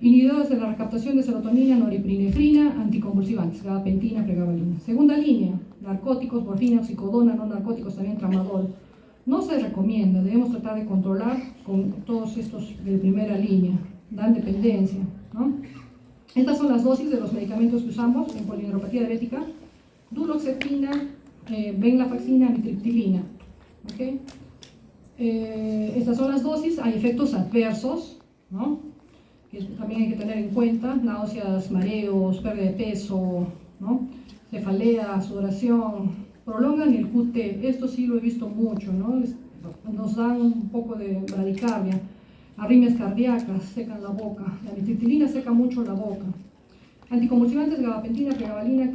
Inhibidores de la recaptación de serotonina, norepinefrina, anticonvulsivantes, gabapentina, pregabalina. Segunda línea, narcóticos, morfina, oxicodona, no narcóticos, también tramadol. No se recomienda, debemos tratar de controlar con todos estos de primera línea, dan dependencia, ¿no? Estas son las dosis de los medicamentos que usamos en polineuropatía diabética: duloxetina, venlafaxina, amitriptilina, ¿okay? Estas son las dosis. Hay efectos adversos, ¿no?, que también hay que tener en cuenta: náuseas, mareos, pérdida de peso, ¿no?, cefalea, sudoración, prolongan el QT. Esto sí lo he visto mucho, ¿no? Nos dan un poco de bradicardia, arritmias cardíacas, secan la boca. La amitriptilina seca mucho la boca. Anticonvulsivantes, gabapentina, pregabalina,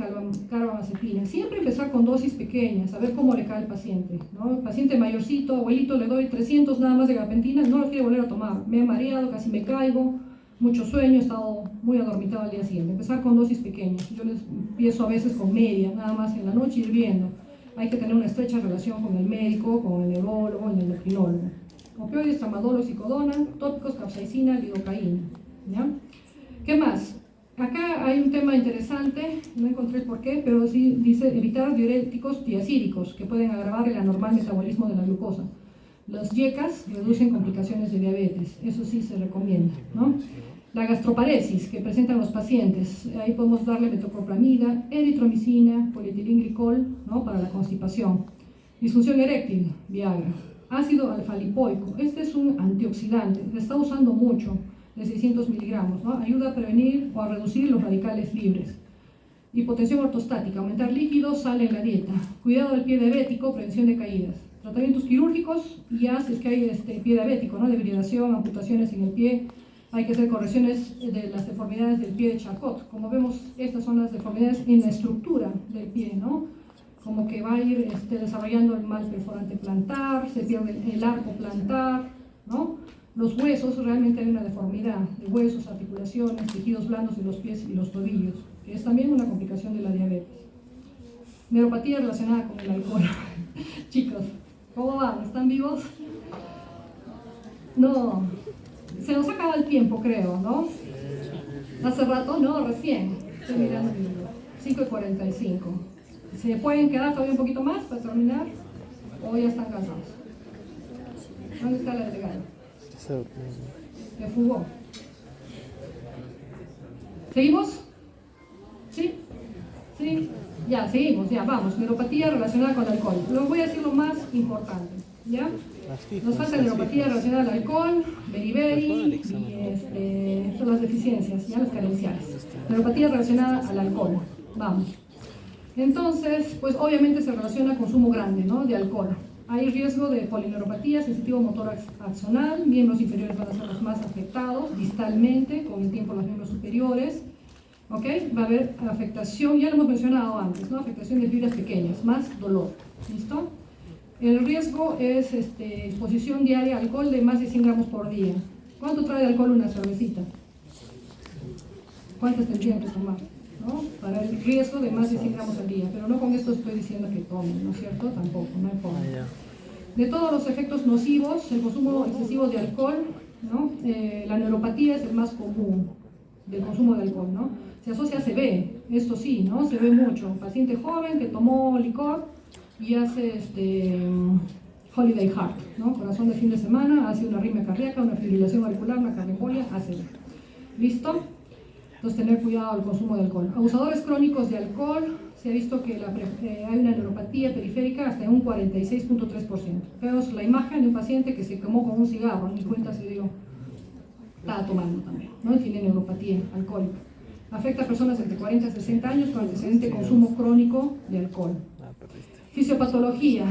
carbamazepina. Siempre empezar con dosis pequeñas, a ver cómo le cae al paciente, ¿no? El paciente mayorcito, abuelito, le doy 300 nada más de gabapentina, no lo quiere volver a tomar. Me he mareado, casi me caigo, mucho sueño, he estado muy adormitado al día siguiente. Empezar con dosis pequeñas. Yo les empiezo a veces con media, nada más en la noche, ir viendo. Hay que tener una estrecha relación con el médico, con el neurólogo, el endocrinólogo. Opioides, tramadol, oxicodona, tópicos, capsaicina, lidocaína, ¿ya? ¿Qué más? Acá hay un tema interesante, no encontré el por qué, pero sí dice evitar diuréticos diacídicos que pueden agravar el anormal metabolismo de la glucosa. Los YECAS reducen complicaciones de diabetes, eso sí se recomienda, ¿no? La gastroparesis que presentan los pacientes, ahí podemos darle metoclopramida, eritromicina, polietilenglicol, ¿no? Para la constipación. Disfunción eréctil, Viagra. Ácido alfa-lipoico, este es un antioxidante, se está usando mucho, de 600 miligramos, ¿no? Ayuda a prevenir o a reducir los radicales libres. Hipotensión ortostática, aumentar líquidos, sal en la dieta. Cuidado del pie diabético, prevención de caídas. Tratamientos quirúrgicos, ya si es que hay pie diabético, ¿no? Debilidación, amputaciones en el pie. Hay que hacer correcciones de las deformidades del pie de Charcot. Como vemos, estas son las deformidades en la estructura del pie, ¿no? Como que va a ir desarrollando el mal perforante plantar, se pierde el arco plantar, ¿no? Los huesos, realmente hay una deformidad de huesos, articulaciones, tejidos blandos de los pies y los tobillos, que es también una complicación de la diabetes. Neuropatía relacionada con el alcohol. Chicos, ¿cómo van? ¿Están vivos? No, se nos acaba el tiempo, creo, ¿no? Hace rato, no, recién. Estoy mirando mi libro. 5:45. ¿Se pueden quedar todavía un poquito más para terminar? ¿O ya están cansados? ¿Dónde está la delegada? Se fugó. ¿Seguimos? ¿Sí? ¿Sí? Ya, seguimos, ya, vamos. Neuropatía relacionada con el alcohol. Luego voy a decir lo más importante, ¿ya? Nos falta neuropatía relacionada al alcohol, beriberi, y son las deficiencias, ya las carenciales. Neuropatía relacionada al alcohol. Vamos. Entonces, pues obviamente se relaciona a consumo grande, ¿no? De alcohol. Hay riesgo de polineuropatía, sensitivo motor axonal, miembros inferiores van a ser los más afectados, distalmente, con el tiempo los miembros superiores. ¿Ok? Va a haber afectación, ya lo hemos mencionado antes, ¿no? Afectación de fibras pequeñas, más dolor. ¿Listo? El riesgo es exposición diaria a alcohol de más de 100 gramos por día. ¿Cuánto trae de alcohol una cervecita? ¿Cuántas tendrían que tomar? ¿No? Para el riesgo de más de 100 gramos al día, pero no con esto estoy diciendo que tomen, ¿no es cierto? Tampoco, no hay forma. De todos los efectos nocivos, el consumo excesivo de alcohol, ¿no? La neuropatía es el más común del consumo de alcohol, ¿no? Se asocia a CB, esto sí, ¿no? Se ve mucho, un paciente joven que tomó licor y hace holiday heart, ¿no? Corazón de fin de semana, hace una arritmia cardíaca, una fibrilación auricular, una cardioembolia, ACV. ¿Listo? Entonces, tener cuidado al consumo de alcohol. Abusadores crónicos de alcohol, se ha visto que hay una neuropatía periférica hasta en un 46.3%. Vemos la imagen de un paciente que se quemó con un cigarro, ni cuenta se dio, estaba tomando también, ¿no? Y tiene neuropatía alcohólica. Afecta a personas entre 40 y 60 años con antecedente de consumo crónico de alcohol. Fisiopatología.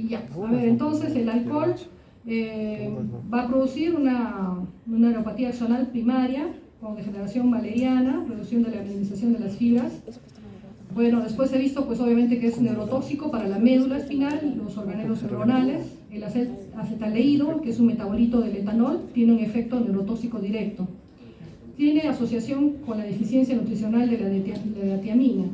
Ya. A ver, entonces el alcohol va a producir una neuropatía axonal primaria, con degeneración maleriana, reducción de la minimización de las fibras. Bueno, después he visto pues obviamente que es neurotóxico para la médula espinal, los organelos neuronales. El acetaldehído, que es un metabolito del etanol, tiene un efecto neurotóxico directo. Tiene asociación con la deficiencia nutricional de la tiamina,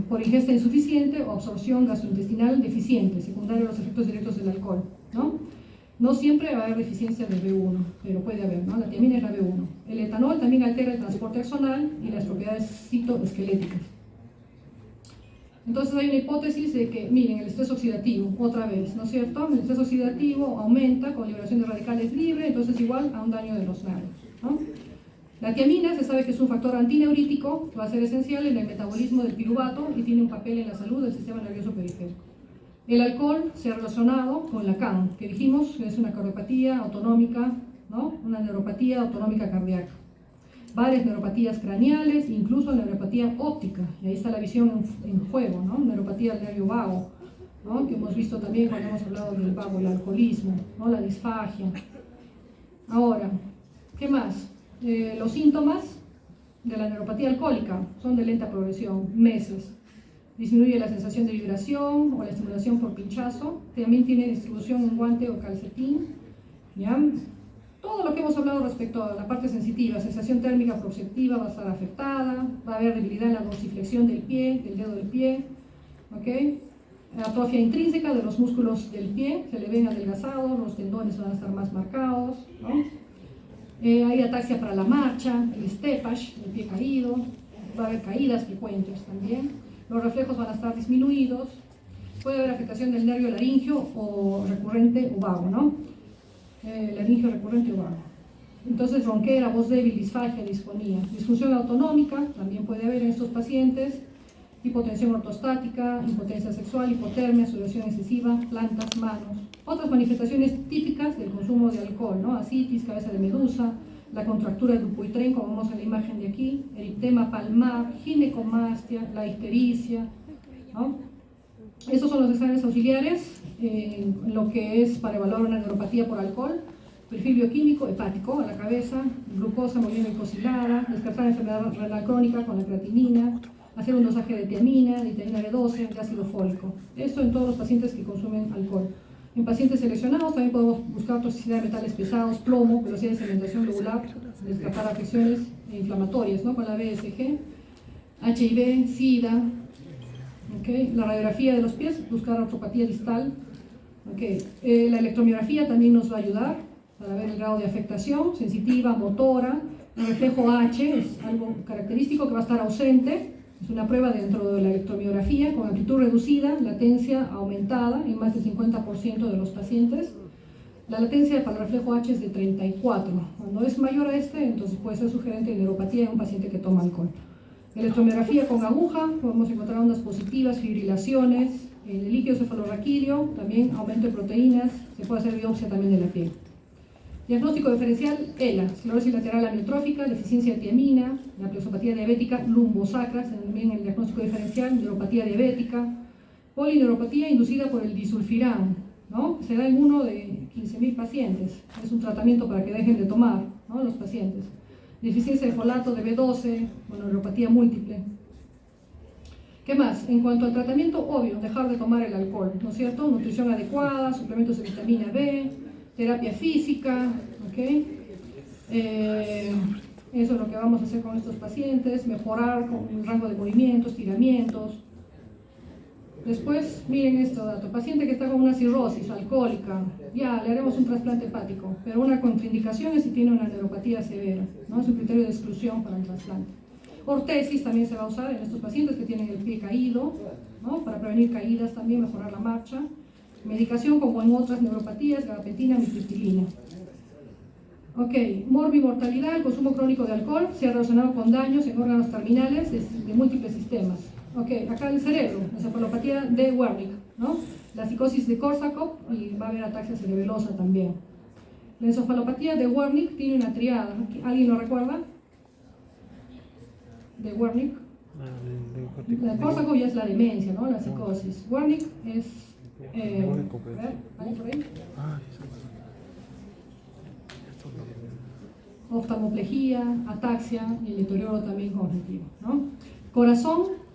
por ingesta insuficiente o absorción gastrointestinal deficiente, secundario a los efectos directos del alcohol, ¿no? No siempre va a haber deficiencia de B1, pero puede haber, ¿no? La tiamina es la B1. El etanol también altera el transporte axonal y las propiedades citoesqueléticas. Entonces hay una hipótesis de que, miren, el estrés oxidativo, otra vez, ¿no es cierto? El estrés oxidativo aumenta con liberación de radicales libres, entonces igual a un daño de los nervios, ¿no? La tiamina se sabe que es un factor antineurítico que va a ser esencial en el metabolismo del piruvato y tiene un papel en la salud del sistema nervioso periférico. El alcohol se ha relacionado con la CAN, que dijimos que es una cardiopatía autonómica, ¿no? Una neuropatía autonómica cardíaca. Varias neuropatías craneales, incluso neuropatía óptica, y ahí está la visión en juego, ¿no? Neuropatía del nervio vago, ¿no? Que hemos visto también cuando hemos hablado del vago, el alcoholismo, ¿no? La disfagia. Ahora, ¿qué más? Los síntomas de la neuropatía alcohólica son de lenta progresión, meses. Disminuye la sensación de vibración o la estimulación por pinchazo. También tiene distribución en guante o calcetín. ¿Ya? Todo lo que hemos hablado respecto a la parte sensitiva, sensación térmica proprioceptiva va a estar afectada, va a haber debilidad en la dorsiflexión del pie, del dedo del pie. ¿Okay? Atrofia intrínseca de los músculos del pie, se le ven adelgazados, los tendones van a estar más marcados, ¿no? Hay ataxia para la marcha, el steppage, el pie caído, va a haber caídas frecuentes también. Los reflejos van a estar disminuidos. Puede haber afectación del nervio laringio o recurrente o vago, ¿no? Laringio recurrente o vago. Entonces, ronquera, voz débil, disfagia, disfonía. Disfunción autonómica también puede haber en estos pacientes. Hipotensión ortostática, impotencia sexual, hipotermia, sudoración excesiva, plantas, manos. Otras manifestaciones típicas del consumo de alcohol, ¿no? Asitis, cabeza de medusa, la contractura del Dupuytren, como vemos en la imagen de aquí, eritema palmar, ginecomastia, la ictericia, ¿no? Estos son los exámenes auxiliares en lo que es para evaluar una neuropatía por alcohol. Perfil bioquímico hepático a la cabeza, glucosa, hemoglobina glicosilada, descartar enfermedad renal crónica con la creatinina, hacer un dosaje de tiamina, de vitamina B12, de ácido fólico. Esto en todos los pacientes que consumen alcohol. En pacientes seleccionados también podemos buscar toxicidad de metales pesados, plomo, velocidad de sedimentación lobular, descartar afecciones inflamatorias, ¿no? Con la BSG, HIV, SIDA, ¿okay? La radiografía de los pies, buscar artropatía distal. ¿Okay? La electromiografía también nos va a ayudar para ver el grado de afectación, sensitiva, motora. El reflejo H es algo característico que va a estar ausente. Es una prueba dentro de la electromiografía con amplitud reducida, latencia aumentada en más del 50% de los pacientes. La latencia para el reflejo H es de 34. Cuando es mayor a este, entonces puede ser sugerente de neuropatía en un paciente que toma alcohol. Electromiografía con aguja, podemos encontrar ondas positivas, fibrilaciones, el líquido cefalorraquídeo, también aumento de proteínas, se puede hacer biopsia también de la piel. Diagnóstico diferencial, ELA, esclerosis lateral amiotrófica, deficiencia de tiamina, la plexopatía diabética lumbosacra, también el diagnóstico diferencial, neuropatía diabética, polineuropatía inducida por el disulfiram, ¿no? Se da en uno de 15.000 pacientes, es un tratamiento para que dejen de tomar, ¿no? Los pacientes. Deficiencia de folato de B12, neuropatía múltiple. ¿Qué más? En cuanto al tratamiento, obvio, dejar de tomar el alcohol, ¿no es cierto? Nutrición adecuada, suplementos de vitamina B, terapia física, ¿ok? Eso es lo que vamos a hacer con estos pacientes, mejorar con el rango de movimientos, estiramientos. Después, miren esto dato, paciente que está con una cirrosis alcohólica, ya le haremos un trasplante hepático, pero una contraindicación es si tiene una neuropatía severa, ¿no? Es un criterio de exclusión para el trasplante. Ortesis también se va a usar en estos pacientes que tienen el pie caído, ¿no? Para prevenir caídas también, mejorar la marcha. Medicación como en otras neuropatías, gabapentina, mifetilina. Ok, morbimortalidad, el consumo crónico de alcohol se ha relacionado con daños en órganos terminales de múltiples sistemas. Ok, acá el cerebro, la encefalopatía de Wernicke, ¿no? La psicosis de Korsakoff y va a haber ataxia cerebelosa también. La encefalopatía de Wernicke tiene una triada, ¿alguien lo recuerda? De Wernicke. La de Korsakoff ya es la demencia, ¿no? La psicosis. Wernicke es... a ver, ¿alguien por ahí? Oftalmoplejía, ataxia y el deterioro también cognitivo, ¿no? Corazón,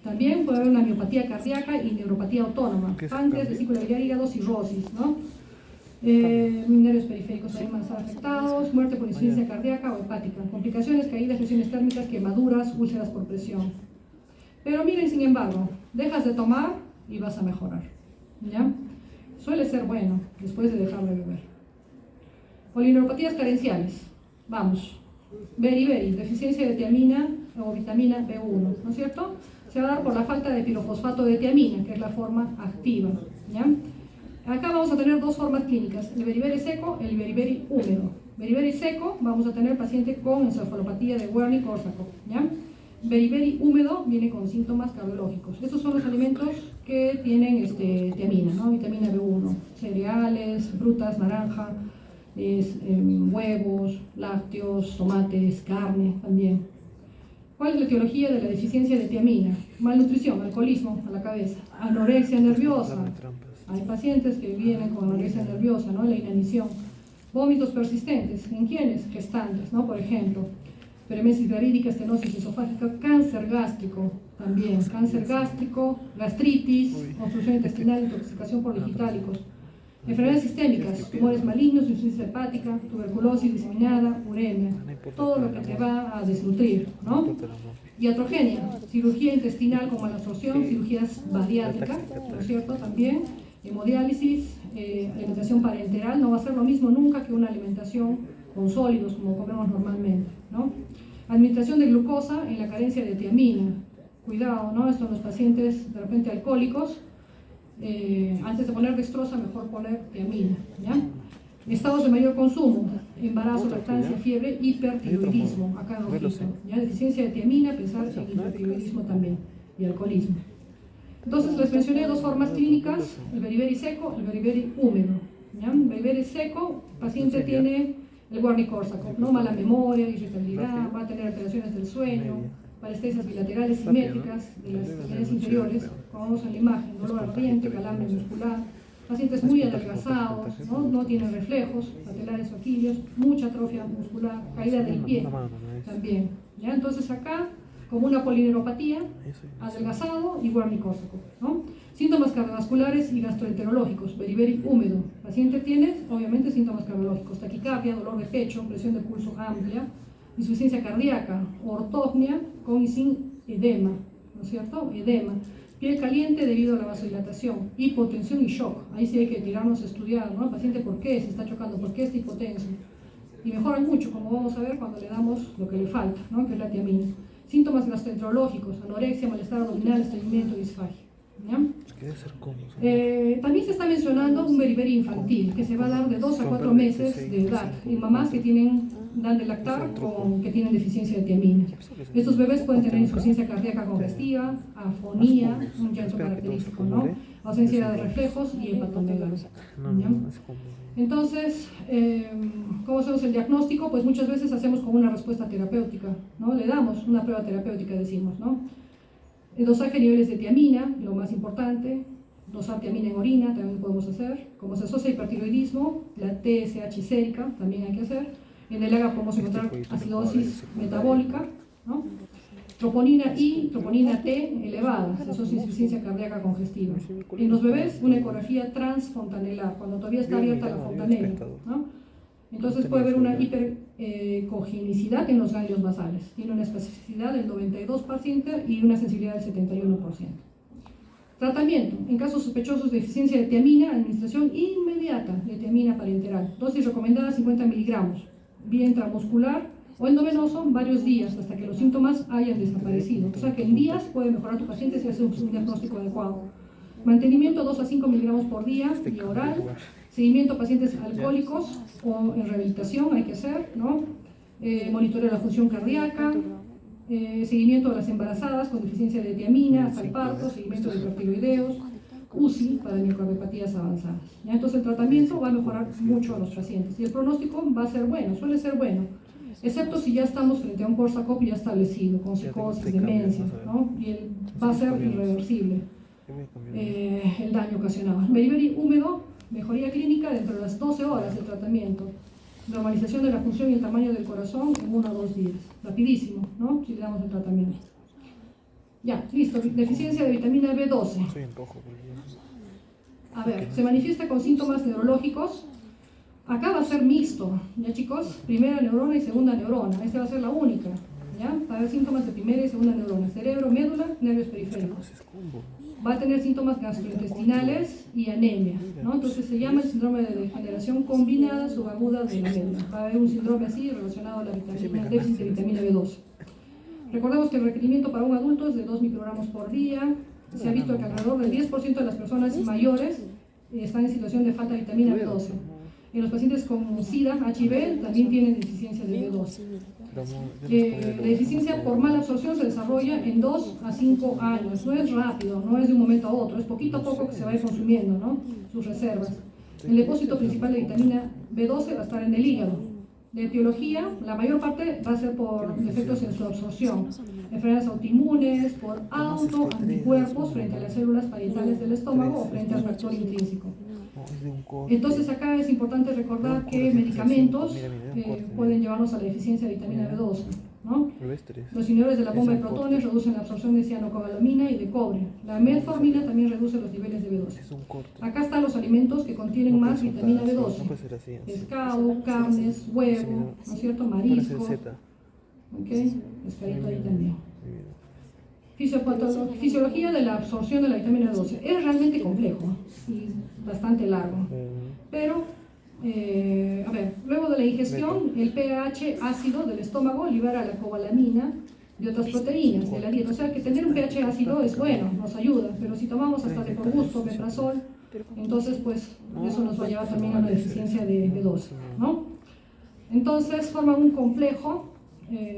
también puede haber una miopatía cardíaca y neuropatía autónoma, páncreas, vesícula biliar, hígado, cirrosis, ¿no? Nervios periféricos también más afectados, muerte por insuficiencia cardíaca o hepática, complicaciones, caídas, lesiones térmicas, quemaduras, úlceras por presión. Pero miren, sin embargo, dejas de tomar y vas a mejorar, ¿ya? Suele ser bueno después de dejar de beber. Polineuropatías carenciales, vamos, beriberi, deficiencia de tiamina o vitamina B1, ¿no es cierto? Se va a dar por la falta de pirofosfato de tiamina, que es la forma activa, ¿ya? Acá vamos a tener dos formas clínicas, el beriberi seco y el beriberi húmedo. Beriberi seco, vamos a tener paciente con encefalopatía de Wernicke-Korsakoff, ¿ya? Beriberi húmedo viene con síntomas cardiológicos. Estos son los alimentos que tienen tiamina, ¿no? Vitamina B1, cereales, frutas, naranja, huevos, lácteos, tomates, carne también. ¿Cuál es la etiología de la deficiencia de tiamina? Malnutrición, alcoholismo a la cabeza, anorexia nerviosa. Hay pacientes que vienen con anorexia nerviosa, ¿no? La inanición. Vómitos persistentes, ¿en quiénes? Gestantes, ¿no? Por ejemplo, peremesis gravídica, estenosis esofágica, cáncer gástrico también, cáncer gástrico, gastritis, obstrucción intestinal, intoxicación por digitálicos. Enfermedades sistémicas, tumores malignos, insuficiencia hepática, tuberculosis diseminada, uremia, todo lo que te va a desnutrir, ¿no? Iatrogenia, cirugía intestinal como la absorción, cirugías bariátricas, ¿no es cierto? También, hemodiálisis, alimentación parenteral, no va a ser lo mismo nunca que una alimentación con sólidos como comemos normalmente, ¿no? Administración de glucosa en la carencia de tiamina. Cuidado, ¿no? Esto en los pacientes de repente alcohólicos, antes de poner dextrosa, mejor poner tiamina, ¿ya? Estados de mayor consumo, embarazo, lactancia, fiebre, hipertiroidismo, acá en rojito, ¿ya? Deficiencia de tiamina, pensar en hipertiroidismo también, y alcoholismo. Entonces les mencioné dos formas clínicas, el beriberi seco, el beriberi húmedo, ¿ya? El beriberi seco, paciente tiene el Wernicke-Korsakoff, ¿no? Mala memoria, irritabilidad, va a tener alteraciones del sueño, parestesias bilaterales simétricas de las extremidades inferiores, como vemos en la imagen, dolor ardiente, calambre muscular, pacientes muy adelgazados, no tienen reflejos patelares o aquilios, mucha atrofia muscular, caída del pie también, ¿ya? Entonces acá, como una polineuropatía, adelgazado y Wernicke-Korsakoff, ¿no? Síntomas cardiovasculares y gastroenterológicos, beriberi húmedo. Paciente tiene, obviamente, síntomas cardiológicos, taquicardia, dolor de pecho, presión de pulso amplia, insuficiencia cardíaca, ortopnia con y sin edema, ¿no es cierto? Edema. Piel caliente debido a la vasodilatación, hipotensión y shock. Ahí sí hay que tirarnos a estudiar, ¿no? El paciente, ¿por qué se está chocando? ¿Por qué está hipotenso? Y mejoran mucho, como vamos a ver cuando le damos lo que le falta, ¿no? Que es la tiamina. Síntomas gastroenterológicos, anorexia, malestar abdominal, estreñimiento, disfagia, ¿ya? También se está mencionando un beriberi infantil que se va a dar de 2 a 4 meses de edad en mamás que dan de lactar o que tienen deficiencia de tiamina. Estos bebés pueden tener insuficiencia cardíaca congestiva, afonía, un llanto característico, ¿no? Ausencia de reflejos y hepatomegalia. Entonces, ¿cómo hacemos el diagnóstico? Pues muchas veces hacemos como una respuesta terapéutica, ¿no? Le damos una prueba terapéutica, decimos, ¿no? El dosaje de niveles de tiamina, lo más importante, dosar tiamina en orina, también podemos hacer. Como se asocia a hipertiroidismo, la TSH sérica también hay que hacer. En el AGA podemos encontrar acidosis metabólica, ¿no? Troponina I, troponina T elevada, se asocia a insuficiencia cardíaca congestiva. En los bebés, una ecografía transfontanelar, cuando todavía está abierta la fontanela, ¿no? Entonces puede haber una hipercogenicidad en los ganglios basales. Tiene una especificidad del 92% y una sensibilidad del 71%. Tratamiento. En casos sospechosos de deficiencia de tiamina, administración inmediata de tiamina parenteral. Dosis recomendada 50 miligramos. Vía intramuscular o endovenoso varios días hasta que los síntomas hayan desaparecido. O sea que en días puede mejorar tu paciente si hace un diagnóstico adecuado. Mantenimiento 2 a 5 miligramos por día y oral. Seguimiento a pacientes alcohólicos o en rehabilitación hay que hacer, ¿no? Monitoreo de la función cardíaca, seguimiento a las embarazadas con deficiencia de tiamina hasta el parto, seguimiento de hipertiroideos, UCI para miocardiopatías avanzadas. ¿Ya? Entonces el tratamiento va a mejorar mucho a los pacientes y el pronóstico va a ser bueno, suele ser bueno, excepto si ya estamos frente a un Korsakoff ya establecido, con psicosis, demencia, ¿no? Y va a ser irreversible el daño ocasionado. Beriberi húmedo, mejoría clínica dentro de las 12 horas de tratamiento. Normalización de la función y el tamaño del corazón en 1 o 2 días. Rapidísimo, ¿no? Si le damos el tratamiento. Ya, listo. Deficiencia de vitamina B12. A ver, se manifiesta con síntomas neurológicos. Acá va a ser mixto, ¿ya chicos? Primera neurona y segunda neurona. Esta va a ser la única, ¿ya? Va a haber síntomas de primera y segunda neurona. Cerebro, médula, nervios periféricos. Va a tener síntomas gastrointestinales y anemia, ¿no? Entonces se llama el síndrome de degeneración combinada subaguda de la médula. Va a haber un síndrome así relacionado a la vitamina, déficit de vitamina B12. Recordemos que el requerimiento para un adulto es de 2 microgramos por día. Se ha visto que alrededor del 10% de las personas mayores están en situación de falta de vitamina B12. En los pacientes con SIDA, HIV, también tienen deficiencia de B12. La deficiencia por mala absorción se desarrolla en 2 a 5 años. No es rápido, no es de un momento a otro, es poquito a poco que se va a ir consumiendo, ¿no? Sus reservas. El depósito principal de vitamina B12 va a estar en el hígado. De etiología, la mayor parte va a ser por defectos en su absorción, enfermedades autoinmunes, por autoanticuerpos frente a las células parietales del estómago o frente al factor intrínseco. Entonces acá es importante recordar que medicamentos pueden llevarnos a la deficiencia de vitamina B12, ¿no? Los inhibidores de la bomba de protones reducen la absorción de cianocobalamina y de cobre. La metformina también reduce los niveles de B12. Acá están los alimentos que contienen más vitamina B12. Pescado, carnes, huevo, ¿no es cierto? Marisco. ¿Ok? Pescadito ahí también. Fisiología de la absorción de la vitamina B12. Es realmente complejo y bastante largo. Pero luego de la ingestión, el pH ácido del estómago libera la cobalamina y otras proteínas de la dieta. O sea que tener un pH ácido es bueno, nos ayuda, pero si tomamos hasta de por gusto omeprazol, entonces pues eso nos va a llevar también a una deficiencia de B12, ¿no? Entonces forman un complejo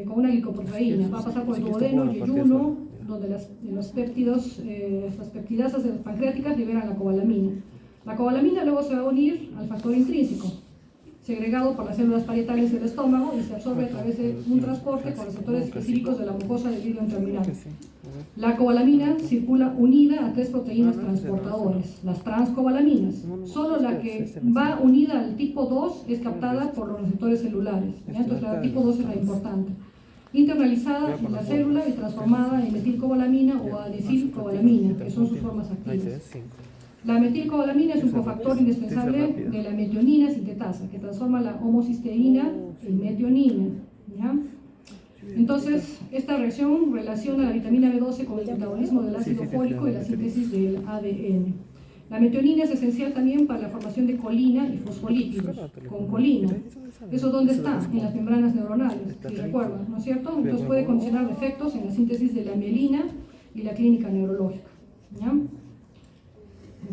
con una glicoproteína, va a pasar por el duodeno y yeyuno, donde los péptidos, las peptidasas pancreáticas liberan la cobalamina. La cobalamina luego se va a unir al factor intrínseco, segregado por las células parietales del estómago y se absorbe a través de un transporte con receptores específicos de la mucosa del vídeo terminal. La cobalamina circula unida a 3 proteínas transportadoras, las transcobalaminas. Solo la que va unida al tipo 2 es captada por los receptores celulares. ¿Ya? Entonces la tipo 2 es la importante. Internalizada en la célula y transformada en metilcobalamina o adicilcobalamina, que son sus formas activas. La metilcobalamina es un cofactor indispensable de la metionina sintetasa, que transforma la homocisteína en metionina. ¿Ya? Entonces, esta reacción relaciona la vitamina B12 con el metabolismo del ácido fólico y la síntesis del ADN. La metionina es esencial también para la formación de colina y fosfolípidos, con colina. ¿Eso dónde está? En las membranas neuronales, si recuerdan, ¿no es cierto? Entonces puede condicionar efectos en la síntesis de la mielina y la clínica neurológica. ¿Ya?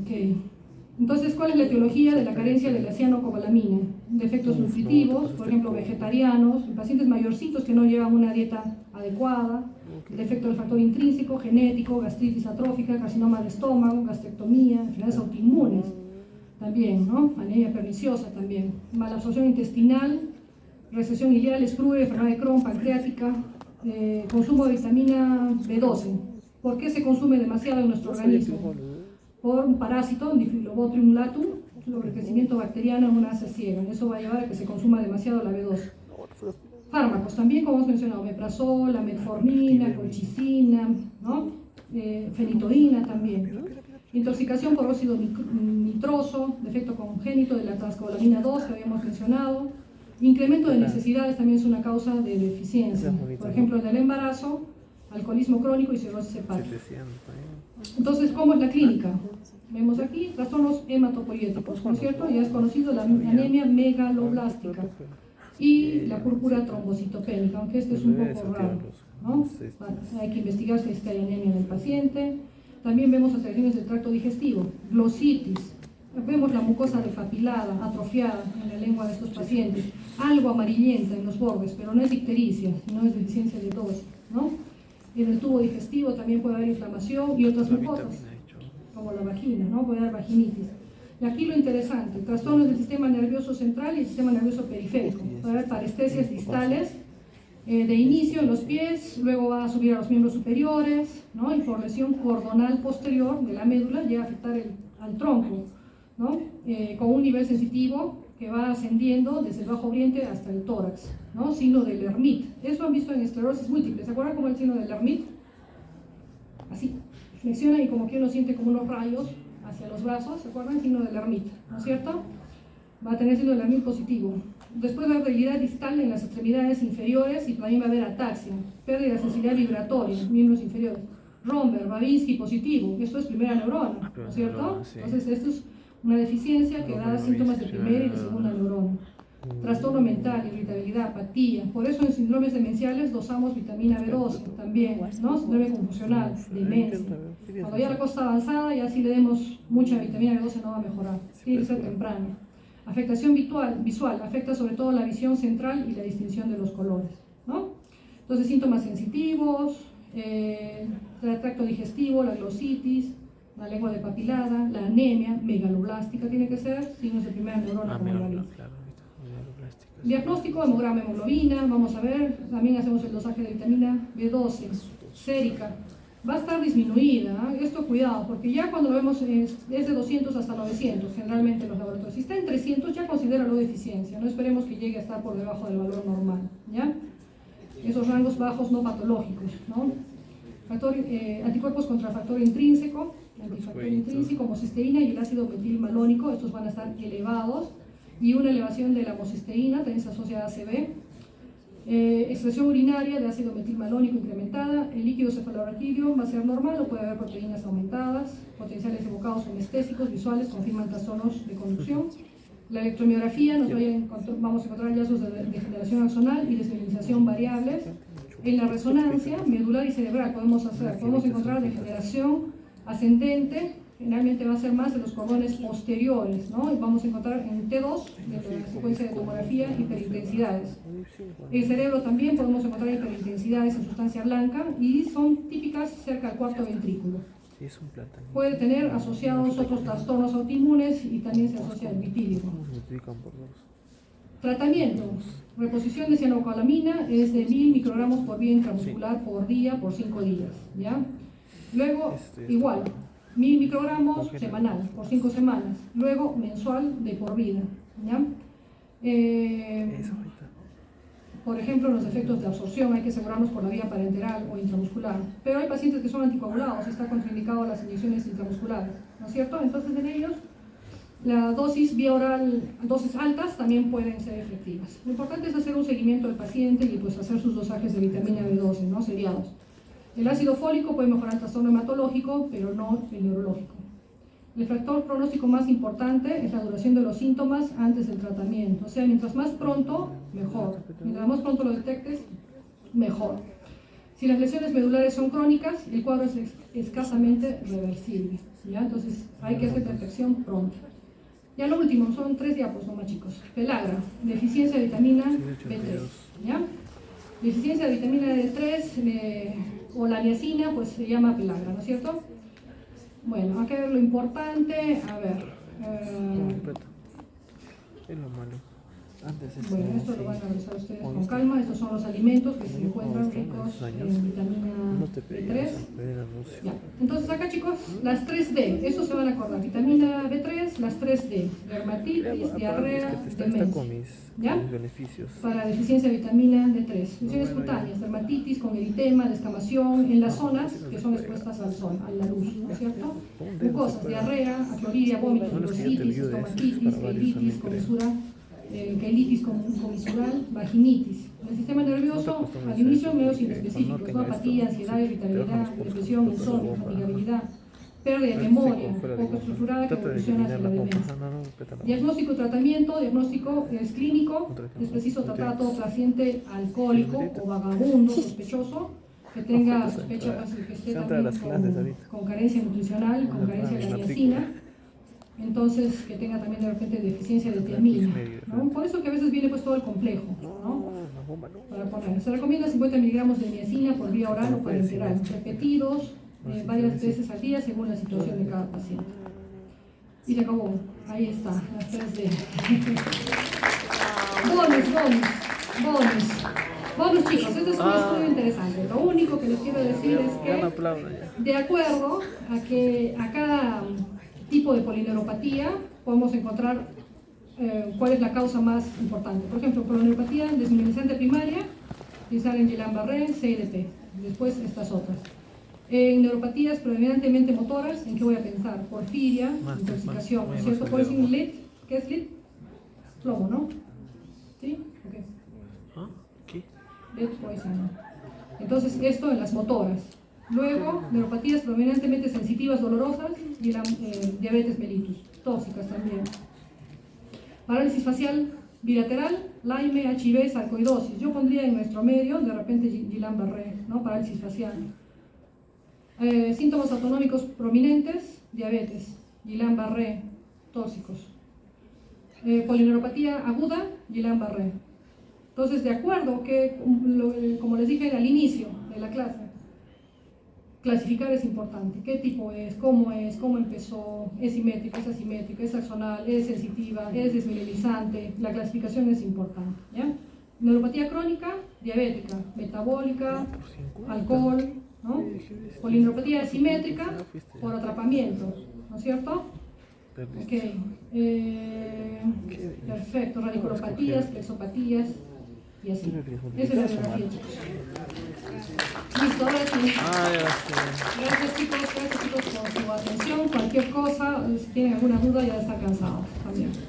Okay. Entonces, ¿cuál es la etiología de la carencia de la cianocobalamina? Defectos nutritivos, por ejemplo, vegetarianos, en pacientes mayorcitos que no llevan una dieta adecuada, defecto del factor intrínseco, genético, gastritis atrófica, carcinoma de estómago, gastrectomía, enfermedades autoinmunes también, ¿no? Anemia perniciosa también, malabsorción intestinal, recesión ileal, sprue, enfermedad de Crohn, pancreática, consumo de vitamina B12. ¿Por qué se consume demasiado en nuestro organismo? Por un parásito, Diphyllobotrium latum, sobrecrecimiento bacteriano en una asa ciega. Eso va a llevar a que se consuma demasiado la B12. Fármacos también, como hemos mencionado, omeprazol, la metformina, colchicina, ¿no? Fenitoína también. Intoxicación por óxido nitroso, defecto congénito de la transcobalamina 2 que habíamos mencionado. Incremento de necesidades también es una causa de deficiencia. Por ejemplo, en el embarazo, alcoholismo crónico y cirrosis hepática. Entonces, ¿cómo es la clínica? Vemos aquí trastornos hematopoyéticos, ¿no es cierto? Ya es conocido la anemia megaloblástica y la púrpura trombocitopénica, aunque este es un poco raro, ¿no? Hay que investigar si es que hay anemia en el paciente. También vemos alteraciones del tracto digestivo, glositis. Vemos la mucosa desapilada, atrofiada en la lengua de estos pacientes, algo amarillenta en los bordes, pero no es ictericia, sino es deficiencia de dos, ¿no? En el tubo digestivo también puede haber inflamación y otras mucosas, como la vagina, ¿no? Puede haber vaginitis. Y aquí lo interesante, trastornos del sistema nervioso central y el sistema nervioso periférico. Puede haber parestesias distales de inicio en los pies, luego va a subir a los miembros superiores, ¿no? Y por lesión cordonal posterior de la médula llega a afectar al tronco, ¿no? Con un nivel sensitivo que va ascendiendo desde el bajo oriente hasta el tórax, ¿no? Signo de Lermit. Eso han visto en esclerosis múltiple. ¿Se acuerdan cómo es el signo de Lermit? Así, flexiona y como que uno siente como unos rayos hacia los brazos. ¿Se acuerdan? El signo de Lermit, ¿no es cierto? Va a tener signo de Lermit positivo. Después va a haber debilidad distal en las extremidades inferiores y también va a haber ataxia, pérdida de sensibilidad vibratoria, miembros inferiores. Romber, Babinski positivo. Esto es primera neurona, ¿no es cierto? Entonces, esto es una deficiencia que da síntomas de primera y de segunda neurona. Trastorno mental, irritabilidad, apatía. Por eso en síndromes demenciales dosamos vitamina B12 también, ¿no? Síndrome confusional, demencia. Cuando ya la cosa está avanzada, ya si le demos mucha vitamina B12 no va a mejorar. Tiene que ser temprano. Afectación visual, afecta sobre todo la visión central y la distinción de los colores, ¿no? Entonces síntomas sensitivos, el tracto digestivo, la glositis, la lengua depapilada, la anemia megaloblástica tiene que ser, signos de primera neurona como la vi. Diagnóstico, hemograma, hemoglobina, vamos a ver, también hacemos el dosaje de vitamina B12, sérica, va a estar disminuida, esto cuidado, porque ya cuando lo vemos es de 200 hasta 900, generalmente en los laboratorios, si está en 300 ya considéralo deficiencia, no esperemos que llegue a estar por debajo del valor normal, ¿ya? Esos rangos bajos no patológicos, ¿no? Anticuerpos contra factor intrínseco, antifactor intrínseco, homocisteína y el ácido metilmalónico, estos van a estar elevados, y una elevación de la homocisteína, también se asocia a ACV, excreción urinaria de ácido metilmalónico incrementada, el líquido cefalorraquídeo va a ser normal o puede haber proteínas aumentadas, potenciales evocados anestésicos visuales confirman trastornos de conducción, La electromiografía vamos a encontrar hallazgos de degeneración axonal y desmineralización variables. En la resonancia medular y cerebral podemos encontrar degeneración ascendente, generalmente va a ser más de los cordones posteriores, ¿no? Y vamos a encontrar en T2, de la secuencia de tomografía, hiperintensidades. En el cerebro también podemos encontrar hiperintensidades en sustancia blanca y son típicas cerca del cuarto ventrículo. Puede tener asociados otros trastornos autoinmunes y también se asocia al vitíligo. Tratamiento. Reposición de cianocobalamina es de 1000 microgramos por vía intramuscular por día por 5 días. ¿Ya? Luego, igual, 1000 microgramos semanal por 5 semanas. Luego, mensual de por vida. ¿Ya? Por ejemplo, los efectos de absorción hay que asegurarnos por la vía parenteral o intramuscular. Pero hay pacientes que son anticoagulados y está contraindicado las inyecciones intramusculares, ¿no es cierto? Entonces, en ellos, la dosis vía oral, dosis altas, también pueden ser efectivas. Lo importante es hacer un seguimiento del paciente y pues hacer sus dosajes de vitamina B12, ¿no? Seriados. El ácido fólico puede mejorar el trastorno hematológico, pero no el neurológico. El factor pronóstico más importante es la duración de los síntomas antes del tratamiento. O sea, mientras más pronto, mejor. Mientras más pronto lo detectes, mejor. Si las lesiones medulares son crónicas, el cuadro es escasamente reversible. ¿Ya? Entonces, hay que hacer detección pronta. Ya lo último, son 3 diapos nomás, chicos. Pelagra, deficiencia de vitamina B3. ¿Ya? Deficiencia de vitamina D3 o la niacina, pues se llama pelagra, ¿no es cierto? Bueno, acá lo importante, a ver. Es lo malo. Bueno, esto lo van a revisar ustedes con calma. Estos son los alimentos que se encuentran ricos en vitamina B3. Ya. Entonces acá, chicos, las 3D, eso se van a acordar. Vitamina B3, las 3D. Dermatitis, diarrea, demencia. ¿Ya? Para deficiencia de vitamina D3. Lesiones cutáneas, dermatitis con eritema, descamación en las zonas que son expuestas al sol, a la luz, ¿no es cierto? Mucosas, diarrea, acloridia, vómito, fibrositis, estomatitis, gailitis, comisura. Gailitis comisural, vaginitis. El sistema nervioso, al inicio, medios inespecíficos, ¿no? Apatía, ansiedad, irritabilidad, depresión, insomnio, fatigabilidad, pérdida de memoria, poco estructurada que evoluciona hacia la demencia. Diagnóstico y tratamiento. Diagnóstico es clínico, es preciso tratar a todo paciente alcohólico o vagabundo, sospechoso, que tenga sospecha, que esté también con carencia nutricional, con carencia de niacina. Entonces, que tenga también de repente deficiencia de tiamina, ¿no? Por eso que a veces viene pues todo el complejo, ¿no? Para poner. Se recomienda 50 miligramos de niacina por vía oral o parenteral, repetidos varias veces al día según la situación de cada paciente. Y se acabó. Ahí está, las 3D. Bonus, chicos, esto es un estudio interesante. Lo único que les quiero decir es que, de acuerdo a cada tipo de polineuropatía, podemos encontrar cuál es la causa más importante. Por ejemplo, polineuropatía desmineralizante primaria, pensar en Guillain-Barré, CIDP. Después estas otras. En neuropatías predominantemente motoras, ¿en qué voy a pensar? Porfiria, intoxicación, ¿no es cierto? Poison lead, ¿qué es lead? Plomo, ¿no? ¿Sí? ¿Qué? Lead poison. Entonces, esto en las motoras. Luego, neuropatías predominantemente sensitivas, dolorosas, y la diabetes mellitus, tóxicas también. Parálisis facial bilateral, Lyme, HIV, sarcoidosis. Yo pondría en nuestro medio, de repente, Guillain-Barré, ¿no? Parálisis facial. Síntomas autonómicos prominentes, diabetes, Guillain-Barré, tóxicos. Polineuropatía aguda, Guillain-Barré. Entonces, de acuerdo que, como les dije al inicio de la clase, clasificar es importante. ¿Qué tipo es? ¿Cómo empezó? ¿Es simétrico? ¿Es asimétrico? ¿Es axonal? ¿Es sensitiva? ¿Es desmineralizante? La clasificación es importante, ¿ya? Neuropatía crónica, diabética, metabólica, alcohol, ¿no? Polineuropatía asimétrica por atrapamiento, ¿no es cierto? Ok. Perfecto. Radiculopatías, plexopatías y así. Esa es la biografía, chicos. Listo, ahora sí. Gracias chicos por su atención. Cualquier cosa, si tienen alguna duda ya está cansado también.